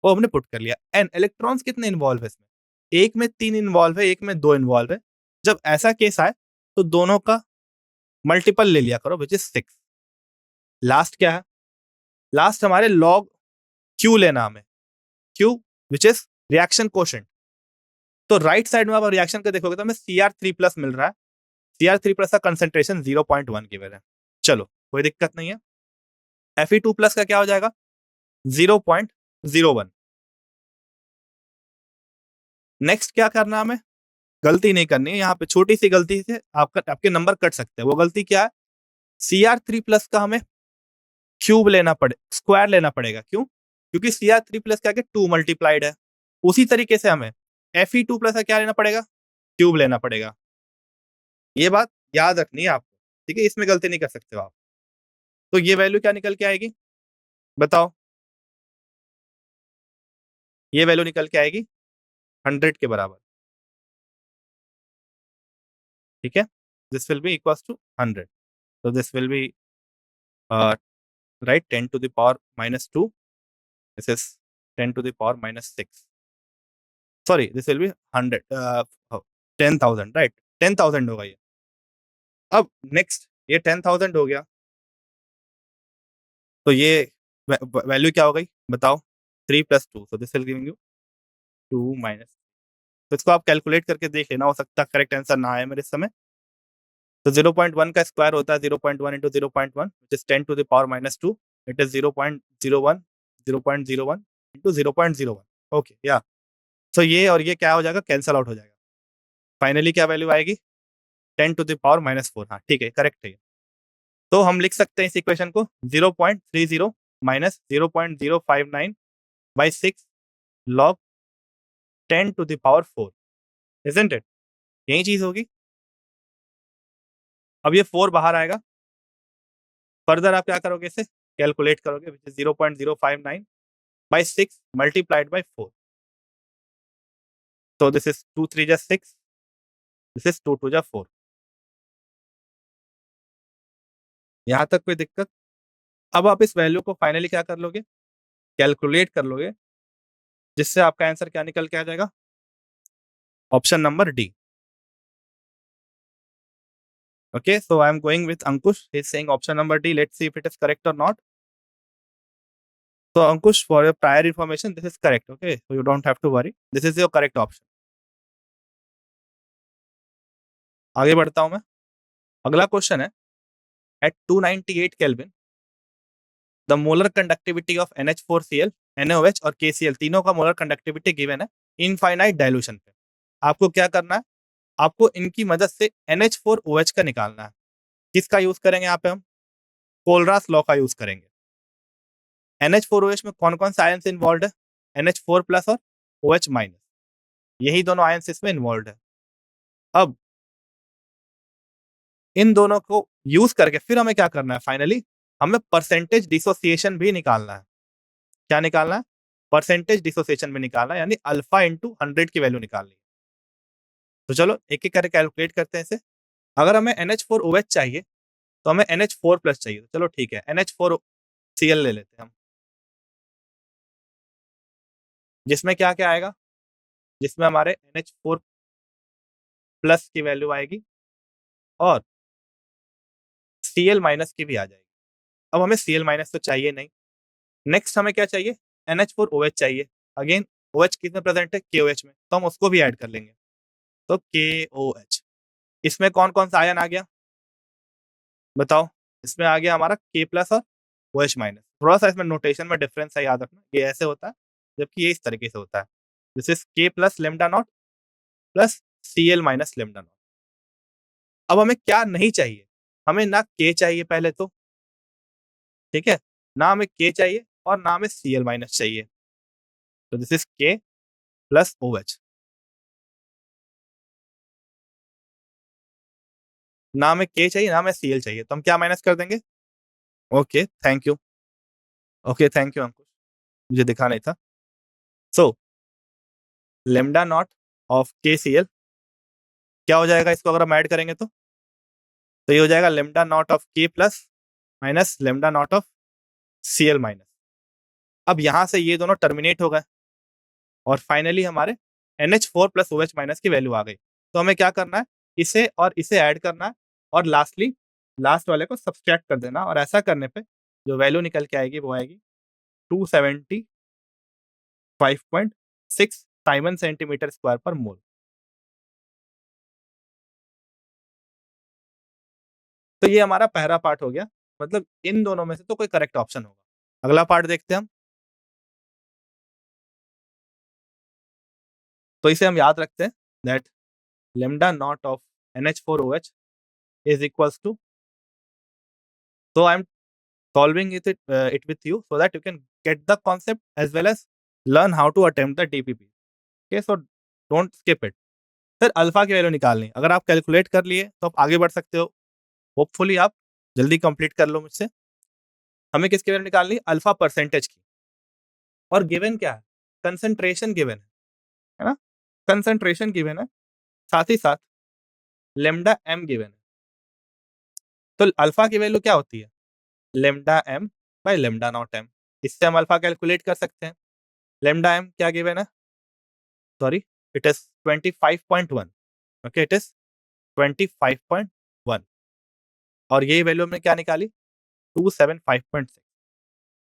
वो हमने पुट कर लिया। एन इलेक्ट्रॉन्स कितने इन्वॉल्व है इसमें, एक में 3 इन्वॉल्व है, एक में 2 इन्वॉल्व है। जब ऐसा केस आए तो दोनों का मल्टीपल ले लिया करो विच इज 6। लास्ट क्या है, लास्ट हमारे लॉग क्यू लेना हमें, Q which is reaction quotient. तो राइट साइड में आप रिएक्शन का देखोगे तो हमें Cr3 प्लस मिल रहा है। Cr3 प्लस का कंसेंट्रेशन 0.1 गिवन है। चलो कोई दिक्कत नहीं है। Fe2 प्लस का क्या हो जाएगा 0.01। नेक्स्ट क्या करना हमें, गलती नहीं करनी है, यहाँ पे छोटी सी गलती से आपके नंबर कट सकते हैं। वो गलती क्या है, Cr3 प्लस का हमें क्यूब लेना पड़े, स्क्वायर लेना पड़ेगा। क्यों, क्योंकि Cr3 प्लस क्या 2 मल्टीप्लाइड है। उसी तरीके से हमें Fe2 प्लस का क्या लेना पड़ेगा, क्यूब लेना पड़ेगा। ये बात याद रखनी है आपको, ठीक है? इसमें गलती नहीं कर सकते हो आप। तो ये वैल्यू क्या निकल के आएगी, बताओ? ये वैल्यू निकल के आएगी 100 के बराबर, ठीक है? This will be equals to 100, so this will be uh, right 10 to the power minus 2, this is 10 to the power minus 6, sorry this will be 100 10,000, right? 10,000 होगा ये। अब नेक्स्ट ये 10,000 हो गया, तो ये वैल्यू क्या हो गई बताओ? 3 plus 2, so this will giving you 2 minus, तो इसको आप कैलकुलेट करके देख लेना, हो सकता है करेक्ट आंसर ना आए मेरे समय। तो 0.1 का स्क्वायर होता है 0.1 into 0.1 which is 10 to the power minus 2, it is 0.01 0.01 into 0.01, okay या। सो ये और ये क्या हो जाएगा, कैंसल आउट हो जाएगा। फाइनली क्या वैल्यू आएगी, 10 टू द पावर माइनस 4, हाँ ठीक है, करेक्ट है ये। तो हम लिख सकते हैं इस इक्वेशन को 0.30 minus 0.059 by 6 log 10 to the power 4, isn't it? यही चीज होगी। अब ये 4 बाहर आएगा, फर्दर आप क्या करोगे, इसे कैलकुलेट करोगे, which is 0.059 by 6 multiplied by 4, so this is 2 3 जा 6, this is 2 2 जा 4। यहाँ तक कोई दिक्कत? अब आप इस वैल्यू को फाइनली क्या कर लोगे, कैलकुलेट कर लोगे, जिससे आपका आंसर क्या निकल के आ जाएगा, option number D. Okay, so I am going with Ankush. He's saying option number D. Let's see if it is correct or not. So Ankush, for your prior information, this is correct. Okay, so you don't have to worry. This is your correct option. आगे बढ़ता हूं मैं। अगला question है, at 298 Kelvin, the molar conductivity of NH4Cl, NaOH और KCl तीनों का molar conductivity given है इनफाइनाइट डाइल्यूशन पे। आपको क्या करना है, आपको इनकी मदद से NH4OH का निकालना है। किसका यूज करेंगे यहाँ पे हम, कोलरास लॉ का यूज करेंगे। NH4OH में कौन कौन से आयंस इन्वॉल्व है, NH4 प्लस और OH माइनस, यही दोनों आयंस इसमें इन्वॉल्व है। अब इन दोनों को यूज करके फिर हमें क्या करना है, फाइनली हमें परसेंटेज डिसोसिएशन भी निकालना है। क्या निकालना है, परसेंटेज डिसोसिएशन भी निकालना है, यानी अल्फा इंटू 100 की वैल्यू निकालनी है। तो चलो एक एक करके कैलकुलेट करते हैं इसे। अगर हमें NH4OH चाहिए तो हमें NH4 प्लस चाहिए, तो चलो ठीक है, NH4Cl ले लेते हैं हम, जिसमें क्या क्या आएगा, जिसमें हमारे NH4 प्लस की वैल्यू आएगी और Cl माइनस की भी आ जाएगी। अब हमें Cl माइनस तो चाहिए नहीं, नेक्स्ट हमें क्या चाहिए, NH4OH चाहिए। अगेन OH किसमें प्रेजेंट है, KOH में, तो हम उसको भी ऐड कर लेंगे। तो KOH, इसमें कौन कौन सा आयन आ गया बताओ? इसमें आ गया हमारा K प्लस और OH माइनस। थोड़ा सा इसमें नोटेशन में डिफरेंस है, याद रखना, ये ऐसे होता है जबकि ये इस तरीके से होता है। This is K plus lambda naught plus Cl minus lambda naught. अब हमें क्या नहीं चाहिए, हमें ना K चाहिए पहले तो, ठीक है, ना हमें K चाहिए और ना हमें Cl माइनस चाहिए, तो this is K plus OH। ना हमें K चाहिए ना हमें Cl चाहिए, तो हम क्या माइनस कर देंगे, okay thank you, okay thank you Ankush, मुझे दिखा नहीं था। So lambda naught of KCl क्या हो जाएगा, इसको अगर हम ऐड करेंगे तो ये हो जाएगा lambda naught of K plus minus lambda naught of Cl minus. अब यहां से ये दोनों टर्मिनेट हो गए और फाइनली हमारे NH4 प्लस OH माइनस की वैल्यू आ गई। तो हमें क्या करना है, इसे और इसे ऐड करना है और लास्टली लास्ट वाले को सब्सट्रैक्ट कर देना, और ऐसा करने पे जो वैल्यू निकल के आएगी वो आएगी 275.6 साइमन सेंटीमीटर स्क्वायर पर मोल। तो ये हमारा पहला पार्ट हो गया, मतलब इन दोनों में से तो कोई करेक्ट ऑप्शन होगा। अगला पार्ट देखते हैं हम। तो इसे हम याद रखते हैं that lambda naught of NH4OH is equals to, so I'm solving it with you so that you can get the concept as well as learn how to attempt the DPP. Okay, so don't skip it. फिर alpha की value निकालनी है। अगर आप calculate कर लिए तो आप आगे बढ़ सकते हो। होपफुली आप जल्दी कंप्लीट कर लो मुझसे। हमें किसकी वैल्यू निकालनी है? अल्फा परसेंटेज की। और गिवन क्या है? कंसंट्रेशन गिवन है ना? कंसंट्रेशन गिवन है, साथ ही साथ लैम्डा एम गिवन है। तो अल्फा की वैल्यू क्या होती है? Lambda M by lambda naught M. इससे हम अल्फा कैलकुलेट कर सकते हैं। लैम्डा एम क्या गिवन है? Sorry, it is 25.1। Okay, it is 25.1 और ये वैल्यू हमने क्या निकाली? 275.6।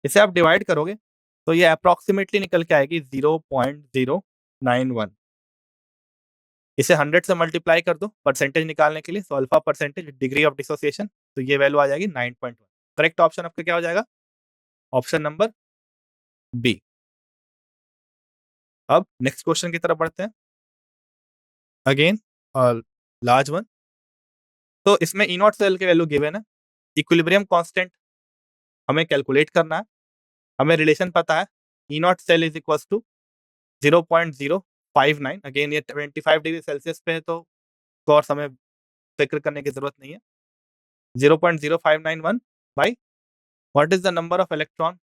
इसे आप डिवाइड करोगे तो ये अप्रॉक्सीमेटली निकल के आएगी 0.091। इसे 100 से मल्टीप्लाई कर दो परसेंटेज निकालने के लिए। So alpha percentage degree of dissociation, तो ये वैल्यू आ जाएगी 9.1। करेक्ट ऑप्शन आपका क्या हो जाएगा? Option number B. अब नेक्स्ट क्वेश्चन की तरफ बढ़ते हैं। Again large one. तो इसमें ई नॉट सेल की वैल्यू गिवन है। इक्विलिब्रियम कांस्टेंट हमें कैलकुलेट करना है। हमें रिलेशन पता है, E not cell is equal to 0.059। Again ये 25 डिग्री सेल्सियस पे है, तो कोर्स हमें फिक्र करने की जरूरत नहीं है। 0.0591 by what is the number of electron?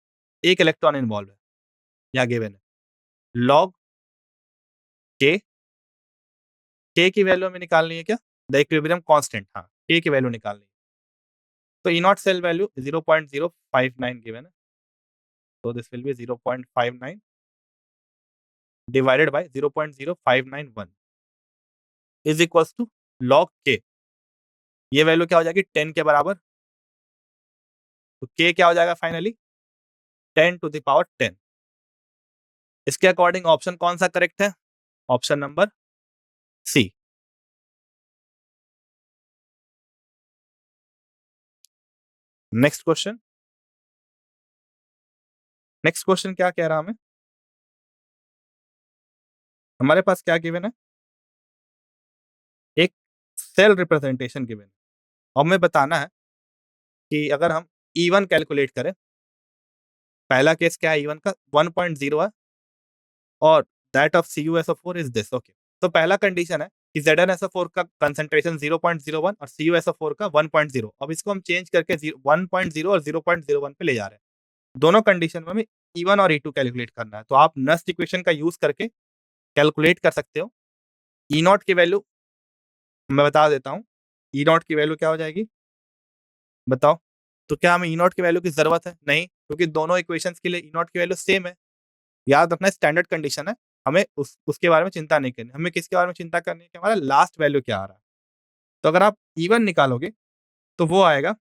एक इलेक्ट्रॉन इन्वॉल्व है, यहाँ गिवन है। लॉग के, के की वैल्यू हमें निकालनी है क्या? द इक्विलिब्रियम कांस्टेंट, हाँ, के की वैल्यू निकालनी है। तो E not cell value 0.059 given है, तो this will be 0.59 divided by 0.0591 is equal to log K. ये वैल्यू क्या हो जाएगी? 10 के बराबर। तो के क्या हो जाएगा फाइनली? 10 to the power 10। इसके अकॉर्डिंग ऑप्शन कौन सा करेक्ट है? Option number C. Next question. Next question क्या कह रहा हमें? हमारे पास क्या गिवन है? एक सेल रिप्रेजेंटेशन गिवन है और हमें बताना है कि अगर हम E1 कैलकुलेट करें, पहला केस क्या है E1 का? 1.0 है और that of CuSO4 is this. Okay, तो पहला कंडीशन है कि ZnSO4 का कंसंट्रेशन 0.01 और CuSO4 का 1.0। अब इसको हम चेंज करके 1.0 और 0.01 पे ले जा रहे हैं। दोनों कंडीशन में हमें E1 और E2 कैलकुलेट करना है। तो आप नस्ट इक्वेशन का यूज करके कैलकुलेट कर सकते हो। ई नॉट की वैल्यू मैं बता देता हूँ। ई नॉट की वैल्यू क्या हो जाएगी बताओ? तो क्या हमें ई नॉट की वैल्यू की जरूरत है? नहीं, क्योंकि दोनों इक्वेशंस के लिए ई नॉट की वैल्यू सेम है। याद रखना स्टैंडर्ड कंडीशन है, हमें उसके बारे में चिंता नहीं करनी। हमें किसके बारे में चिंता करनी है कि हमारा लास्ट वैल्यू क्या आ रहा है। तो अगर आप E1 निकालोगे तो वो आएगा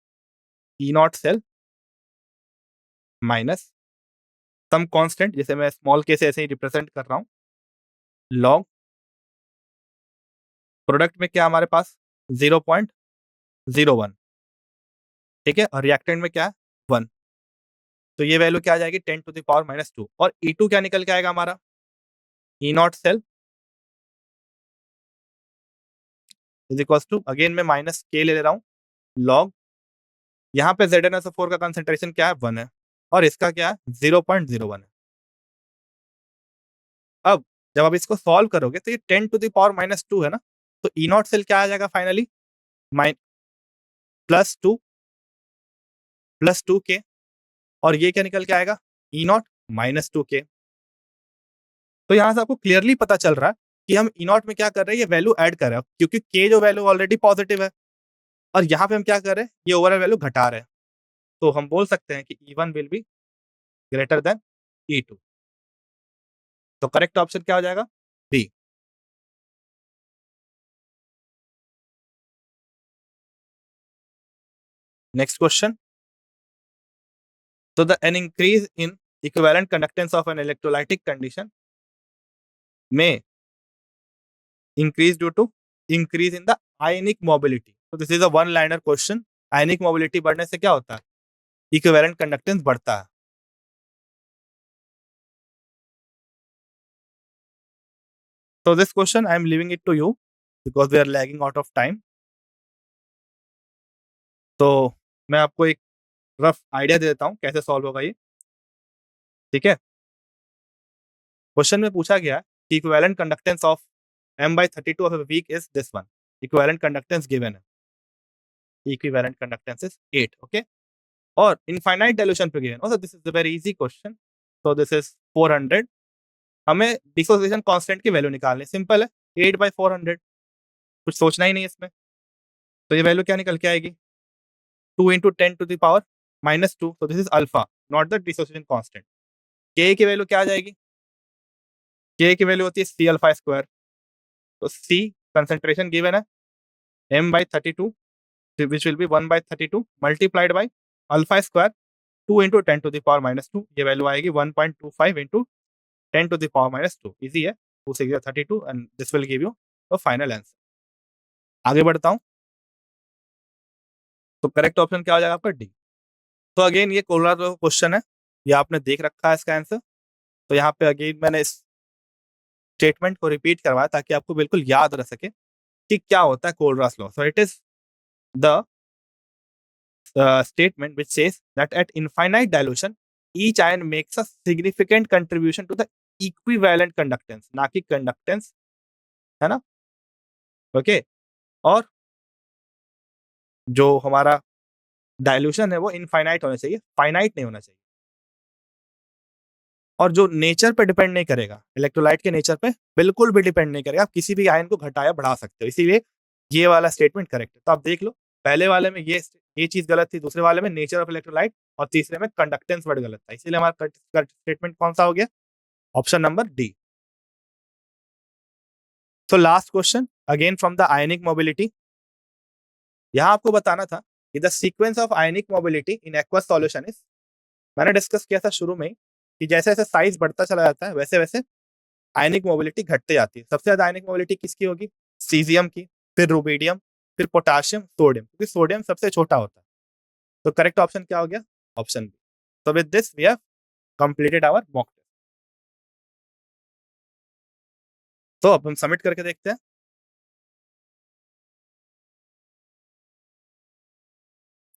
E not cell minus some constant, जिसे मैं स्मॉल के से ऐसे ही रिप्रेजेंट कर रहा हूँ, लॉग प्रोडक्ट में क्या हमारे पास 0.01। ठीक है, और रिएक्टेंट में क्या है 1। तो ये वैल्यू क्या आ जाएगी 10 टू द पावर -2। और E2 क्या निकल के आएगा हमारा? E not cell is equals to, again मैं माइनस के ले रहा हूँ, लॉग यहाँ पे ZnSO4 का कंसंट्रेशन क्या है 1 है और इसका क्या है 0.01 है। अब जब आप इसको सॉल्व करोगे तो ये 10 टू द पावर -2 है ना, तो ई नॉट सेल क्या आ जाएगा फाइनली? +2 +2 के, और ये क्या निकल के आएगा? ई नॉट -2 के। तो यहाँ से आपको क्लियरली पता चल रहा है कि हम ई नॉट में क्या कर रहे हैं, ये वैल्यू ऐड कर रहे हैं, क्योंकि के जो वैल्यू ऑलरेडी पॉजिटिव है और यहाँ पे हम क्या कर रहे हैं, ये ओवरऑल वैल्यू घटा रहे हैं। तो हम बोल सकते हैं कि E1 will be greater than E2। तो करेक्ट ऑप्शन क्या हो जाएगा? D. Next question. So an increase in equivalent conductance of an electrolytic condition may increase due to increase in the ionic mobility. So this is a one liner question. Ionic mobility बढ़ने से क्या होता है? Equivalent conductance बढ़ता है। So this question I am leaving it to you because we are lagging out of time. तो मैं आपको एक रफ आइडिया दे देता हूँ कैसे सॉल्व होगा ये। ठीक है, क्वेश्चन में पूछा गया कि equivalent conductance of m/32 of a weak is this one. Equivalent conductance given है. Equivalent conductance is 8. Okay. और infinite dilution पे given. Also this is a very easy question. So this is 400. हमें dissociation constant की value निकालनी. Simple है, 8/400. कुछ सोचना ही नहीं इसमें. तो ये वैल्यू क्या निकल के आएगी? 2 into 10 to the power -2. So this is alpha, not the dissociation constant. K की वैल्यू क्या आ जाएगी? K की वैल्यू होती है C alpha square. तो C कंसंट्रेशन गिवन है m/32, which will be 1/32 multiplied by alpha square 2 into 10 to the power -2. ये value आएगी 1.25 into 10 to the power -2. Easy है. 2 6 32 and this will give you the final answer. आगे बढ़ता हूं. तो correct option क्या हो जाएगा आपका? डी. तो अगेन ये कोलरा क्वेश्चन है, ये आपने देख रखा है इसका आंसर. तो यहाँ पे अगेन मैंने इस स्टेटमेंट को रिपीट करवाया ताकि आपको बिल्कुल याद रह सके कि क्या होता है Kohlrausch law. So it is the statement which says that at infinite dilution each ion makes a significant contribution to the equivalent conductance, ना कि conductance, है ना. ओके. और जो हमारा डायल्यूशन है वो इनफाइनाइट होना चाहिए, फाइनाइट नहीं होना चाहिए. और जो नेचर पे डिपेंड नहीं करेगा, इलेक्ट्रोलाइट के नेचर पे बिल्कुल भी डिपेंड नहीं करेगा. आप किसी भी आयन को घटाया बढ़ा सकते हो. इसीलिए ये वाला स्टेटमेंट करेक्ट है. तो आप देख लो, पहले वाले में ये चीज गलत थी, दूसरे वाले में नेचर ऑफ इलेक्ट्रोलाइट, और तीसरे में कंडक्टेंस वर्ड गलत था. इसीलिए हमारा स्टेटमेंट कौन सा हो गया? Option number D. So last question again from the ionic mobility. यहां आपको बताना था कि the sequence of ionic mobility in aqueous solution is, मैंने डिस्कस किया था शुरू में कि जैसे जैसे साइज बढ़ता चला जाता है वैसे वैसे आयनिक मोबिलिटी घटते जाती है. सबसे ज्यादा आयनिक मोबिलिटी किसकी होगी? सीजियम की, फिर रुबीडियम, फिर पोटाशियम, सोडियम, क्योंकि सोडियम सबसे छोटा होता है. तो करेक्ट ऑप्शन क्या हो गया? Option B. So with this we have completed our mock test. तो अब हम सबमिट करके देखते हैं.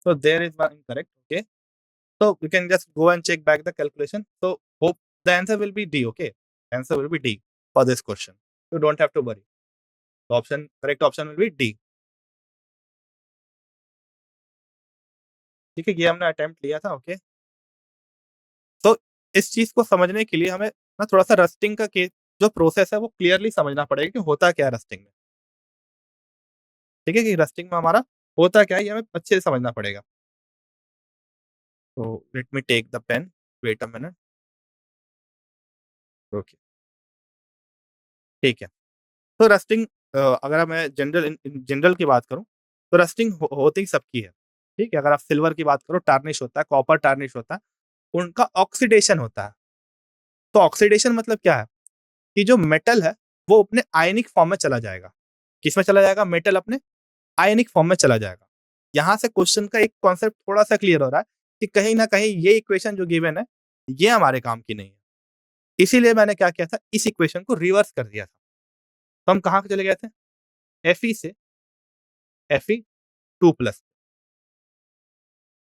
So there is one incorrect. Okay. So you can just go and check back the calculation. So hope the answer will be D. Okay. Answer will be D for this question. You don't have to worry. The correct option will be D. ठीक है, ये हमने attempt लिया था. Okay. तो इस चीज को समझने के लिए हमें ना थोड़ा सा रस्टिंग का जो प्रोसेस है वो क्लियरली समझना पड़ेगा कि होता क्या है रस्टिंग में. ठीक है, कि रस्टिंग में हमारा होता क्या है, ये हमें अच्छे से समझना पड़ेगा. तो let me take the pen. Wait a minute. Okay. ठीक है. तो रस्टिंग, अगर मैं जनरल की बात करूं तो रस्टिंग होती सबकी है. ठीक है, अगर आप सिल्वर की बात करो टार्निश होता है, कॉपर टार्निश होता है, उनका ऑक्सीडेशन होता है. तो ऑक्सीडेशन मतलब क्या है? कि जो मेटल है वो अपने आयनिक फॉर्म में चला जाएगा. किस में चला जाएगा? मेटल अपने आयनिक फॉर्म में चला जाएगा. यहां से क्वेश्चन का एक कॉन्सेप्ट थोड़ा सा क्लियर हो रहा है कि कहीं ना कहीं ये इक्वेशन जो गिवन है ये हमारे काम की नहीं है. इसीलिए मैंने क्या किया था, इस इक्वेशन को रिवर्स कर दिया था. तो हम कहां चले गए थे? Fe से Fe2+.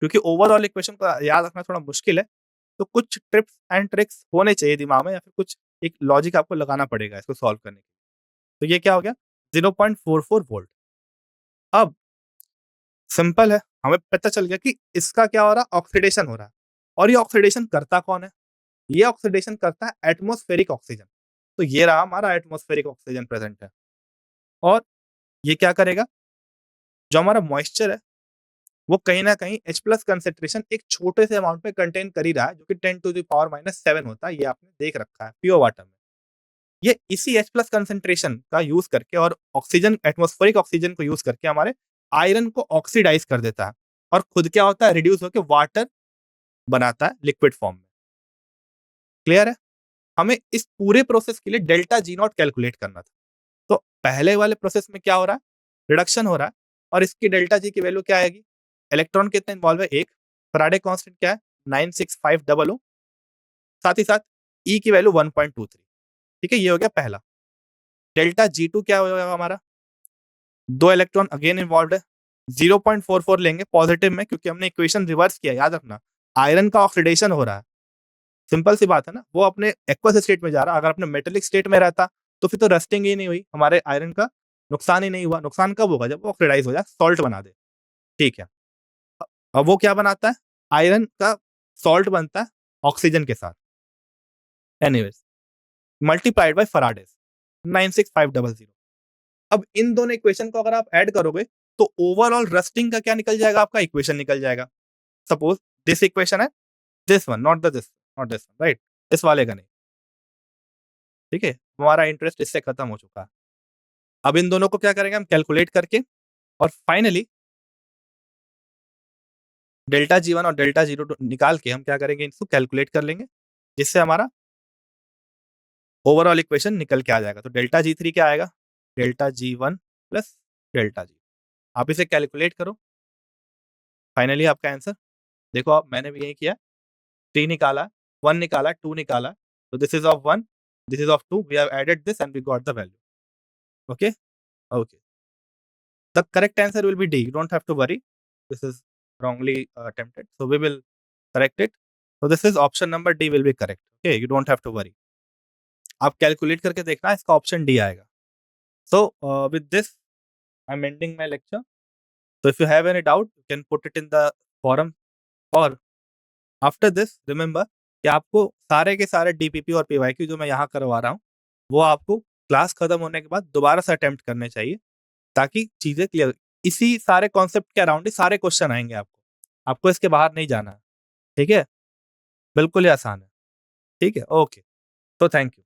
क्योंकि ओवरऑल इक्वेशन को याद रखना थोड़ा मुश्किल है, तो कुछ टिप्स एंड ट्रिक्स होने चाहिए दिमाग में, या फिर कुछ एक लॉजिक आपको लगाना पड़ेगा इसको सॉल्व करने के लिए. तो ये क्या हो गया? 0.44 वोल्ट. अब सिंपल है, हमें पता चल गया कि इसका क्या हो रहा है? ऑक्सीडेशन हो रहा है. और ये ऑक्सीडेशन करता कौन है? ये ऑक्सीडेशन करता है एटमॉस्फेरिक ऑक्सीजन. तो ये रहा हमारा एटमॉस्फेरिक ऑक्सीजन प्रेजेंट है. और ये क्या करेगा? जो हमारा मॉइस्चर है वो कहीं ना कहीं H+ कंसेंट्रेशन एक छोटे से अमाउंट पे कंटेन कर ही रहा है, जो कि 10 to the power -7 होता है. ये आपने देख रखा है प्योर वाटर में. ये इसी H+ कंसेंट्रेशन का यूज करके और ऑक्सीजन, एटमॉस्फेरिक ऑक्सीजन को यूज करके हमारे आयरन को ऑक्सीडाइज कर देता है, और खुद क्या होता है? रिड्यूस होकर वाटर बनाता है लिक्विड फॉर्म में. क्लियर है? हमें इस पूरे प्रोसेस के लिए डेल्टा जी नॉट कैलकुलेट करना था. तो पहले वाले प्रोसेस में क्या हो रहा है? रिडक्शन हो रहा है, और इसकी डेल्टा जी की वैल्यू क्या आएगी? इलेक्ट्रॉन कितने इन्वॉल्व है? एक. फैराडे कांस्टेंट क्या है? 96500. साथ ही साथ ई की वैल्यू 1.23. ठीक है, ये हो गया पहला. डेल्टा G2 क्या होगा हमारा? 2 इलेक्ट्रॉन अगेन इन्वॉल्व है. 0.44 लेंगे पॉजिटिव में, क्योंकि हमने इक्वेशन रिवर्स किया. याद रखना, आयरन का ऑक्सीडेशन हो रहा है. सिंपल सी बात है ना, वो अपने एक्वस स्टेट में जा रहा है. अगर अपने मेटेलिक स्टेट में रहता तो फिर तो रस्टिंग ही नहीं हुई, हमारे आयरन का नुकसान ही नहीं हुआ। नुकसान कब होगा? जब वो ऑक्सीडाइज हो जाए, सॉल्ट बना दे। ठीक है। अब वो क्या बनाता है? आयरन का सॉल्ट बनता है ऑक्सीजन के साथ। Anyways, multiplied by Faraday's 96500। अब इन दोनों इक्वेशन को अगर आप ऐड करोगे तो ओवरऑल रस्टिंग का क्या निकल जाएगा? आपका इक्वेशन निकल जाएगा। सपोज दिस इक्वेशन है, this one, not this one, right? इस वाले का नहीं। ठीक है, हमारा इंटरेस्ट इससे खत्म हो चुका है। अब इन दोनों को क्या करेंगे हम? कैलकुलेट करके और फाइनली डेल्टा G1 और डेल्टा G2 निकाल के हम क्या करेंगे? इसको कैलकुलेट कर लेंगे, जिससे हमारा ओवरऑल इक्वेशन निकल के आ जाएगा। तो डेल्टा G3 क्या आएगा? Delta G1 plus delta G। आप इसे कैलकुलेट करो, फाइनली आपका आंसर देखो। आप, मैंने भी यही किया, 3 निकाला, 1 निकाला, 2 निकाला। तो this is of 1, this is of 2, we have added this and we got the value. Okay? Okay. The correct answer will be D. You don't have to worry. This is wrongly attempted. So we will correct it. So this is option number D will be correct. Okay, you don't have to worry. आप calculate करके देखना, इसका option D आएगा। सो with this I am ending my lecture. So if you have any doubt, you can put it in the forum, or after this remember कि आपको सारे के सारे डीपीपी और पीवाईक्यू जो मैं यहाँ करवा रहा हूँ, वो आपको क्लास खत्म होने के बाद दोबारा से अटेम्प्ट करने चाहिए, ताकि चीजें क्लियर। इसी सारे कॉन्सेप्ट के अराउंड ही सारे क्वेश्चन आएंगे आपको। आपको इसके बाहर नहीं जाना है। ठीक है? बिल्कुल ही आसान है। ठीक है? ओके। तो थैंक यू।